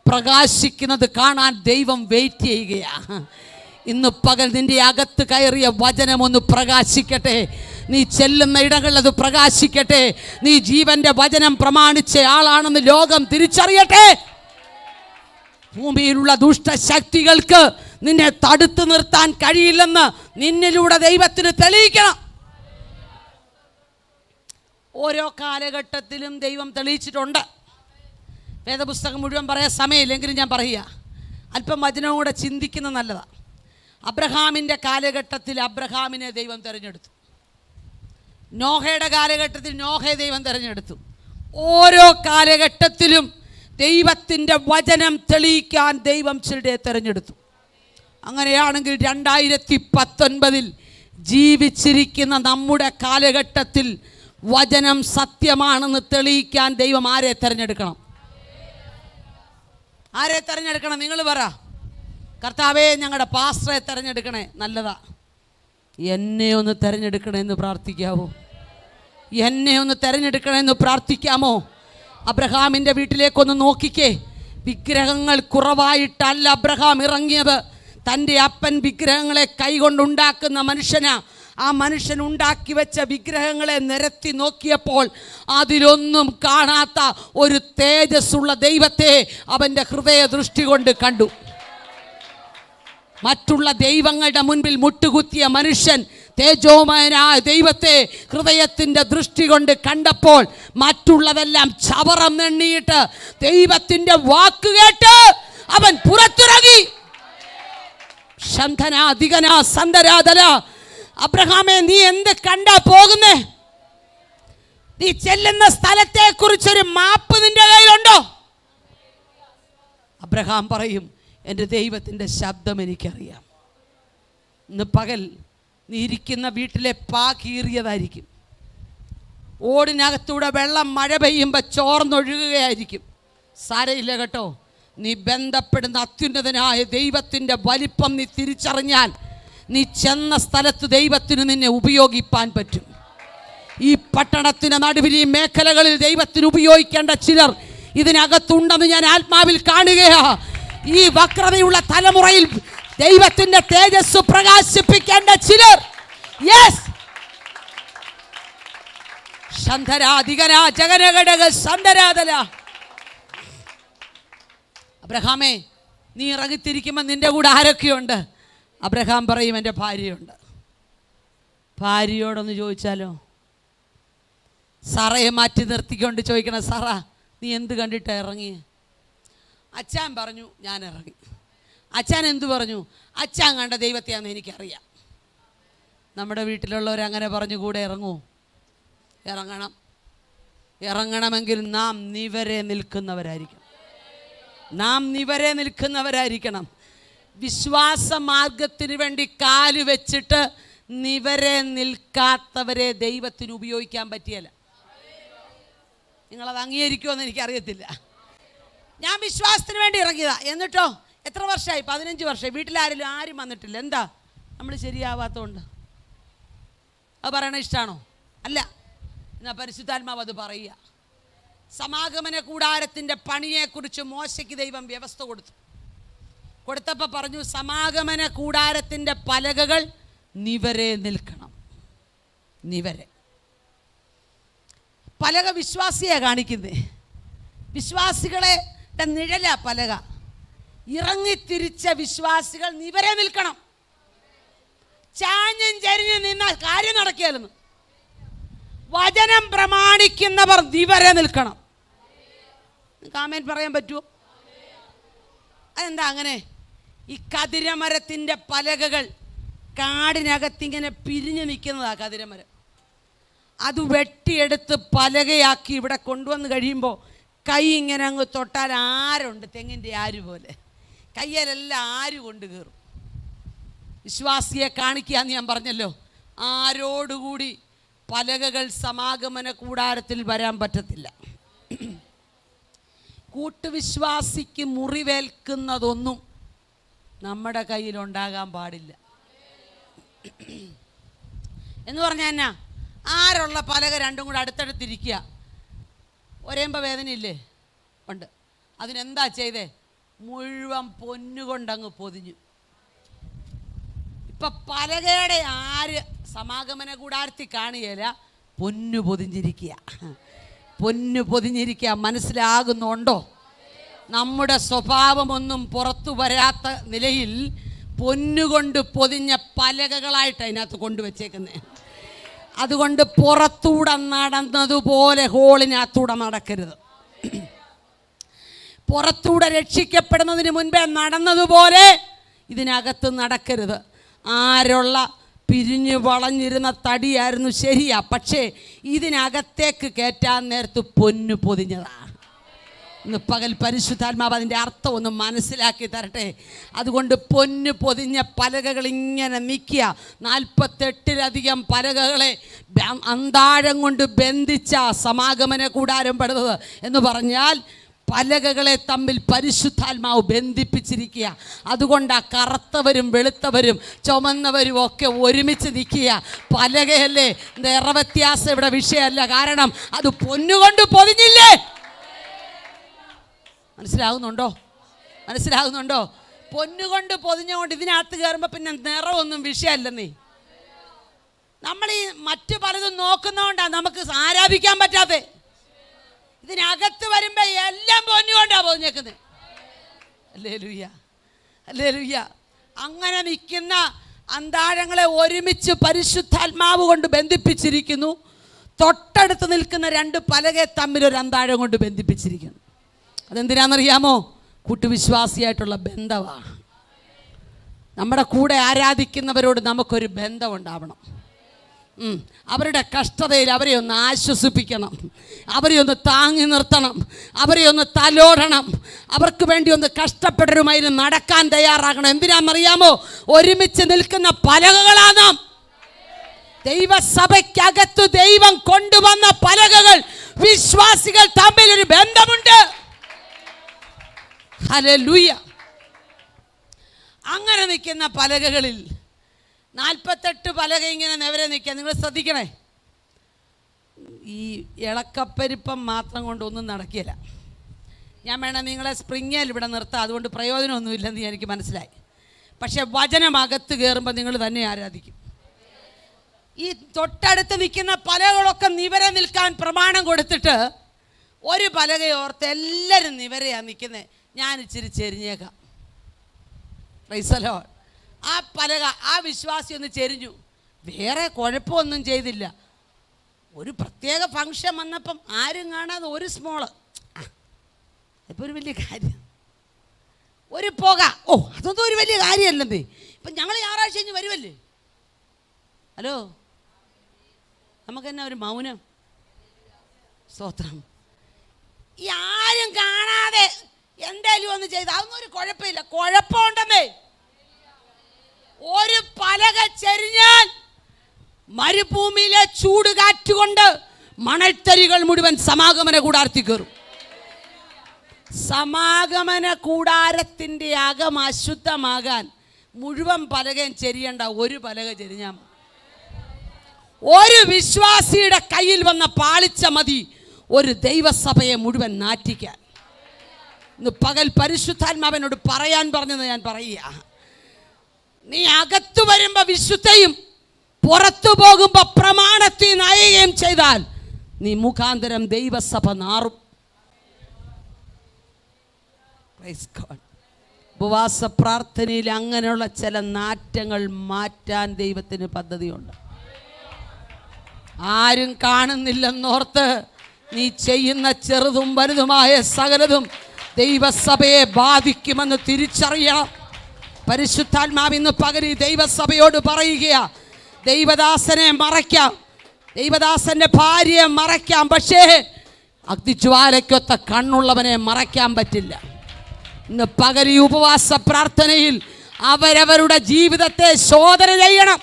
പ്രകാശിക്കുന്നത് കാണാൻ ദൈവം വെയിറ്റ് ചെയ്യുകയാ. ഇന്ന് പകൽ നിന്റെ അകത്ത് കയറിയ വചനം ഒന്ന് പ്രകാശിക്കട്ടെ. നീ ചെല്ലുന്ന ഇടങ്ങളിൽ അത് പ്രകാശിക്കട്ടെ. നീ ജീവന്റെ വചനം പ്രമാണിച്ച ആളാണെന്ന് ലോകം തിരിച്ചറിയട്ടെ. ഭൂമിയിലുള്ള ദുഷ്ടശക്തികൾക്ക് നിന്നെ തടുത്തു നിർത്താൻ കഴിയില്ലെന്ന് നിന്നിലൂടെ ദൈവത്തിന് തെളിയിക്കണം. ഓരോ കാലഘട്ടത്തിലും ദൈവം തെളിയിച്ചിട്ടുണ്ട്. വേദപുസ്തകം മുഴുവൻ പറയാൻ സമയമില്ലെങ്കിലും ഞാൻ പറയുക, അല്പം വചനവും കൂടെ ചിന്തിക്കുന്നത് നല്ലതാണ്. അബ്രഹാമിൻ്റെ കാലഘട്ടത്തിൽ അബ്രഹാമിനെ ദൈവം തിരഞ്ഞെടുത്തു. നോഹയുടെ കാലഘട്ടത്തിൽ നോഹയെ ദൈവം തിരഞ്ഞെടുത്തു. ഓരോ കാലഘട്ടത്തിലും ദൈവത്തിൻ്റെ വചനം തെളിയിക്കാൻ ദൈവം ചിലരെ തിരഞ്ഞെടുത്തു. അങ്ങനെയാണെങ്കിൽ 2019 ജീവിച്ചിരിക്കുന്ന നമ്മുടെ കാലഘട്ടത്തിൽ വചനം സത്യമാണെന്ന് തെളിയിക്കാൻ ദൈവം ആരെ തിരഞ്ഞെടുക്കണം? ആരെ തിരഞ്ഞെടുക്കണം? നിങ്ങൾ പറ. കർത്താവേ, ഞങ്ങളുടെ പാസ്റ്ററെ തിരഞ്ഞെടുക്കണേ. നല്ലതാ. എന്നെ ഒന്ന് തിരഞ്ഞെടുക്കണമെന്ന് പ്രാർത്ഥിക്കാവോ? എന്നെ ഒന്ന് തിരഞ്ഞെടുക്കണമെന്ന് പ്രാർത്ഥിക്കാമോ? അബ്രഹാമിൻ്റെ വീട്ടിലേക്കൊന്ന് നോക്കിക്കേ. വിഗ്രഹങ്ങൾ കുറവായിട്ടല്ല അബ്രഹാം ഇറങ്ങിയത്. തൻ്റെ അപ്പൻ വിഗ്രഹങ്ങളെ കൈകൊണ്ടുണ്ടാക്കുന്ന മനുഷ്യനാ. ആ മനുഷ്യൻ ഉണ്ടാക്കി വെച്ച വിഗ്രഹങ്ങളെ നിരത്തി നോക്കിയപ്പോൾ അതിലൊന്നും കാണാത്ത ഒരു തേജസ്സുള്ള ദൈവത്തെ അവൻ്റെ ഹൃദയ ദൃഷ്ടി കൊണ്ട് കണ്ടു. മറ്റുള്ള ദൈവങ്ങളുടെ മുൻപിൽ മുട്ടുകുത്തിയ മനുഷ്യൻ തേജോമയനായ ദൈവത്തെ ഹൃദയത്തിൻ്റെ ദൃഷ്ടി കൊണ്ട് കണ്ടപ്പോൾ മറ്റുള്ളതെല്ലാം ചവറം എണ്ണിയിട്ട് ദൈവത്തിൻ്റെ വാക്ക് കേട്ട് അവൻ പുറത്തിറങ്ങി. ശന്ധന അധികന സന്തരാതല. അബ്രഹാമേ, നീ എന്ത് കണ്ടാ പോകുന്നേ? നീ ചെല്ലുന്ന സ്ഥലത്തെ കുറിച്ചൊരു മാപ്പ് നിന്റെ കയ്യിലുണ്ടോ? അബ്രഹാം പറയും, എൻ്റെ ദൈവത്തിൻ്റെ ശബ്ദം എനിക്കറിയാം. ഇന്ന് പകൽ നീ ഇരിക്കുന്ന വീട്ടിലെ പാ കീറിയതായിരിക്കും. ഓടിനകത്തൂടെ വെള്ളം മഴ പെയ്യുമ്പോൾ ചോർന്നൊഴുകുകയായിരിക്കും. സാരയില്ല കേട്ടോ. നീ ബന്ധപ്പെടുന്ന അത്യുന്നതനായ ദൈവത്തിൻ്റെ വലിപ്പം നീ തിരിച്ചറിഞ്ഞാൽ നീ ചെന്ന സ്ഥലത്ത് ദൈവത്തിന് നിന്നെ ഉപയോഗിപ്പാൻ പറ്റും. ഈ പട്ടണത്തിന് നടുവിൽ ഈ മേഖലകളിൽ ദൈവത്തിന് ഉപയോഗിക്കേണ്ട ചിലർ ഇതിനകത്തുണ്ടെന്ന് ഞാൻ ആത്മാവിൽ കാണുകയാ. ഈ വക്രതയുള്ള തലമുറയിൽ ദൈവത്തിന്റെ തേജസ് പ്രകാശിപ്പിക്കേണ്ട ചിലർ. യെസ്, അബ്രഹാമേ, നീ ഇറങ്ങിത്തിരിക്കുമ്പോൾ നിന്റെ കൂടെ ആരൊക്കെയുണ്ട്? അബ്രഹാം പറയും, എൻ്റെ ഭാര്യയുണ്ട്. ഭാര്യയോടൊന്ന് ചോദിച്ചാലോ? സാറയെ മാറ്റി നിർത്തിക്കൊണ്ട് ചോദിക്കണം, സാറ നീ എന്ത് കണ്ടിട്ടാണ് ഇറങ്ങി? അച്ഛൻ പറഞ്ഞു ഞാൻ ഇറങ്ങി. അച്ഛൻ എന്തു പറഞ്ഞു? അച്ഛൻ കണ്ട ദൈവത്തെയാണെന്ന് എനിക്കറിയാം. നമ്മുടെ വീട്ടിലുള്ളവരങ്ങനെ പറഞ്ഞു കൂടെ ഇറങ്ങൂ? ഇറങ്ങണം. ഇറങ്ങണമെങ്കിൽ നാം നിവരെ നിൽക്കുന്നവരായിരിക്കണം. നാം നിവരെ നിൽക്കുന്നവരായിരിക്കണം. വിശ്വാസ മാർഗത്തിന് വേണ്ടി കാല് വെച്ചിട്ട് നിവരെ നിൽക്കാത്തവരെ ദൈവത്തിന് ഉപയോഗിക്കാൻ പറ്റിയല്ല. നിങ്ങളത് അംഗീകരിക്കുമെന്ന് എനിക്കറിയത്തില്ല. ഞാൻ വിശ്വാസത്തിന് വേണ്ടി ഇറങ്ങിയതാ. എന്നിട്ടോ എത്ര വർഷമായി? 15 വർഷമായി. വീട്ടിലാരെങ്കിലും ആരും വന്നിട്ടില്ല. എന്താ? നമ്മൾ ശരിയാവാത്തതുകൊണ്ട്. അത് പറയണ ഇഷ്ടമാണോ? അല്ല. എന്നാൽ പരിശുദ്ധാത്മാവ് അത് പറയുക. സമാഗമന കൂടാരത്തിൻ്റെ പണിയെക്കുറിച്ച് മോശയ്ക്ക് ദൈവം വ്യവസ്ഥ കൊടുത്തപ്പോൾ പറഞ്ഞു, സമാഗമന കൂടാരത്തിൻ്റെ പലകകൾ നിവരെ നിൽക്കണം. നിവരെ. പലക വിശ്വാസിയെ കാണിക്കുന്നേ. വിശ്വാസികളെ നിഴല പലക. ഇറങ്ങിത്തിരിച്ച വിശ്വാസികൾ നിവരെ നിൽക്കണം. ചാഞ്ഞും ചരിഞ്ഞും നിന്നാൽ കാര്യം നടക്കിയാലെന്ന്. വചനം പ്രമാണിക്കുന്നവർ നിവരെ നിൽക്കണം. ആമേൻ പറയാൻ പറ്റുമോ? അതെന്താ അങ്ങനെ? ഈ കതിരമരത്തിൻ്റെ പലകകൾ കാടിനകത്തിങ്ങനെ പിരിഞ്ഞു നിൽക്കുന്നതാ കതിരമരം. അത് വെട്ടിയെടുത്ത് പലകയാക്കി ഇവിടെ കൊണ്ടുവന്ന് കഴിയുമ്പോൾ കൈ ഇങ്ങനെ അങ്ങ് തൊട്ടാൽ ആരുണ്ട്? തെങ്ങിൻ്റെ ആര് പോലെ കയ്യിലെല്ലാം ആര് കൊണ്ട് കയറും. വിശ്വാസിയെ കാണിക്കാന്ന് ഞാൻ പറഞ്ഞല്ലോ. ആരോടുകൂടി പലകകൾ സമാഗമന കൂടാരത്തിൽ വരാൻ പറ്റത്തില്ല. കൂട്ടുവിശ്വാസിക്ക് മുറിവേൽക്കുന്നതൊന്നും നമ്മുടെ കയ്യിലുണ്ടാകാൻ പാടില്ല. എന്ന് പറഞ്ഞാൽ എന്നാ? ആരുള്ള പലക രണ്ടും കൂടെ അടുത്തടുത്തിരിക്കുക. ഒരേമ്പ വേദനയില്ലേ? ഉണ്ട്. അതിനെന്താ ചെയ്തേ? മുഴുവൻ പൊന്നുകൊണ്ടങ്ങ് പൊതിഞ്ഞു. ഇപ്പം പലകയുടെ ആര് സമാഗമന കൂടാരത്തിൽ കാണുകയില്ല. പൊന്നു പൊതിഞ്ഞിരിക്കുക. പൊന്നു പൊതിഞ്ഞിരിക്കുക. മനസ്സിലാകുന്നുണ്ടോ? നമ്മുടെ സ്വഭാവമൊന്നും പുറത്തു വരാത്ത നിലയിൽ പൊന്നുകൊണ്ട് പൊതിഞ്ഞ പലകകളായിട്ട് അതിനകത്ത് കൊണ്ടുവച്ചേക്കുന്നേ. അതുകൊണ്ട് പുറത്തൂടെ നടന്നതുപോലെ ഹോളിനകത്തൂടെ നടക്കരുത്. പുറത്തൂടെ രക്ഷിക്കപ്പെടുന്നതിന് മുൻപേ നടന്നതുപോലെ ഇതിനകത്ത് നടക്കരുത്. ആരുള്ള പിരിഞ്ഞു വളഞ്ഞിരുന്ന തടിയായിരുന്നു ശരിയാ, പക്ഷേ ഇതിനകത്തേക്ക് കയറ്റാൻ നേരത്ത് പൊന്നു പൊതിഞ്ഞതാണ്. ഇന്ന് പകൽ പരിശുദ്ധാത്മാവ് അതിൻ്റെ അർത്ഥം ഒന്ന് മനസ്സിലാക്കി തരട്ടെ. അതുകൊണ്ട് പൊന്നു പൊതിഞ്ഞ പലകകൾ ഇങ്ങനെ നിൽക്കുക. 48ലധികം പലകകളെ അന്താഴം കൊണ്ട് ബന്ധിച്ച സമാഗമന കൂടാരം പെടുന്നത് എന്ന് പറഞ്ഞാൽ പലകകളെ തമ്മിൽ പരിശുദ്ധാത്മാവ് ബന്ധിപ്പിച്ചിരിക്കുക. അതുകൊണ്ടാണ് കറുത്തവരും വെളുത്തവരും ചുമന്നവരും ഒക്കെ ഒരുമിച്ച് നിൽക്കുക. പലകയല്ലേ, നിറവ്യത്യാസം ഇവിടെ വിഷയമല്ല. കാരണം അത് പൊന്നുകൊണ്ട് പൊതിഞ്ഞില്ലേ. മനസ്സിലാകുന്നുണ്ടോ? മനസ്സിലാകുന്നുണ്ടോ? പൊന്നുകൊണ്ട് പൊതിഞ്ഞുകൊണ്ട് ഇതിനകത്ത് കയറുമ്പോൾ പിന്നെ നിറമൊന്നും വിഷയമല്ലെന്നേ. നമ്മൾ ഈ മറ്റു പലതും നോക്കുന്നതുകൊണ്ടാണ് നമുക്ക് ആരാധിക്കാൻ പറ്റാത്തത്. ഇതിനകത്ത് വരുമ്പോൾ എല്ലാം പൊന്നുകൊണ്ടാണ് പൊതിഞ്ഞേക്കുന്നത്. Hallelujah, hallelujah. അങ്ങനെ നിൽക്കുന്ന അന്താഴങ്ങളെ ഒരുമിച്ച് പരിശുദ്ധാത്മാവ് കൊണ്ട് ബന്ധിപ്പിച്ചിരിക്കുന്നു. തൊട്ടടുത്ത് നിൽക്കുന്ന 2 പലകയെ തമ്മിൽ ഒരു അന്താഴം കൊണ്ട് ബന്ധിപ്പിച്ചിരിക്കുന്നു. അതെന്തിനാണെന്നറിയാമോ? കൂട്ടുവിശ്വാസിയായിട്ടുള്ള ബന്ധമാണ്. നമ്മുടെ കൂടെ ആരാധിക്കുന്നവരോട് നമുക്കൊരു ബന്ധം ഉണ്ടാവണം. അവരുടെ കഷ്ടതയിൽ അവരെ ഒന്ന് ആശ്വസിപ്പിക്കണം, അവരെ ഒന്ന് താങ്ങി നിർത്തണം, അവരെ ഒന്ന് തലോടണം, അവർക്ക് വേണ്ടി ഒന്ന് കഷ്ടപ്പെടരുമായി നടക്കാൻ തയ്യാറാകണം. എന്തിനാണെന്നറിയാമോ? ഒരുമിച്ച് നിൽക്കുന്ന പലകകളാണ് നാം. ദൈവസഭയ്ക്കകത്ത് ദൈവം കൊണ്ടുവന്ന പലകകൾ വിശ്വാസികൾ തമ്മിൽ ഒരു ബന്ധമുണ്ട്. ഹല്ലേലൂയ. അങ്ങനെ നിൽക്കുന്ന പലകകളിൽ 48 പലക ഇങ്ങനെ നെവരെ നിൽക്കുക. നിങ്ങൾ ശ്രദ്ധിക്കണേ, ഈ ഇളക്കപ്പെരുപ്പം മാത്രം കൊണ്ടൊന്നും നടക്കില്ല. ഞാൻ വേണം നിങ്ങളെ സ്പ്രിങ്ങിൽ ഇവിടെ നിർത്താം, അതുകൊണ്ട് പ്രയോജനമൊന്നുമില്ലെന്ന് എനിക്ക് മനസ്സിലായി. പക്ഷെ വചനമകത്ത് കയറുമ്പോൾ നിങ്ങൾ തന്നെ ആരാധിക്കും. ഈ തൊട്ടടുത്ത് നിൽക്കുന്ന പലകളൊക്കെ നിവരെ നിൽക്കാൻ പ്രമാണം കൊടുത്തിട്ട് ഒരു പലകയോർത്ത് എല്ലാവരും നിവരെയാണ് നിൽക്കുന്നത്. ഞാൻ ഇച്ചിരി ചെരിഞ്ഞേക്കാം. Praise the Lord. ആ പലക, ആ വിശ്വാസി ഒന്ന് ചെരിഞ്ഞു, വേറെ കുഴപ്പമൊന്നും ചെയ്തില്ല. ഒരു പ്രത്യേക ഫംഗ്ഷൻ വന്നപ്പം ആരും കാണാതെ ഒരു സ്മോള്, ഇപ്പോൾ ഒരു വലിയ കാര്യം, ഒരു പുക, ഓ അതൊന്നും ഒരു വലിയ കാര്യമല്ലെന്നേ. ഇപ്പം ഞങ്ങൾ ഞായറാഴ്ച കഴിഞ്ഞ് വരുമല്ലേ. ഹലോ, നമുക്കെന്നാ ഒരു മൗനം? സ്തോത്രം. ഈ ആരും കാണാതെ എന്തായാലും ഒന്ന് ചെയ്ത് അതൊന്നും ഒരു കുഴപ്പമില്ല. കുഴപ്പമുണ്ടെന്നേ, ഒരു പലക ചെരിഞ്ഞാൽ മരുഭൂമിയിലെ ചൂട് കാറ്റുകൊണ്ട് മണൽത്തരികൾ മുഴുവൻ സമാഗമന കൂടാരത്തിൽ കയറും. സമാഗമന കൂടാരത്തിൻ്റെ അകം അശുദ്ധമാകാൻ മുഴുവൻ പലകയും ചെരിയണ്ട, ഒരു പലക ചെരിഞ്ഞാൽ. ഒരു വിശ്വാസിയുടെ കയ്യിൽ വന്ന പാളിച്ച മതി ഒരു ദൈവസഭയെ മുഴുവൻ നാറ്റിക്കാൻ. ഇന്ന് പകൽ പരിശുദ്ധാത്മാവനോട് പറയാൻ പറഞ്ഞത് ഞാൻ പറയുക. നീ അകത്തു വരുമ്പോൾ വിശുദ്ധയും പുറത്തു പോകുമ്പോൾ പ്രമാണത്തിൽ നയുകയും ചെയ്താൽ നീ മുഖാന്തരം ദൈവസഭ നാറും. ഉപവാസ പ്രാർത്ഥനയിൽ അങ്ങനെയുള്ള ചില നാറ്റങ്ങൾ മാറ്റാൻ ദൈവത്തിന് പദ്ധതിയുണ്ട്. ആരും കാണുന്നില്ലെന്നോർത്ത് നീ ചെയ്യുന്ന ചെറുതും വലുതുമായ സകലതും ദൈവസഭയെ ബാധിക്കുമെന്ന് തിരിച്ചറിയണം. പരിശുദ്ധാത്മാവ് ഇന്ന് പകൽ ദൈവസഭയോട് പറയുക, ദൈവദാസനെ മറയ്ക്കാം, ദൈവദാസന്റെ ഭാര്യയെ മറയ്ക്കാം, പക്ഷേ അഗ്നിജ്വാലയ്ക്കൊത്ത കണ്ണുള്ളവനെ മറയ്ക്കാൻ പറ്റില്ല. ഇന്ന് പകൽ ഈ ഉപവാസ പ്രാർത്ഥനയിൽ അവരവരുടെ ജീവിതത്തെ ശോധന ചെയ്യണം.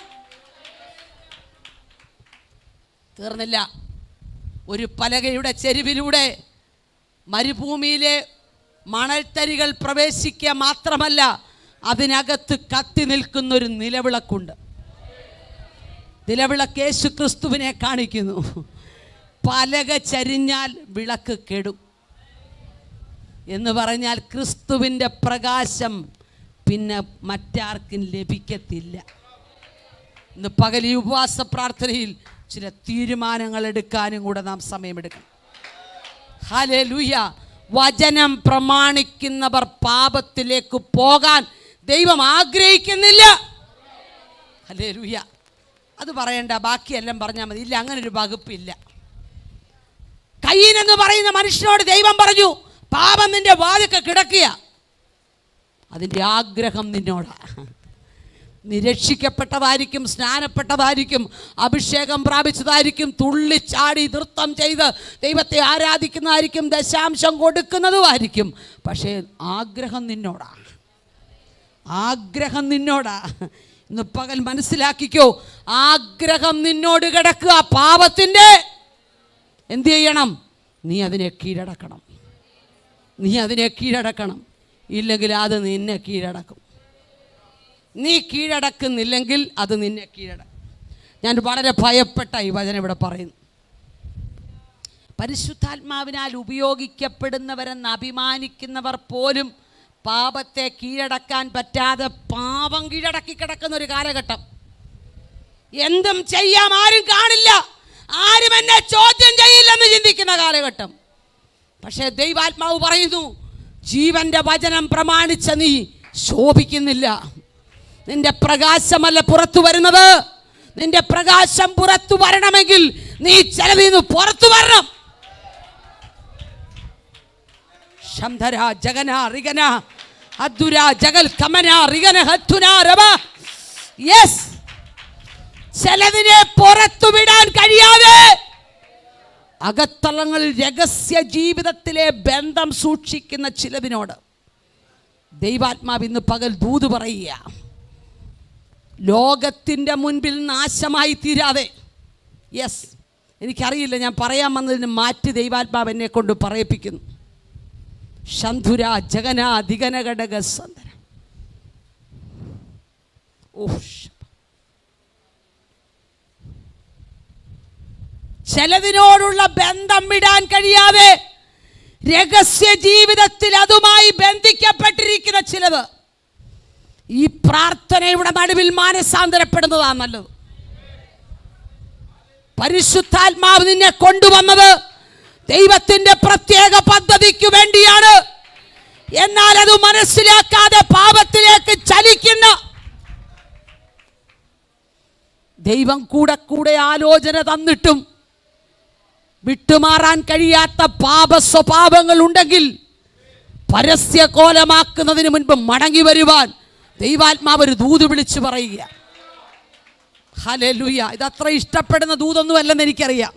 തീർന്നില്ല. ഒരു പലകയുടെ ചെരുവിലൂടെ മരുഭൂമിയിലെ മണൽത്തരികൾ പ്രവേശിക്കുക മാത്രമല്ല, അതിനകത്ത് കത്തി നിൽക്കുന്നൊരു നിലവിളക്കുണ്ട്. നിലവിളക്ക് യേശു ക്രിസ്തുവിനെ കാണിക്കുന്നു. പലക ചരിഞ്ഞാൽ വിളക്ക് കെടും എന്ന് പറഞ്ഞാൽ ക്രിസ്തുവിൻ്റെ പ്രകാശം പിന്നെ മറ്റാർക്കും ലഭിക്കത്തില്ല. ഇന്ന് പകൽ ഈ ഉപവാസ പ്രാർത്ഥനയിൽ ചില തീരുമാനങ്ങൾ എടുക്കാനും കൂടെ നാം സമയമെടുക്കണം. ഹല്ലേലൂയ. വചനം പ്രമാണിക്കുന്നവർ പാപത്തിലേക്ക് പോകാൻ ദൈവം ആഗ്രഹിക്കുന്നില്ല. ഹല്ലേലൂയ. അത് പറയണ്ട, ബാക്കിയെല്ലാം പറഞ്ഞാൽ മതി. ഇല്ല, അങ്ങനെ ഒരു വകുപ്പില്ല. കയീൻ എന്ന് പറയുന്ന മനുഷ്യനോട് ദൈവം പറഞ്ഞു, പാപം നിന്റെ വാതിൽക്കൽ കിടക്കുക, അതിൻ്റെ ആഗ്രഹം നിന്നോടാ. നീ രക്ഷിക്കപ്പെട്ടതായിരിക്കും, സ്നാനപ്പെട്ടതായിരിക്കും, അഭിഷേകം പ്രാപിച്ചതായിരിക്കും, തുള്ളിച്ചാടി നൃത്തം ചെയ്ത് ദൈവത്തെ ആരാധിക്കുന്നതായിരിക്കും, ദശാംശം കൊടുക്കുന്നതുമായിരിക്കും. പക്ഷേ ആഗ്രഹം നിന്നോടാ, ആഗ്രഹം നിന്നോടാ. ഇന്ന് പകൽ മനസ്സിലാക്കിക്കോ, ആഗ്രഹം നിന്നോട് കിടക്കുക. പാപത്തിൻ്റെ എന്ത് ചെയ്യണം? നീ അതിനെ കീഴടക്കണം, നീ അതിനെ കീഴടക്കണം. ഇല്ലെങ്കിൽ അത് നിന്നെ കീഴടക്കും. നീ കീഴടക്കുന്നില്ലെങ്കിൽ അത് നിന്നെ കീഴടക്കും. ഞാൻ വളരെ ഭയപ്പെട്ട ഈ വചനം ഇവിടെ പറയുന്നു. പരിശുദ്ധാത്മാവിനാൽ ഉപയോഗിക്കപ്പെടുന്നവരെന്ന് അഭിമാനിക്കുന്നവർ പോലും പാപത്തെ കീഴടക്കാൻ പറ്റാതെ പാപം കീഴടക്കി കിടക്കുന്ന ഒരു കാലഘട്ടം. എന്തും ചെയ്യാം, ആരും കാണില്ല, ആരും എന്നെ ചോദ്യം ചെയ്യില്ലെന്ന് ചിന്തിക്കുന്ന കാലഘട്ടം. പക്ഷേ ദൈവാത്മാവ് പറയുന്നു, ജീവന്റെ വചനം പ്രമാണിച്ച നീ ശോഭിക്കുന്നില്ല. നിന്റെ പ്രകാശമല്ല പുറത്തു വരുന്നത്. നിന്റെ പ്രകാശം പുറത്തു വരണമെങ്കിൽ നീ ചിലതിൽ നിന്ന് പുറത്തു വരണം. ശംധര ജഗന റിഗന അദ്ദുര ജഗൽ കമന റിഗന ഹത്തുന രബ. യെസ്, ചിലതിനെ പുറത്തു വിടാൻ കഴിയാതെ അകത്തളങ്ങളിൽ രഹസ്യ ജീവിതത്തിലെ ബന്ധം സൂക്ഷിക്കുന്ന ചിലതിനോട് ദൈവാത്മാവ് ഇന്ന് പകൽ ദൂത് പറയുക. ലോകത്തിൻ്റെ മുൻപിൽ നാശമായി തീരാതെ. യെസ്, എനിക്കറിയില്ല, ഞാൻ പറയാൻ വന്നതിന് മാറ്റി ദൈവാത്മാവ് എന്നെ കൊണ്ട് പറയിപ്പിക്കുന്നു. ശന്ധുര ജഗന ദിഗനഘടക സന്ദര. ചിലതിനോടുള്ള ബന്ധം വിടാൻ കഴിയാതെ രഹസ്യ ജീവിതത്തിൽ അതുമായി ബന്ധിക്കപ്പെട്ടിരിക്കുന്ന ചിലത് ഈ പ്രാർത്ഥനയുടെ നടുവിൽ മാനസാന്തരപ്പെടുന്നതാണ് നല്ലത്. പരിശുദ്ധാത്മാവ് നിന്നെ കൊണ്ടുവന്നത് ദൈവത്തിന്റെ പ്രത്യേക പദ്ധതിക്ക് വേണ്ടിയാണ്. എന്നാൽ അത് മനസ്സിലാക്കാതെ പാപത്തിലേക്ക് ചലിക്കുന്ന ദൈവം കൂടെ കൂടെ ആലോചന തന്നിട്ടും വിട്ടുമാറാൻ കഴിയാത്ത പാപ സ്വഭാവങ്ങൾ ഉണ്ടെങ്കിൽ പരസ്യ കോലമാക്കുന്നതിന് മുൻപ് മടങ്ങി വരുവാൻ ദൈവാത്മാവ് ഒരു ദൂത് വിളിച്ചു പറയുക. ഹല്ലേലൂയ. ഇതത്ര ഇഷ്ടപ്പെടുന്ന ദൂതൊന്നുമല്ലെന്ന് എനിക്കറിയാം.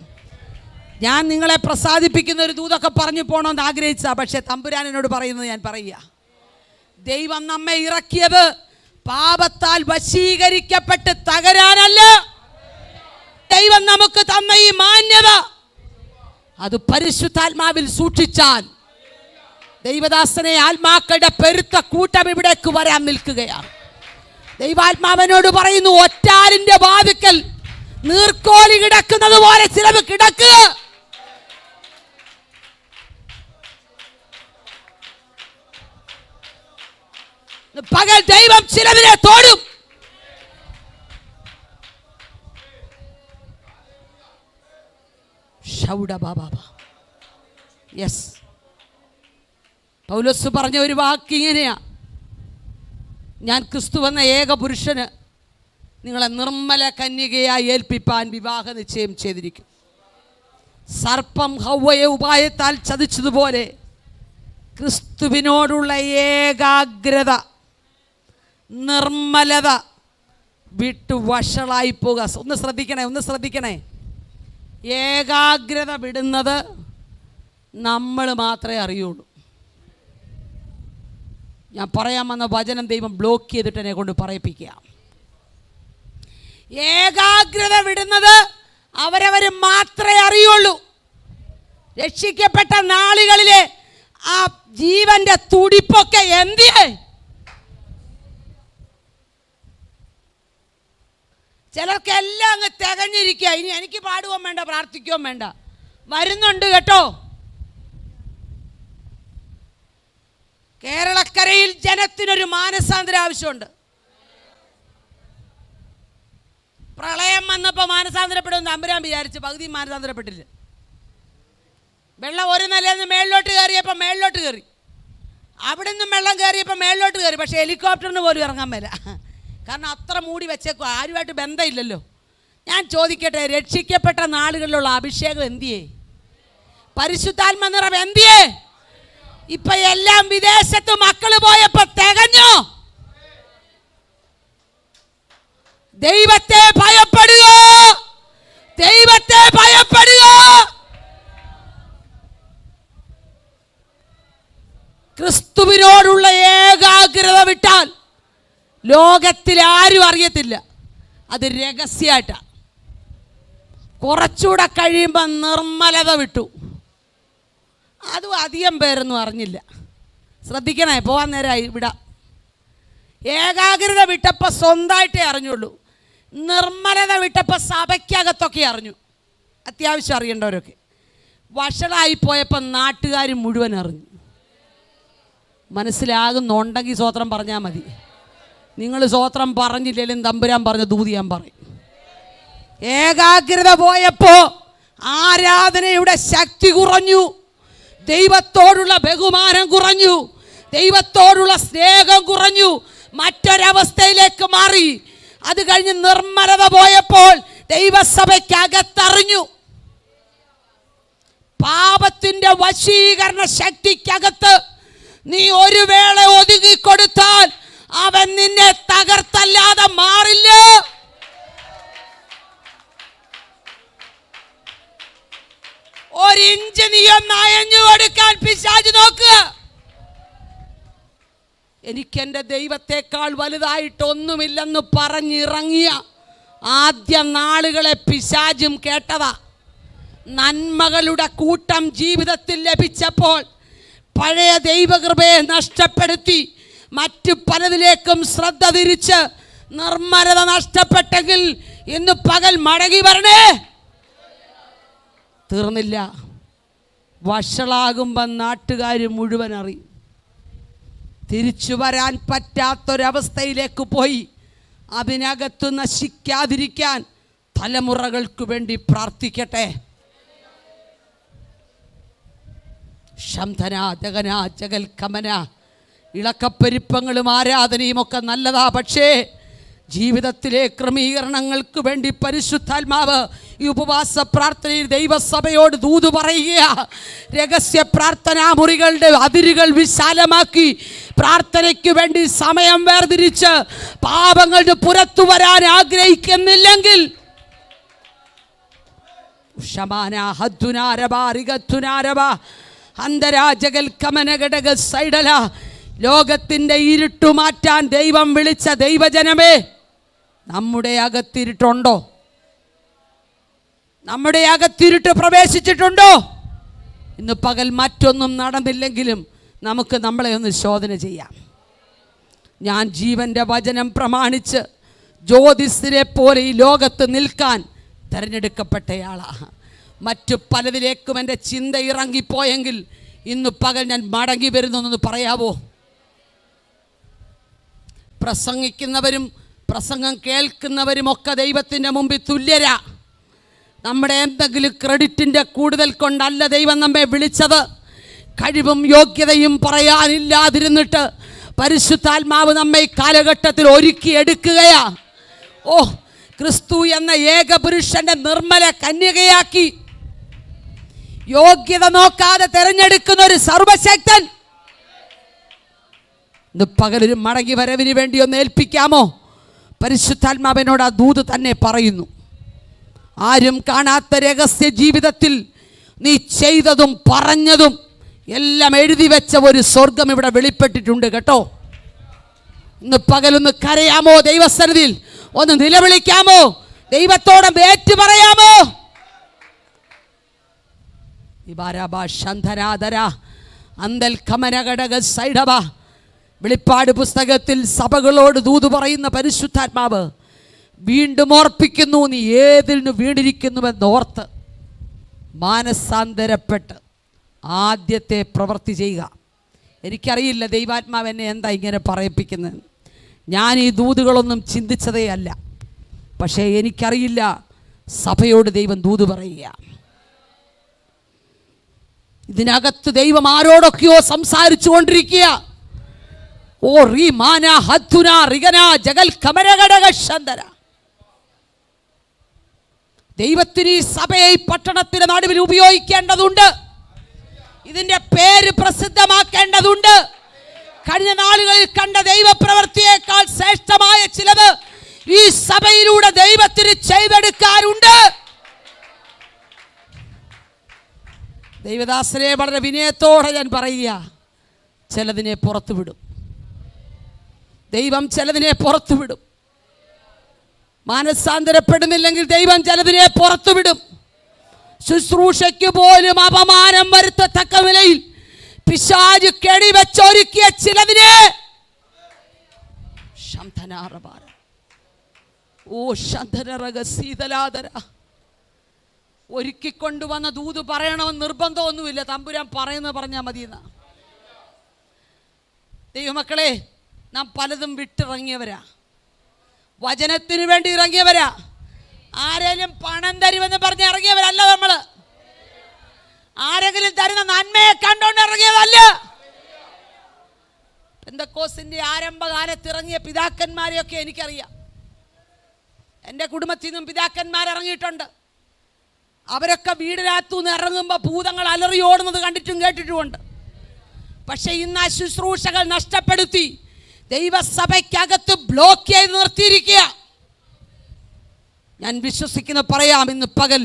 ഞാൻ നിങ്ങളെ പ്രസാദിപ്പിക്കുന്ന ഒരു ദൂതൊക്കെ പറഞ്ഞു പോകണമെന്ന് ആഗ്രഹിച്ച, പക്ഷെ തമ്പുരാൻ എന്നോട് പറയുന്നത് ഞാൻ പറയുക. ദൈവം നമ്മെ ഇറക്കിയത് പാപത്താൽ വശീകരിക്കപ്പെട്ട് തകരാനല്ല. ദൈവം നമുക്ക് തന്ന ഈ മാന്യത അത് പരിശുദ്ധാത്മാവിൽ സൂക്ഷിച്ചാൽ ദൈവദാസനെ ആത്മാക്കളുടെ പെരുത്ത കൂട്ടം ഇവിടേക്ക് വരാൻ നിൽക്കുകയാണ്. ദൈവാത്മാവനോട് പറയുന്നു, ഒറ്റാലിന്റെ വാതിക്കൽ നീർക്കോലി കിടക്കുന്നത് പോലെ ചിലവ് കിടക്കുക. പകൽ ദൈവം ചിലവിനെ തോടും. യെസ്, പൗലോസ് പറഞ്ഞ ഒരു വാക്ക് ഇങ്ങനെയാ: ഞാൻ ക്രിസ്തു എന്ന ഏക പുരുഷന് നിങ്ങളെ നിർമ്മല കന്യകയായി ഏൽപ്പിപ്പാൻ വിവാഹ നിശ്ചയം ചെയ്തിരിക്കും. സർപ്പം ഹവ്വയെ ഉപായത്താൽ ചതിച്ചതുപോലെ ക്രിസ്തുവിനോടുള്ള ഏകാഗ്രത, നിർമ്മലത വിട്ടു വഷളായി പോകുക. ഒന്ന് ശ്രദ്ധിക്കണേ. ഏകാഗ്രത വിടുന്നത് നമ്മൾ മാത്രമേ അറിയുള്ളൂ. ഞാൻ പറയാൻ വന്ന വചനം ദൈവം ബ്ലോക്ക് ചെയ്തിട്ട് എന്നെ കൊണ്ട് പറയിപ്പിക്കുക. ഏകാഗ്രത വിടുന്നത് അവരവർ മാത്രമേ അറിയുള്ളൂ. രക്ഷിക്കപ്പെട്ട നാളുകളിലെ ആ ജീവന്റെ തുടിപ്പൊക്കെ എന്തിയേ? ചിലർക്കെല്ലാം അങ്ങ് തികഞ്ഞിരിക്കുക. ഇനി എനിക്ക് പാടുകയും വേണ്ട, പ്രാർത്ഥിക്കുകയും വേണ്ട. വരുന്നുണ്ട് കേട്ടോ. കേരളക്കരയിൽ ജനത്തിനൊരു മാനസാന്തര ആവശ്യമുണ്ട്. പ്രളയം വന്നപ്പോൾ മാനസാന്തരപ്പെടുമെന്ന് തമ്പുരാൻ വിചാരിച്ചു, പകുതി മാനസാന്തരപ്പെട്ടില്ല. വെള്ളം ഒരു നിലയിൽ നിന്ന് മേളിലോട്ട് കയറിയപ്പോൾ മേളിലോട്ട് കയറി, അവിടെ നിന്നും വെള്ളം കയറിയപ്പോൾ മേളിലോട്ട് കയറി. പക്ഷേ ഹെലികോപ്റ്ററിന് പോലും ഇറങ്ങാൻ മേല, കാരണം അത്ര മൂടി വെച്ചേക്കും, ആരുമായിട്ട് ബന്ധമില്ലല്ലോ. ഞാൻ ചോദിക്കട്ടെ, രക്ഷിക്കപ്പെട്ട നാളുകളിലുള്ള അഭിഷേകം എന്തിയേ? പരിശുദ്ധാത്മ നിറവ് എന്തിയേ? ഇപ്പൊ എല്ലാം വിദേശത്ത് മക്കള് പോയപ്പോ തികഞ്ഞോ? ദൈവത്തെ ഭയപ്പെടുക, ദൈവത്തെ ഭയപ്പെടുക. ക്രിസ്തുവിനോടുള്ള ഏകാഗ്രത വിട്ടാൽ ലോകത്തിൽ ആരും അറിയത്തില്ല. അത് രഹസ്യമായിട്ടാ. കുറച്ചുകൂടെ കഴിയുമ്പോൾ നിർമ്മലത വിട്ടു, അതും അധികം പേരൊന്നും അറിഞ്ഞില്ല. ശ്രദ്ധിക്കണേ, പോകാൻ നേരമായി വിടാം. ഏകാഗ്രത വിട്ടപ്പോൾ സ്വന്തമായിട്ടേ അറിഞ്ഞുള്ളൂ. നിർമ്മലത വിട്ടപ്പോൾ സഭയ്ക്കകത്തൊക്കെ അറിഞ്ഞു, അത്യാവശ്യം അറിയേണ്ടവരൊക്കെ. വഷളായിപ്പോയപ്പോൾ നാട്ടുകാർ മുഴുവൻ അറിഞ്ഞു. മനസ്സിലാകുന്നുണ്ടെങ്കിൽ സ്വോത്രം പറഞ്ഞാൽ മതി. നിങ്ങൾ സ്വോത്രം പറഞ്ഞില്ലെങ്കിലും തമ്പുരാൻ പറഞ്ഞ ദൂതി ഞാൻ പറയും. ഏകാഗ്രത പോയപ്പോൾ ആരാധനയുടെ ശക്തി കുറഞ്ഞു, ദൈവത്തോടുള്ള ബഹുമാനം കുറഞ്ഞു, ദൈവത്തോടുള്ള സ്നേഹം കുറഞ്ഞു, മറ്റൊരവസ്ഥയിലേക്ക് മാറി. അത് കഴിഞ്ഞ് നിർമ്മലത പോയപ്പോൾ ദൈവസഭയ്ക്കകത്തറിഞ്ഞു, പാപത്തിന്റെ വശീകരണ ശക്തിക്കകത്ത് നീ ഒരു വേള ഒതുങ്ങിക്കൊടുത്താൽ അവൻ നിന്നെ തകർത്തല്ലാതെ മാറില്ല. ഒരിഞ്ച് നീ ഒന്ന് അയഞ്ഞു കൊടുക്കാൻ പിശാച് നോക്കുക. എനിക്കെൻ്റെ ദൈവത്തെക്കാൾ വലുതായിട്ടൊന്നുമില്ലെന്ന് പറഞ്ഞിറങ്ങിയ ആദ്യ നാളുകളെ പിശാചും കേട്ടതാ. നന്മകളുടെ കൂട്ടം ജീവിതത്തിൽ ലഭിച്ചപ്പോൾ പഴയ ദൈവകൃപയെ നഷ്ടപ്പെടുത്തി മറ്റു പലതിലേക്കും ശ്രദ്ധ തിരിച്ച് നിർമ്മലത നഷ്ടപ്പെട്ടെങ്കിൽ ഇന്ന് പകൽ മടങ്ങി വരണേ. തീർന്നില്ല. വഷളാകുമ്പോൾ നാട്ടുകാർ മുഴുവൻ അറിയും. തിരിച്ചു വരാൻ പറ്റാത്തൊരവസ്ഥയിലേക്ക് പോയി അതിനകത്ത് നശിക്കാതിരിക്കാൻ തലമുറകൾക്ക് വേണ്ടി പ്രാർത്ഥിക്കട്ടെ. ശംധന ജഗന ജഗൽ കമന, ഇളക്കപ്പെരുപ്പങ്ങളും ആരാധനയും ഒക്കെ നല്ലതാ. പക്ഷേ ജീവിതത്തിലെ ക്രമീകരണങ്ങൾക്ക് വേണ്ടി പരിശുദ്ധാത്മാവ് ഈ ഉപവാസ പ്രാർത്ഥനയിൽ ദൈവസഭയോട് ദൂത് പറയുക. രഹസ്യ പ്രാർത്ഥനാ മുറികളുടെ അതിരുകൾ വിശാലമാക്കി പ്രാർത്ഥനയ്ക്ക് വേണ്ടി സമയം വേർതിരിച്ച് പാപങ്ങളുടെ പുറത്തു വരാൻ ആഗ്രഹിക്കുന്നില്ലെങ്കിൽ ലോകത്തിൻ്റെ ഇരുട്ടു മാറ്റാൻ ദൈവം വിളിച്ച ദൈവജനമേ, നമ്മുടെ അകത്തിരുട്ടുണ്ടോ? നമ്മുടെ അകത്തിരുട്ട് പ്രവേശിച്ചിട്ടുണ്ടോ? ഇന്ന് പകൽ മറ്റൊന്നും നടന്നില്ലെങ്കിലും നമുക്ക് നമ്മളെ ഒന്ന് ശോധന ചെയ്യാം. ഞാൻ ജീവൻ്റെ വചനം പ്രമാണിച്ച് ജ്യോതിസിനെ പോലെ ഈ ലോകത്ത് നിൽക്കാൻ തിരഞ്ഞെടുക്കപ്പെട്ടയാളാണ്. മറ്റു പലതിലേക്കും എൻ്റെ ചിന്ത ഇറങ്ങിപ്പോയെങ്കിൽ ഇന്ന് പകൽ ഞാൻ മടങ്ങി വരുന്നൊന്ന് പറയാവോ? പ്രസംഗിക്കുന്നവരും പ്രസംഗം കേൾക്കുന്നവരും ഒക്കെ ദൈവത്തിൻ്റെ മുമ്പിൽ തുല്യരാ. നമ്മുടെ എന്തെങ്കിലും ക്രെഡിറ്റിൻ്റെ കൂടുതൽ കൊണ്ടല്ല ദൈവം നമ്മെ വിളിച്ചത്. കഴിവും യോഗ്യതയും പറയാനില്ലാതിരുന്നിട്ട് പരിശുദ്ധാത്മാവ് നമ്മെ കാലഘട്ടത്തിൽ ഒരുക്കിയെടുക്കുകയാ. ഓ, ക്രിസ്തു എന്ന ഏകപുരുഷന്റെ നിർമ്മല കന്യകയാക്കി യോഗ്യത നോക്കാതെ തിരഞ്ഞെടുക്കുന്ന ഒരു സർവശക്തൻ ഇന്ന് പകലൊരു മടങ്ങി വരവിന് വേണ്ടി ഒന്ന് ഏൽപ്പിക്കാമോ? പരിശുദ്ധാത്മാവിനോട് ആ ദൂത് തന്നെ പറയുന്നു. ആരും കാണാത്ത രഹസ്യ ജീവിതത്തിൽ നീ ചെയ്തതും പറഞ്ഞതും എല്ലാം എഴുതി വെച്ച ഒരു സ്വർഗം ഇവിടെ വെളിപ്പെട്ടിട്ടുണ്ട് കേട്ടോ. ഇന്ന് പകലൊന്ന് കരയാമോ? ദൈവസന്നിധിയിൽ ഒന്ന് നിലവിളിക്കാമോ? ദൈവത്തോട് ഏറ്റു പറയാമോ? വെളിപ്പാട് പുസ്തകത്തിൽ സഭകളോട് ദൂത് പറയുന്ന പരിശുദ്ധാത്മാവ് വീണ്ടും ഓർപ്പിക്കുന്നു, നീ ഏതിന് വീണിരിക്കുന്നുവെന്നോർത്ത് മാനസാന്തരപ്പെട്ട് ആദ്യത്തെ പ്രവൃത്തി ചെയ്യുക. എനിക്കറിയില്ല ദൈവാത്മാവ് എന്നെ എന്താ ഇങ്ങനെ പറയിപ്പിക്കുന്നത്. ഞാൻ ഈ ദൂതുകളൊന്നും ചിന്തിച്ചതേ അല്ല. പക്ഷേ എനിക്കറിയില്ല സഭയോട് ദൈവം ദൂത് പറയുക. ഇതിനകത്ത് ദൈവം ആരോടൊക്കെയോ സംസാരിച്ചു കൊണ്ടിരിക്കുക. ഓ റീമാന ഹദ്ദുന റിഗന ജഗൽ കമരഘടക ശന്തര. ദൈവത്തിന് ഈ സഭയെ ഈ പട്ടണത്തിന്റെ നടുവിൽ ഉപയോഗിക്കേണ്ടതുണ്ട്. ഇതിന്റെ പേര് പ്രസിദ്ധമാക്കേണ്ടതുണ്ട്. കഴിഞ്ഞ നാളുകളിൽ കണ്ട ദൈവപ്രവൃത്തിയേക്കാൾ ശ്രേഷ്ഠമായ ചിലത് ഈ സഭയിലൂടെ ദൈവത്തിന് ചെയ്തെടുക്കാറുണ്ട്. ദൈവദാസനെ വളരെ വിനയത്തോടെ ഞാൻ പറയുക, ചിലതിനെ പുറത്തുവിടും. ദൈവം ചിലതിനെ പുറത്തുവിടും. മാനസാന്തരപ്പെടുന്നില്ലെങ്കിൽ ദൈവം ചിലതിനെ പുറത്തുവിടും. ശുശ്രൂഷയ്ക്ക് പോലും അപമാനം വരുത്തത്തക്ക നിലയിൽ പിശാച് കെടിവെച്ചൊരുക്കിയ ചിലതിനെ ഒരുക്കിക്കൊണ്ടുവന്ന ദൂത് പറയണമെന്ന് നിർബന്ധമൊന്നുമില്ല. തമ്പുരാൻ പറയുന്നത് പറഞ്ഞാൽ മതിയെന്ന. ദൈവമക്കളെ, നാം പലതും വിട്ടിറങ്ങിയവരാ. വചനത്തിന് വേണ്ടി ഇറങ്ങിയവരാ. ആരെങ്കിലും പണം തരുമെന്ന് പറഞ്ഞ് ഇറങ്ങിയവരല്ല നമ്മൾ. ആരെങ്കിലും തരുന്ന നന്മയെ കണ്ടോണ്ട് ഇറങ്ങിയതല്ല. പെന്തക്കോസ്തിന്റെ ആരംഭകാലത്ത് ഇറങ്ങിയ പിതാക്കന്മാരെയൊക്കെ എനിക്കറിയാം. എൻ്റെ കുടുംബത്തിൽ നിന്നും പിതാക്കന്മാർ ഇറങ്ങിയിട്ടുണ്ട്. അവരൊക്കെ വീടിനകത്തുനിന്ന് ഇറങ്ങുമ്പോൾ ഭൂതങ്ങൾ അലറി ഓടുന്നത് കണ്ടിട്ടും കേട്ടിട്ടുമുണ്ട്. പക്ഷെ ഇന്ന് ആ ശുശ്രൂഷകൾ നഷ്ടപ്പെടുത്തി ദൈവസഭയ്ക്കകത്ത് ബ്ലോക്ക് ചെയ്ത് നിർത്തിയിരിക്കുക. ഞാൻ വിശ്വസിക്കുന്ന പറയാം, ഇന്ന് പകൽ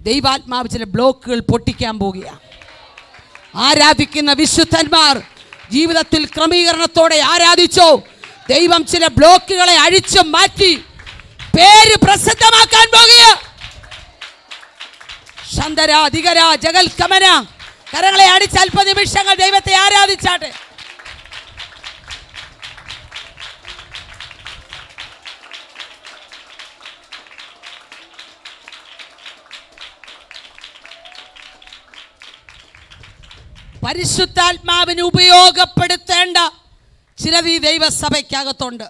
ദൈവാത്മാവ് ചില ബ്ലോക്കുകൾ പൊട്ടിക്കാൻ പോകുക. ആരാധിക്കുന്ന വിശുദ്ധന്മാർ ജീവിതത്തിൽ ക്രമീകരണത്തോടെ ആരാധിച്ചോ, ദൈവം ചില ബ്ലോക്കുകളെ അഴിച്ചു മാറ്റി പേര് പ്രസിദ്ധമാക്കാൻ പോകുക. ശന്തര അധികര ജഗൽ കമന. കരങ്ങളെ അടിച്ച് അല്പനിമിഷങ്ങൾ ദൈവത്തെ ആരാധിച്ചാട്ടെ. പരിശുദ്ധാത്മാവിന് ഉപയോഗപ്പെടുത്തേണ്ട ചിലത് ഈ ദൈവസഭയ്ക്കകത്തുണ്ട്.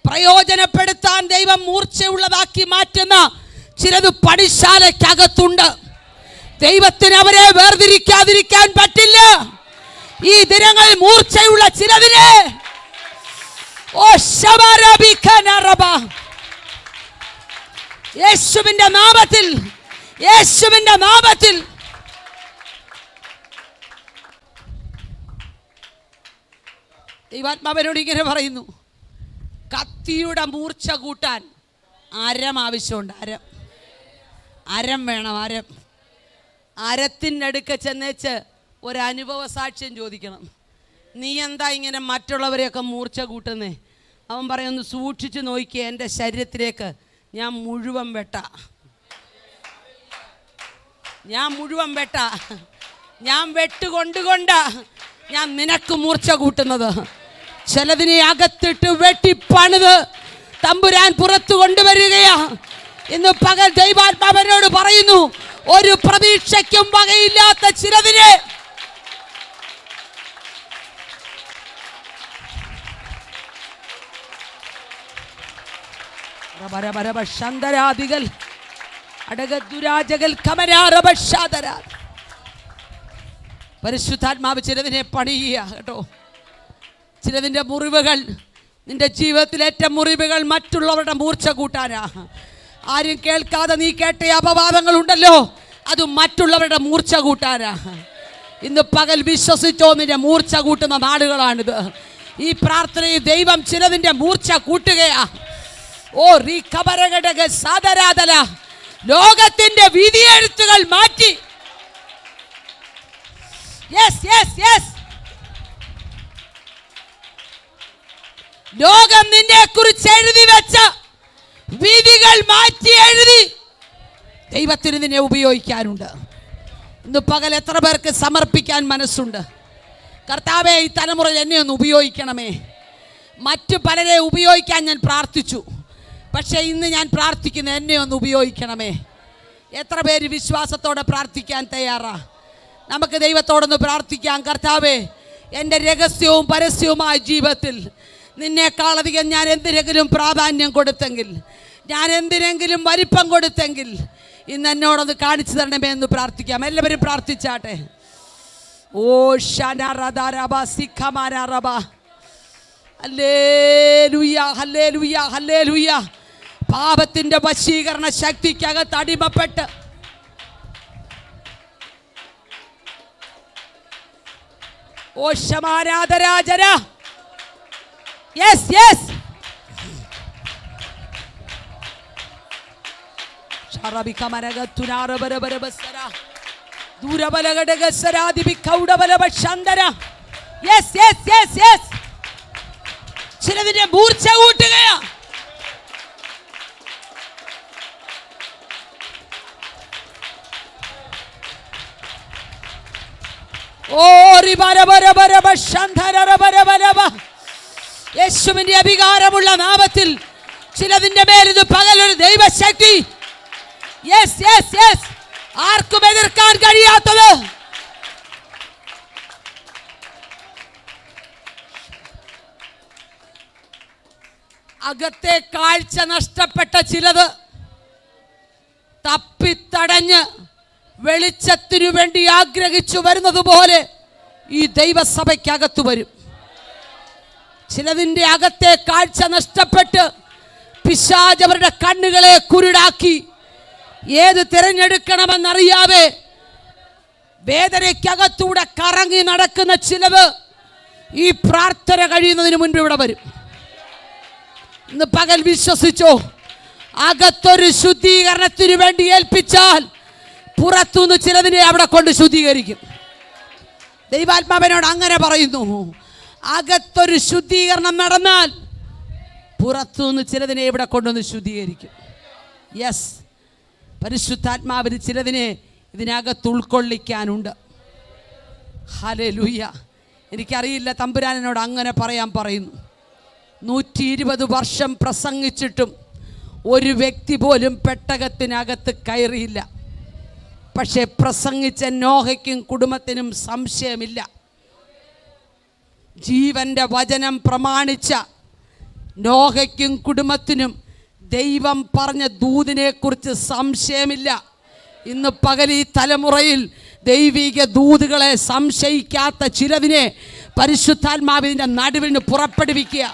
പ്രയോജനപ്പെടുത്താൻ ദൈവം മൂർച്ചയുള്ളതാക്കി മാറ്റുന്ന ചിലത് പണിശാലയ്ക്കകത്തുണ്ട്. ദൈവത്തിന് അവരെ വേർതിരിക്കാതിരിക്കാൻ പറ്റില്ല. ഈ ദിനങ്ങൾ മൂർച്ചയുള്ള ചിലതിനെ യേശുവിന്റെ നാമത്തിൽ, യേശുവിന്റെ നാമത്തിൽ ദൈവാത്മാവനോട് ഇങ്ങനെ പറയുന്നു, കത്തിയുടെ മൂർച്ച കൂട്ടാൻ അരം ആവശ്യമുണ്ട്. അരം വേണം. അരത്തിൻ്റെ അടുക്ക ചെന്നേച്ച് ഒരനുഭവ സാക്ഷ്യം ചോദിക്കണം. നീ എന്താ ഇങ്ങനെ മറ്റുള്ളവരെയൊക്കെ മൂർച്ച കൂട്ടുന്നേ? അവൻ പറയുന്നു, സൂക്ഷിച്ച് നോക്കിയേ, എൻ്റെ ശരീരത്തിലേക്ക് ഞാൻ മുഴുവൻ വെട്ട, ഞാൻ വെട്ടുകൊണ്ടുകൊണ്ട ഞാൻ നിനക്ക് മൂർച്ച കൂട്ടുന്നത്. ചിലതിനെ അകത്തിട്ട് വെട്ടിപ്പണിത് തമ്പുരാൻ പുറത്തു കൊണ്ടുവരികയാ. ഇന്ന് പകൽ ദൈവാത്മാവനോട് പറയുന്നു, ഒരു പ്രതീക്ഷയ്ക്കും വകയില്ലാത്ത ചിലതിനെ പരിശുദ്ധാത്മാവ് ചിലതിനെ പണിയുക കേട്ടോ. ചിലതിൻ്റെ മുറിവുകൾ, നിന്റെ ജീവിതത്തിലേറ്റ മുറിവുകൾ മറ്റുള്ളവരുടെ മൂർച്ച കൂട്ടാനാ. ആരും കേൾക്കാതെ നീ കേട്ട അപവാദങ്ങൾ ഉണ്ടല്ലോ, അത് മറ്റുള്ളവരുടെ മൂർച്ച കൂട്ടാനാ. ഇന്ന് പകൽ വിശ്വസിച്ചോ, നിന്റെ മൂർച്ച കൂട്ടുന്ന നാടുകളാണിത്. ഈ പ്രാർത്ഥനയിൽ ദൈവം ചിലതിൻ്റെ മൂർച്ച കൂട്ടുകയാ. ഓ റീഖബരഘടക സാദരാതല. ലോകത്തിന്റെ വിധിയെഴുത്തുകൾ മാറ്റി. ലോകം നിന്നെ കുറിച്ച് എഴുതി വെച്ച വിധികൾ മാറ്റി എഴുതി ദൈവത്തിന് നിന്നെ ഉപയോഗിക്കാനുണ്ട്. ഇന്ന് പകൽ എത്ര പേർക്ക് സമർപ്പിക്കാൻ മനസ്സുണ്ട്? കർത്താവേ, ഈ തലമുറയിൽ എന്നെ ഒന്ന് ഉപയോഗിക്കണമേ. മറ്റു പലരെ ഉപയോഗിക്കാൻ ഞാൻ പ്രാർത്ഥിച്ചു, പക്ഷേ ഇന്ന് ഞാൻ പ്രാർത്ഥിക്കുന്നു, എന്നെ ഒന്ന് ഉപയോഗിക്കണമേ. എത്ര പേര് വിശ്വാസത്തോടെ പ്രാർത്ഥിക്കാൻ തയ്യാറാ? നമുക്ക് ദൈവത്തോടൊന്ന് പ്രാർത്ഥിക്കാം. കർത്താവേ, എൻ്റെ രഹസ്യവും പരസ്യവുമായ ജീവിതത്തിൽ നിന്നേക്കാളധികം ഞാൻ എന്തിനെങ്കിലും പ്രാധാന്യം കൊടുത്തെങ്കിൽ, ഞാൻ എന്തിനെങ്കിലും വലിപ്പം കൊടുത്തെങ്കിൽ, ഇന്ന് എന്നോടൊന്ന് കാണിച്ചു തരണമേ എന്ന് പ്രാർത്ഥിക്കാം. എല്ലാവരും പ്രാർത്ഥിച്ചാട്ടെ. ഓ ഷനറദാരബ സിഖമാനറബ. Hallelujah, hallelujah, hallelujah. പാപത്തിന്റെ വശീകരണ ശക്തിക്കകത്ത് അടിമപ്പെട്ട് ഓ ശമാനാദരാജര. Yes yes. ഷറബികമനഗതുനാരബരബരബസര ദൂരബലഗടഗസരാദിബികൗഡബലബശന്തര. Yes yes yes yes. ചിലതിന്റെ മൂർച്ച കൂട്ടുകയാ. യേശുവിന്റെ അധികാരമുള്ള നാമത്തിൽ ചിലതിന്റെ മേലിത് പകലൊരു ദൈവശക്തി. Yes yes yes. ആർക്കും എതിർക്കാൻ കഴിയാത്തത്. അകത്തെ കാഴ്ച നഷ്ടപ്പെട്ട ചിലത് തപ്പിത്തടഞ്ഞ് വെളിച്ചത്തിനു വേണ്ടി ആഗ്രഹിച്ചു വരുന്നത് പോലെ ഈ ദൈവസഭയ്ക്കകത്ത് വരും. ചിലതിൻ്റെ അകത്തെ കാഴ്ച നഷ്ടപ്പെട്ട് പിശാച് അവരുടെ കണ്ണുകളെ കുരുടാക്കി ഏത് തിരഞ്ഞെടുക്കണമെന്നറിയാതെ വേദനയ്ക്കകത്തൂടെ കറങ്ങി നടക്കുന്ന ചിലത് ഈ പ്രാർത്ഥന കഴിയുന്നതിന് മുൻപ് ഇവിടെ വരും. ഇന്ന് പകൽ വിശ്വസിച്ചോ, അകത്തൊരു ശുദ്ധീകരണത്തിന് വേണ്ടി ഏൽപ്പിച്ചാൽ പുറത്തുനിന്ന് ചിലതിനെ അവിടെ കൊണ്ട് ശുദ്ധീകരിക്കും. ദൈവാത്മാവിനോട് അങ്ങനെ പറയുന്നു. അകത്തൊരു ശുദ്ധീകരണം നടന്നാൽ പുറത്തുനിന്ന് ചിലതിനെ ഇവിടെ കൊണ്ടുവന്ന് ശുദ്ധീകരിക്കും. യെസ്, പരിശുദ്ധാത്മാവിന് ചിലതിനെ ഇതിനകത്ത് ഉൾക്കൊള്ളിക്കാനുണ്ട്. ഹല്ലേലൂയ. എനിക്കറിയില്ല, തമ്പുരാനോട് അങ്ങനെ പറയാൻ പറയുന്നു. 120 വർഷം പ്രസംഗിച്ചിട്ടും ഒരു വ്യക്തി പോലും പെട്ടകത്തിനകത്ത് കയറിയില്ല. പക്ഷേ പ്രസംഗിച്ച നോഹയ്ക്കും കുടുംബത്തിനും സംശയമില്ല. ജീവന്റെ വചനം പ്രമാണിച്ച നോഹയ്ക്കും കുടുംബത്തിനും ദൈവം പറഞ്ഞ ദൂതിനെ കുറിച്ച് സംശയമില്ല. ഇന്ന് പകൽ ഈ തലമുറയിൽ ദൈവിക ദൂതുകളെ സംശയിക്കാത്ത ചിലതിനെ പരിശുദ്ധാത്മാവിന്റെ നടുവിൽ നിന്ന് പുറപ്പെടുവിക്കുക.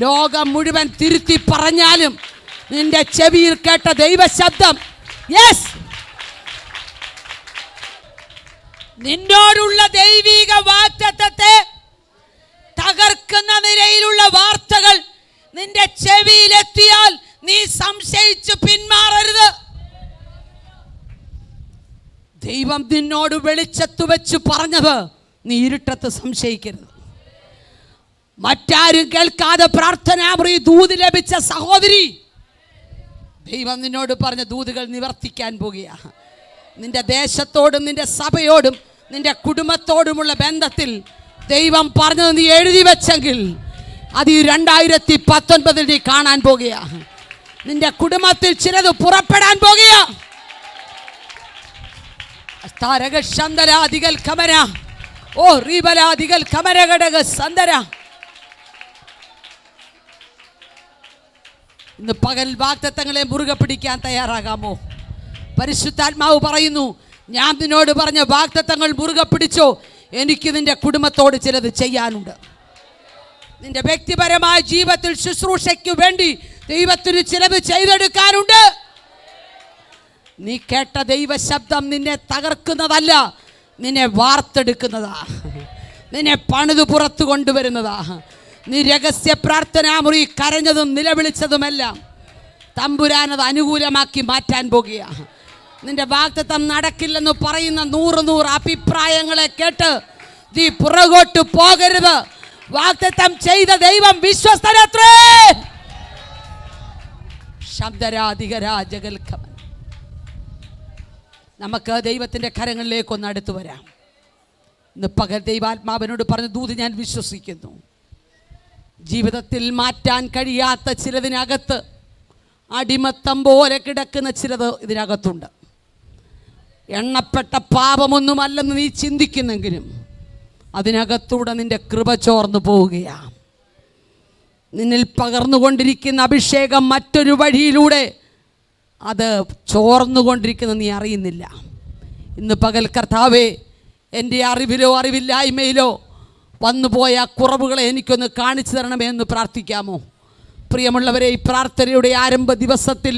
ലോകം മുഴുവൻ തിരുത്തി പറഞ്ഞാലും നിന്റെ ചെവിയിൽ കേട്ട ദൈവശബ്ദം, യെസ്, നിന്നോടുള്ള ദൈവിക വാഗ്ദത്തത്തെ തകർക്കുന്ന നിലയിലുള്ള വാർത്തകൾ നിന്റെ ചെവിയിലെത്തിയാൽ നീ സംശയിച്ചു പിന്മാറരുത്. ദൈവം നിന്നോട് വെളിച്ചത്ത് വെച്ച് പറഞ്ഞത് നീ ഇരുട്ടത്ത് സംശയിക്കരുത്. മറ്റാരും കേൾക്കാതെ പ്രാർത്ഥനാമുറി ദൂത് ലഭിച്ച സഹോദരി, ദൈവം നിന്നോട് പറഞ്ഞ ദൂതുകൾ നിവർത്തിക്കാൻ പോകുകയാണ്. നിന്റെ ദേശത്തോടും നിന്റെ സഭയോടും നിന്റെ കുടുംബത്തോടുമുള്ള ബന്ധത്തിൽ ദൈവം പറഞ്ഞത് നീ എഴുതി വെച്ചെങ്കിൽ അത് ഈ 2019 നീ കാണാൻ പോകുകയാണ്. നിന്റെ കുടുംബത്തിൽ ചിലത് പുറപ്പെടാൻ പോകുകയാണ്. ഇന്ന് പകൽ വാഗ്ദത്തങ്ങളെ മുറുകെ പിടിക്കാൻ തയ്യാറാകാമോ? പരിശുദ്ധാത്മാവ് പറയുന്നു, ഞാൻ നിന്നോട് പറഞ്ഞ വാഗ്ദത്തങ്ങൾ മുറുകെ പിടിച്ചോ. എനിക്ക് നിന്റെ കുടുംബത്തോട് ചിലത് ചെയ്യാനുണ്ട്. നിന്റെ വ്യക്തിപരമായ ജീവിതത്തിൽ ശുശ്രൂഷയ്ക്ക് വേണ്ടി ദൈവത്തിന് ചിലത് ചെയ്തെടുക്കാനുണ്ട്. നീ കേട്ട ദൈവശബ്ദം നിന്നെ തകർക്കുന്നതല്ല, നിന്നെ വാർത്തെടുക്കുന്നതാ, നിന്നെ പണിത് പുറത്തു കൊണ്ടുവരുന്നതാ. നീ രഹസ്യ പ്രാർത്ഥനാമുറി കരഞ്ഞതും നിലവിളിച്ചതുമെല്ലാം തമ്പുരാനത് അനുകൂലമാക്കി മാറ്റാൻ പോകുകയാണ്. നിന്റെ വാഗ്ദത്തം നടക്കില്ലെന്ന് പറയുന്ന 100 അഭിപ്രായങ്ങളെ കേട്ട് നീ പുറകോട്ട് പോകരുത്. വാഗ്ദത്തം ചെയ്ത ദൈവം വിശ്വസ്തനത്രേ. ശബ്ദരാധികരാജകൽക്കമൻ. നമുക്ക് ദൈവത്തിൻ്റെ കരങ്ങളിലേക്കൊന്ന് അടുത്തു വരാം. ഇന്ന് പകൽ ദൈവാത്മാവിനോട് പറഞ്ഞ ദൂത് ഞാൻ വിശ്വസിക്കുന്നു. ജീവിതത്തിൽ മാറ്റാൻ കഴിയാത്ത ചിലതിനകത്ത് അടിമത്തം പോലെ കിടക്കുന്ന ചിലത് ഇതിനകത്തുണ്ട്. എണ്ണപ്പെട്ട പാപമൊന്നുമല്ലെന്ന് നീ ചിന്തിക്കുന്നെങ്കിലും അതിനകത്തൂടെ നിന്റെ കൃപ ചോർന്നു പോവുകയാണ്. നിന്നിൽ പകർന്നുകൊണ്ടിരിക്കുന്ന അഭിഷേകം മറ്റൊരു വഴിയിലൂടെ അത് ചോർന്നുകൊണ്ടിരിക്കുന്ന നീ അറിയുന്നില്ല. ഇന്ന് പകൽ കർത്താവേ, എൻ്റെ അറിവിലോ അറിവില്ലായ്മയിലോ വന്നുപോയ കുറവുകളെ എനിക്കൊന്ന് കാണിച്ചു തരണമേ എന്ന് പ്രാർത്ഥിക്കാമോ? പ്രിയമുള്ളവരെ, ഈ പ്രാർത്ഥനയുടെ ആരംഭ ദിവസത്തിൽ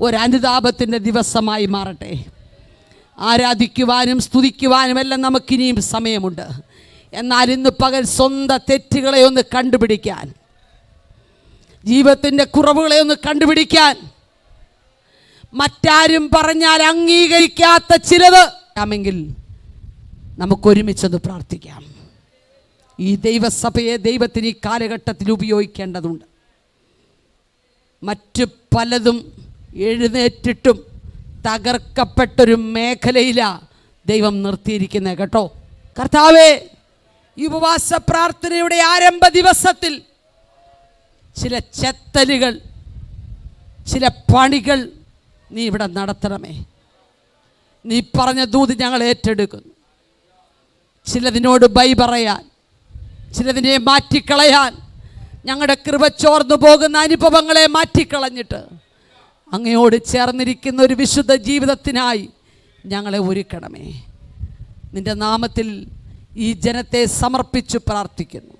ഒരു അനുതാപത്തിൻ്റെ ദിവസമായി മാറട്ടെ. ആരാധിക്കുവാനും സ്തുതിക്കുവാനും എല്ലാം നമുക്കിനിയും സമയമുണ്ട്. എന്നാൽ ഇന്ന് പകൽ സ്വന്തം തെറ്റുകളെ ഒന്ന് കണ്ടുപിടിക്കാൻ, ജീവിതത്തിൻ്റെ കുറവുകളെ ഒന്ന് കണ്ടുപിടിക്കാൻ, മറ്റാരും പറഞ്ഞാൽ അംഗീകരിക്കാത്ത ചിലത് ആമെങ്കിൽ നമുക്കൊരുമിച്ചൊന്ന് പ്രാർത്ഥിക്കാം. ഈ ദൈവസഭയെ ദൈവത്തിന് ഈ കാലഘട്ടത്തിൽ ഉപയോഗിക്കേണ്ടതുണ്ട്. മറ്റു പലതും എഴുന്നേറ്റിട്ടും തകർക്കപ്പെട്ടൊരു മേഖലയിലാണ് ദൈവം നിർത്തിയിരിക്കുന്നത് കേട്ടോ. കർത്താവേ, ഈ ഉപവാസ പ്രാർത്ഥനയുടെ ആരംഭ ദിവസത്തിൽ ചില ചെത്തലുകൾ, ചില പണികൾ നീ ഇവിടെ നടത്തണമേ. നീ പറഞ്ഞ ദൂത് ഞങ്ങൾ ഏറ്റെടുക്കുന്നു. ചിലതിനോട് ബൈ പറയാൻ, ചിലതിനെ മാറ്റിക്കളയാൻ, ഞങ്ങളുടെ കൃപ ചോർന്നു പോകുന്ന അനുഭവങ്ങളെ മാറ്റിക്കളഞ്ഞിട്ട് അങ്ങയോട് ചേർന്നിരിക്കുന്ന ഒരു വിശുദ്ധ ജീവിതത്തിനായി ഞങ്ങളെ ഒരുക്കണമേ. നിൻ്റെ നാമത്തിൽ ഈ ജനത്തെ സമർപ്പിച്ചു പ്രാർത്ഥിക്കുന്നു,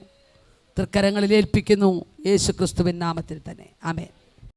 തൃക്കരങ്ങളിൽ ഏൽപ്പിക്കുന്നു, യേശു ക്രിസ്തുവിൻ നാമത്തിൽ തന്നെ. ആമേൻ.